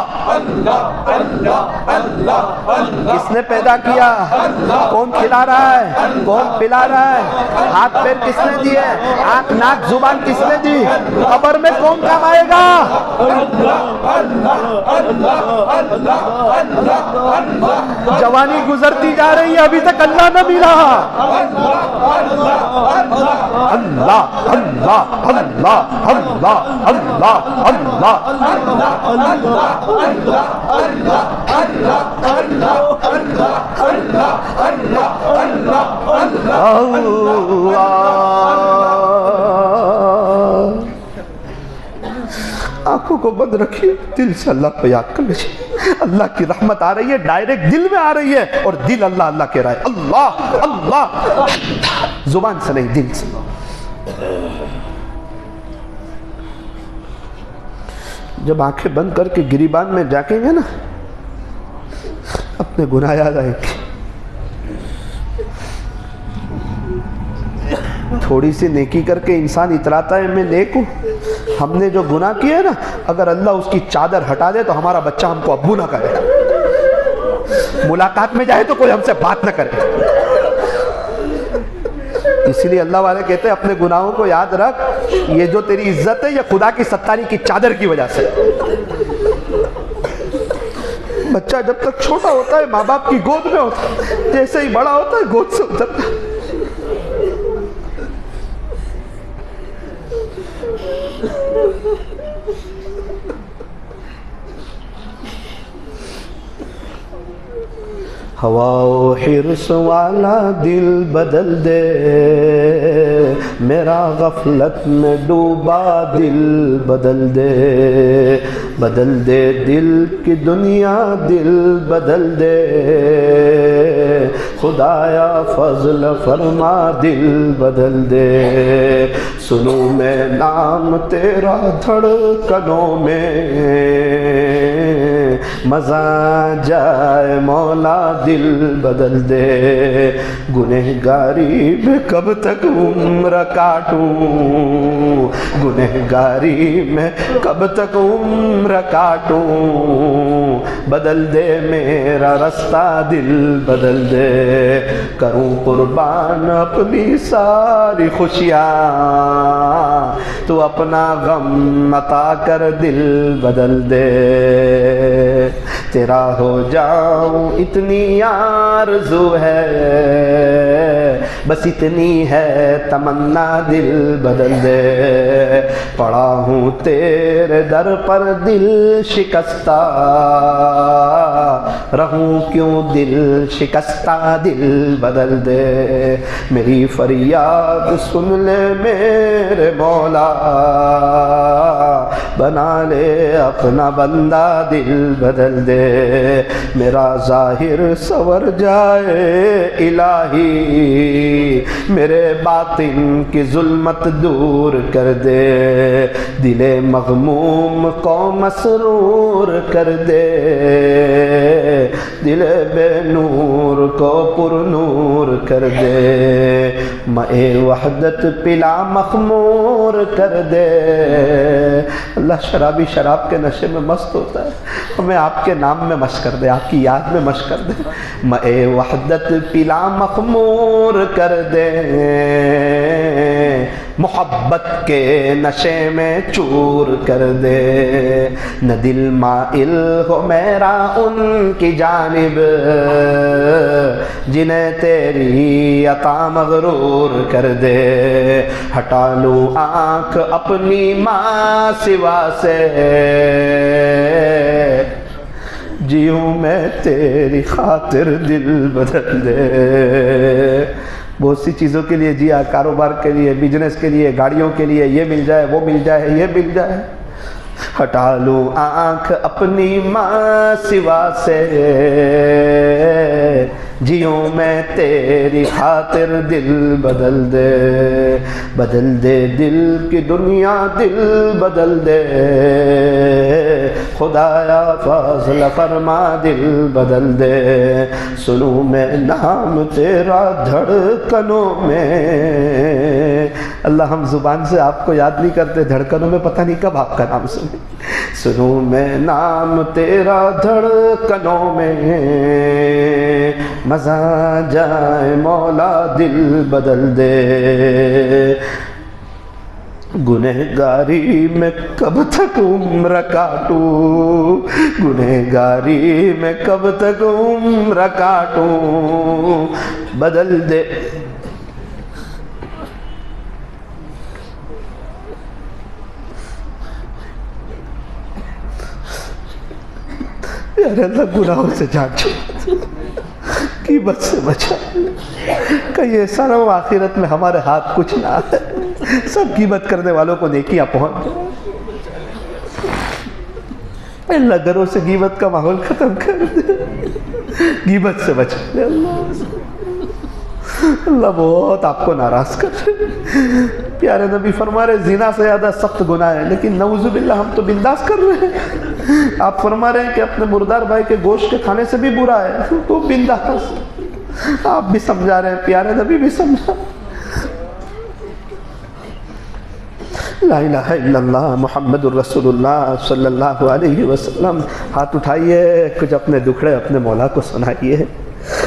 کس نے پیدا کیا؟ کون کھلا رہا ہے؟ کون پلا رہا ہے؟ ہاتھ پیر کس نے دیے؟ آنکھ ناک زبان کس نے دی؟ قبر میں کون کام آئے گا؟ جوانی گزرتی جا رہی ہے، ابھی تک اللہ نہ ملا۔ اللہ اللہ اللہ اللہ اللہ آنکھوں کو بند رکھیے، دل سے اللہ کو یاد کر لیجیے۔ اللہ کی رحمت آ رہی ہے، ڈائریکٹ دل میں آ رہی ہے، اور دل اللہ اللہ کہہ رہا ہے، اللہ اللہ، زبان سے نہیں، دل سے۔ جب آنکھیں بند کر کے گریبان میں جاکیں گے نا، اپنے گناہ یاد آئیں گے۔ تھوڑی سی نیکی کر کے انسان اتراتا ہے میں نیک ہوں۔ ہم نے جو گناہ کیے نا، اگر اللہ اس کی چادر ہٹا دے تو ہمارا بچہ ہم کو ابو نہ کرے، ملاقات میں جائے تو کوئی ہم سے بات نہ کرے۔ اسی لیے اللہ والے کہتے ہیں اپنے گناہوں کو یاد رکھ، یہ جو تیری عزت ہے یہ خدا کی ستاری کی چادر کی وجہ سے۔ بچہ جب تک چھوٹا ہوتا ہے ماں باپ کی گود میں ہوتا ہے، جیسے ہی بڑا ہوتا ہے گود سے اترتا ہے۔ ہوا و حرص والا دل بدل دے، میرا غفلت میں ڈوبا دل بدل دے، بدل دے دل کی دنیا دل بدل دے، خدایا فضل فرما دل بدل دے، سنوں میں نام تیرا دھڑکنوں میں، مزہ جائے مولا دل بدل دے، گنہگاری میں کب تک عمر کاٹوں، گنہگاری میں کب تک عمر کاٹوں، بدل دے میرا رستہ دل بدل دے، کروں قربان اپنی ساری خوشیاں، تو اپنا غم عطا کر دل بدل دے، تیرا ہو جاؤں اتنی آرزو ہے، بس اتنی ہے تمنا دل بدل دے، پڑا ہوں تیرے در پر دل شکستہ، رہوں کیوں دل شکستہ دل بدل دے، میری فریاد سن لے میرے مولا، بنا لے اپنا بندہ دل بدل دے، میرا ظاہر سور جائے الہی، میرے باطن کی ظلمت دور کر دے، دل مغموم کو مسرور کر دے، دل بے نور کو پر نور کر دے، مائے وحدت پلا مخمور کر دے۔ اللہ شرابی شراب کے نشے میں مست ہوتا ہے، ہمیں آپ کے نام میں مشق کر دے، آپ کی یاد میں مشق کر دے، مائے وحدت پلا مخمور کر دے، محبت کے نشے میں چور کر دے، نہ دل مائل ہو میرا ان کی جانب، جنہیں تیری عطا مغرور کر دے، ہٹا لوں آنکھ اپنی ماں سوا سے، جیوں میں تیری خاطر دل بدل دے۔ بہت سی چیزوں کے لیے جیا، کاروبار کے لیے، بزنس کے لیے، گاڑیوں کے لیے، یہ مل جائے وہ مل جائے یہ مل جائے، ہٹا لوں آنکھ اپنی ماں سوا سے، جیوں میں تیری خاطر دل بدل دے، بدل دے دل کی دنیا دل بدل دے، خدایا فضل فرما دل بدل دے، سنوں میں نام تیرا دھڑکنوں میں، اللہ ہم زبان سے آپ کو یاد نہیں کرتے، دھڑکنوں میں پتہ نہیں کب آپ کا نام سنیں۔ سنوں میں نام تیرا دھڑکنوں میں، مزہ جائے مولا دل بدل دے۔ گنہگاری میں کب تک عمر کاٹوں، گنہگاری میں کب تک عمر کاٹوں، بدل دے۔ یار اللہ گناہوں سے جان چھوڑ، غیبت سے بچا، کہیں ایسا نہ ہو آخرت میں ہمارے ہاتھ کچھ نہ آئے، سب غیبت کرنے والوں کو نیکیاں پہنچ جائیں۔ اللہ گھروں سے غیبت کا ماحول ختم کر دے، غیبت سے بچا لے اللہ۔ اللہ بہت آپ کو ناراض کر رہے، پیارے نبی فرما رہے زنا سے زیادہ سخت گناہ ہے، لیکن نعوذ باللہ ہم تو بنداس کر رہے ہیں۔ آپ فرما رہے ہیں کہ اپنے مردار بھائی کے گوشت کے کھانے سے بھی برا ہے تو بنداس۔ آپ بھی سمجھا رہے ہیں، پیارے نبی بھی سمجھا۔ لا الہ الا اللہ محمد الرسول اللہ صلی اللہ علیہ وسلم۔ ہاتھ اٹھائیے، کچھ اپنے دکھڑے اپنے مولا کو سنائیے۔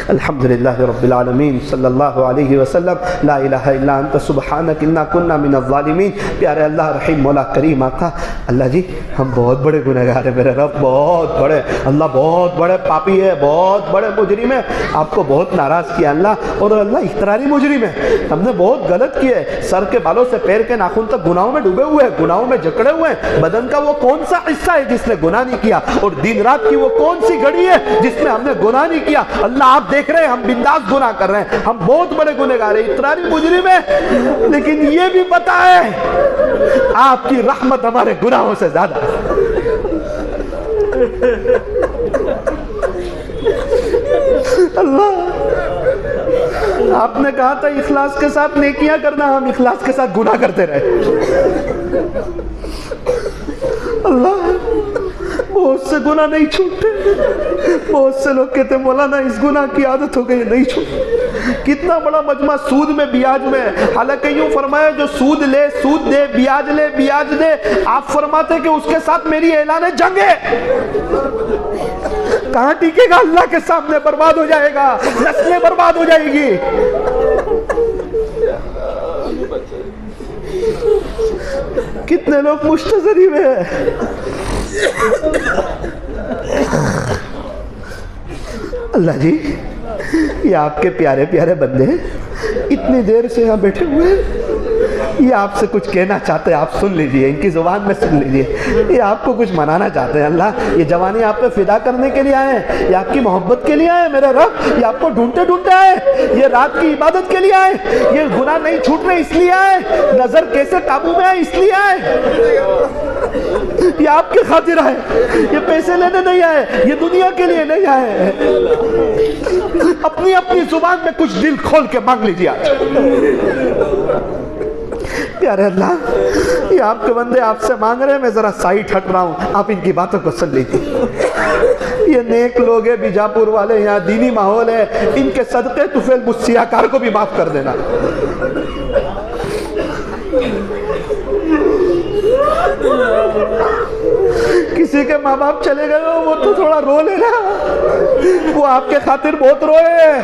الحمدللہ رب العالمین صلی اللہ علیہ وسلم۔ لا الہ الا انت سبحانک انا کنا من الظالمین۔ پیارے اللہ رحیم مولا کریم آقا، اللہ جی ہم بہت بڑے گنہگار ہیں، میرے رب بہت بڑے، اللہ بہت بڑے پاپی ہے، بہت بڑے مجرم ہے، آپ کو بہت ناراض کیا اللہ، اور اللہ اختراری مجرم ہے، ہم نے بہت غلط کیا ہے، سر کے بالوں سے پیر کے ناخن تک گناہوں میں ڈوبے ہوئے ہیں، گناہوں میں جکڑے ہوئے ہیں۔ بدن کا وہ کون سا حصہ ہے جس نے گناہ نہیں کیا، اور دن رات کی وہ کون سی گھڑی ہے جس میں ہم نے گناہ نہیں کیا۔ اللہ آپ دیکھ رہے ہیں ہم بنداس گناہ کر رہے ہیں، ہم بہت بڑے گنہگار ہیں، اقراری مجرم ہیں، لیکن یہ بھی پتا ہے آپ کی رحمت ہمارے گناہوں سے زیادہ ہے۔ اللہ آپ نے کہا تھا اخلاص کے ساتھ نیکیاں کرنا، ہم اخلاص کے ساتھ گناہ کرتے رہے۔ اللہ بہت سے گناہ نہیں چھوٹتے، بہت سے لوگ کہتے ہیں مولانا اس گناہ کی عادت ہو گئی نہیں چھوٹتی۔ کتنا بڑا مجمع سود میں بیاج میں، حالانکہ یوں فرمایا جو سود لے سود دے، بیاج لے بیاج دے، آپ فرماتے کہ اس کے ساتھ میری اعلان جنگ ہے۔ کہاں ٹکے گا؟ اللہ کے سامنے برباد ہو جائے گا، نسلیں برباد ہو جائے گی۔ کتنے لوگ مشتزری میں ہیں۔ اللہ جی یہ آپ کے پیارے پیارے بندے اتنی دیر سے یہاں بیٹھے ہوئے ہیں، یہ آپ سے کچھ کہنا چاہتے ہیں، آپ سن لیجئے، ان کی زبان میں سن لیجئے، یہ آپ کو کچھ منانا چاہتے ہیں۔ اللہ یہ جوانی آپ پہ فدا کرنے کے لیے آئے ہیں، یہ آپ کی محبت کے لیے آئے ہیں میرے رب، یہ آپ کو ڈھونڈتے ڈھونڈتے آئے، یہ رات کی عبادت کے لیے آئے، یہ گناہ نہیں چھوٹ رہے اس لیے آئے، نظر کیسے قابو میں آئے اس لیے آئے، یہ آپ کی خاطر آئے، یہ پیسے لینے نہیں آئے، یہ دنیا کے لیے نہیں آئے۔ اپنی اپنی زبان میں کچھ دل کھول کے مانگ لیجیے آج۔ پیارے اللہ یہ آپ کے بندے آپ سے مانگ رہے ہیں، میں ذرا سائٹ ہٹ رہا ہوں، آپ ان کی باتوں کو سن لیجیے۔ یہ نیک لوگ ہیں، بیجاپور والے، یہاں دینی ماحول ہے، ان کے صدقے طفیل مسیح کار کو بھی معاف کر دینا۔ کسی کے ماں باپ چلے گئے ہو وہ تو تھوڑا رو لینا، وہ آپ کے خاطر بہت روئے۔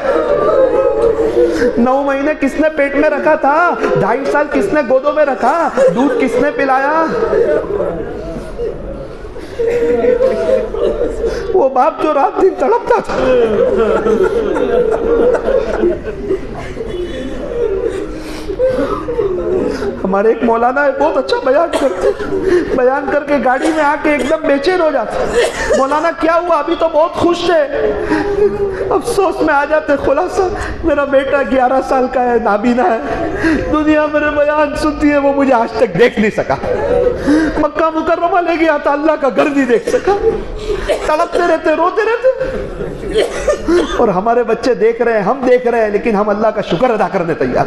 9 مہینے کس نے پیٹ میں رکھا تھا، 2.5 سال کس نے گودوں میں رکھا، دودھ کس نے پلایا، وہ باپ جو رات دن تڑپتا تھا۔ ہمارے ایک مولانا ہے بہت اچھا بیان کرتے، بیان کر کے گاڑی میں آ کے ایک دم بے چین ہو جاتے، مولانا کیا ہوا؟ ابھی تو بہت خوش تھے، افسوس میں آ جاتے، خلاصہ میرا بیٹا 11 سال کا ہے، نابینا ہے، دنیا میرے بیان سنتی ہے، وہ مجھے آج تک دیکھ نہیں سکا، مکہ مکرمہ لے گیا تھا، اللہ کا گھر نہیں دیکھ سکا، تڑپتے رہتے، روتے رہتے، اور ہمارے بچے دیکھ رہے ہیں، ہم دیکھ رہے ہیں، لیکن ہم اللہ کا شکر ادا کرنے تیار۔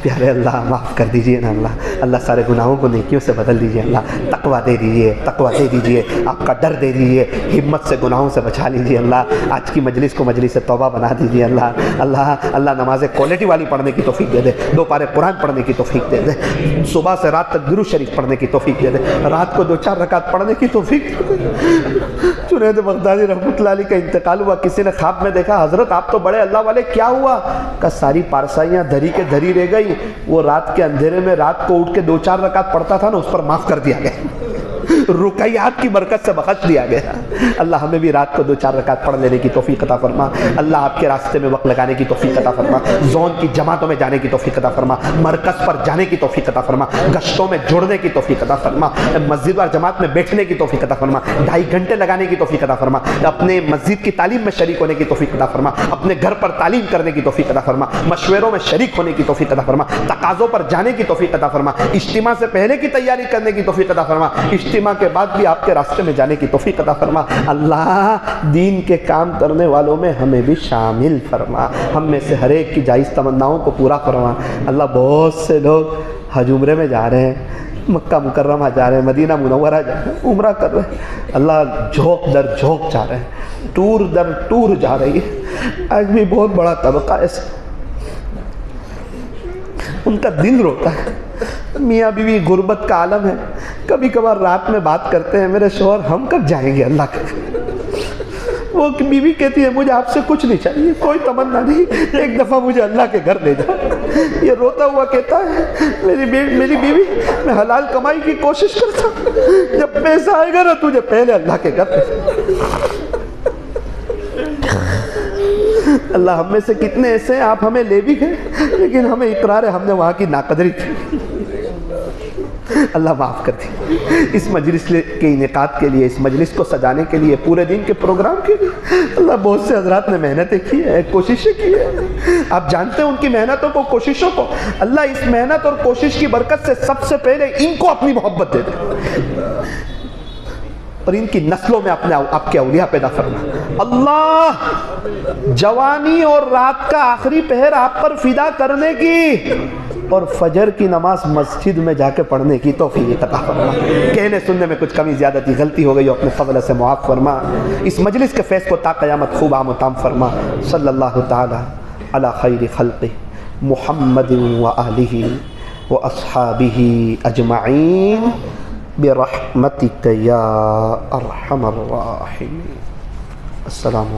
پیارے اللہ معاف کر دیجئے نا اللہ، اللہ سارے گناہوں کو نیکیوں سے بدل دیجئے اللہ، تقویٰ دے دیجئے، تقویٰ دے دیجئے، آپ کا ڈر دے دیجئے، ہمت سے گناہوں سے بچا لیجئے اللہ، آج کی مجلس کو مجلس توبہ بنا دیجئے اللہ، اللہ نمازیں کوالٹی والی پڑھنے کی توفیق دے دے، 2 پارے قرآن پڑھنے کی توفیق دے دے، صبح سے رات تک درود شریف پڑھنے کی توفیق دے دے، رات کو 2-4 رکعت پڑھنے کی توفیق دے دے۔ جنید بغدادی رحمۃ اللہ علیہ کا انتقال ہوا، کسی نے خواب میں دیکھا حضرت آپ تو بڑے اللہ والے، کیا ہوا؟ کہ ساری پارسائیاں دھری کے دھری رہ گئی، وہ رات کے اندھیرے میں رات کو اٹھ کے 2-4 رکعت پڑھتا تھا نا، اس پر معاف کر دیا گیا، رکعیات کی برکت سے بخش دیا گیا۔ اللہ ہمیں بھی رات کو 2-4 رکعت پڑھ لینے کی توفیق عطا فرما، اللہ آپ کے راستے میں وقت لگانے کی توفیق عطا فرما، زون کی جماعتوں میں جانے کی توفیق عطا فرما، مرکز پر جانے کی توفیق عطا فرما، گشتوں میں جڑنے کی توفیق عطا فرما، مسجد اور جماعت میں بیٹھنے کی توفیق عطا فرما، 2.5 گھنٹے لگانے کی توفیق عطا فرما، اپنے مسجد کی تعلیم میں شریک ہونے کی توفیق عطا فرما، اپنے گھر پر تعلیم کرنے کی توفیق عطا فرما، مشوروں میں شریک ہونے کی توفیق عطا فرما، تقاضوں پر جانے کی توفیق عطا فرما، اجتماع سے پہلے کی تیاری کرنے کی توفیق عطا فرما، اجتماع کے بعد بھی آپ کے راستے میں جانے کی توفیق عطا فرما۔ اللہ دین کے کام کرنے والوں میں ہمیں بھی شامل فرما، ہم میں سے ہر ایک کی جائز تمناؤں کو پورا فرما۔ اللہ بہت سے لوگ حج عمرے میں جا رہے ہیں، مکہ مکرمہ جا رہے ہیں، مدینہ منورہ جا رہے ہیں، عمرہ کر رہے ہیں، اللہ جھوک در جھوک جا رہے ہیں، ٹور در ٹور جا رہی ہے۔ آج بھی بہت بڑا طبقہ ایسا، ان کا دل روتا ہے، میاں بیوی غربت کا عالم ہے، کبھی کبھار رات میں بات کرتے ہیں، میرے شوہر ہم کب جائیں گے اللہ کے، وہ بیوی کہتی ہے مجھے آپ سے کچھ نہیں چاہیے، کوئی تمنا نہیں، ایک دفعہ مجھے اللہ کے گھر لے جاؤ۔ یہ روتا ہوا کہتا ہے میری بیوی میں حلال کمائی کی کوشش کرتا ہوں، جب پیسہ آئے گا نا تجھے پہلے اللہ کے گھر لے جاؤ۔ اللہ ہم میں سے کتنے ایسے ہیں، آپ ہمیں لے بھی گئے لیکن ہمیں اقرار ہے ہم نے وہاں کی ناقدری کی۔ اللہ معاف کر دی۔ اس مجلس کے انعقاد کے لیے، اس مجلس کو سجانے کے لیے، پورے دن کے پروگرام کے لیے اللہ بہت سے حضرات نے محنتیں کی ہیں، کوششیں کی ہیں، آپ جانتے ہیں ان کی محنتوں کو، کوششوں کو۔ اللہ اس محنت اور کوشش کی برکت سے سب سے پہلے ان کو اپنی محبت دے دے اور ان کی نسلوں میں اپنے آپ کے اولیاء پیدا فرما۔ اللہ جوانی اور رات کا آخری پہر آپ پر فدا کرنے کی اور فجر کی نماز مسجد میں جا کے پڑھنے کی توفیق عطا فرما۔ کہنے سننے میں کچھ کمی زیادتی غلطی ہو گئی اپنے فضل سے معاف فرما۔ اس مجلس کے فیض کو تا قیامت خوب عام و تام فرما۔ صلی اللہ تعالی علی خیر خلقہ محمد و آلہ و اصحابہ اجمعین برحمتک یا ارحم الراحمین۔ السلام علیکم۔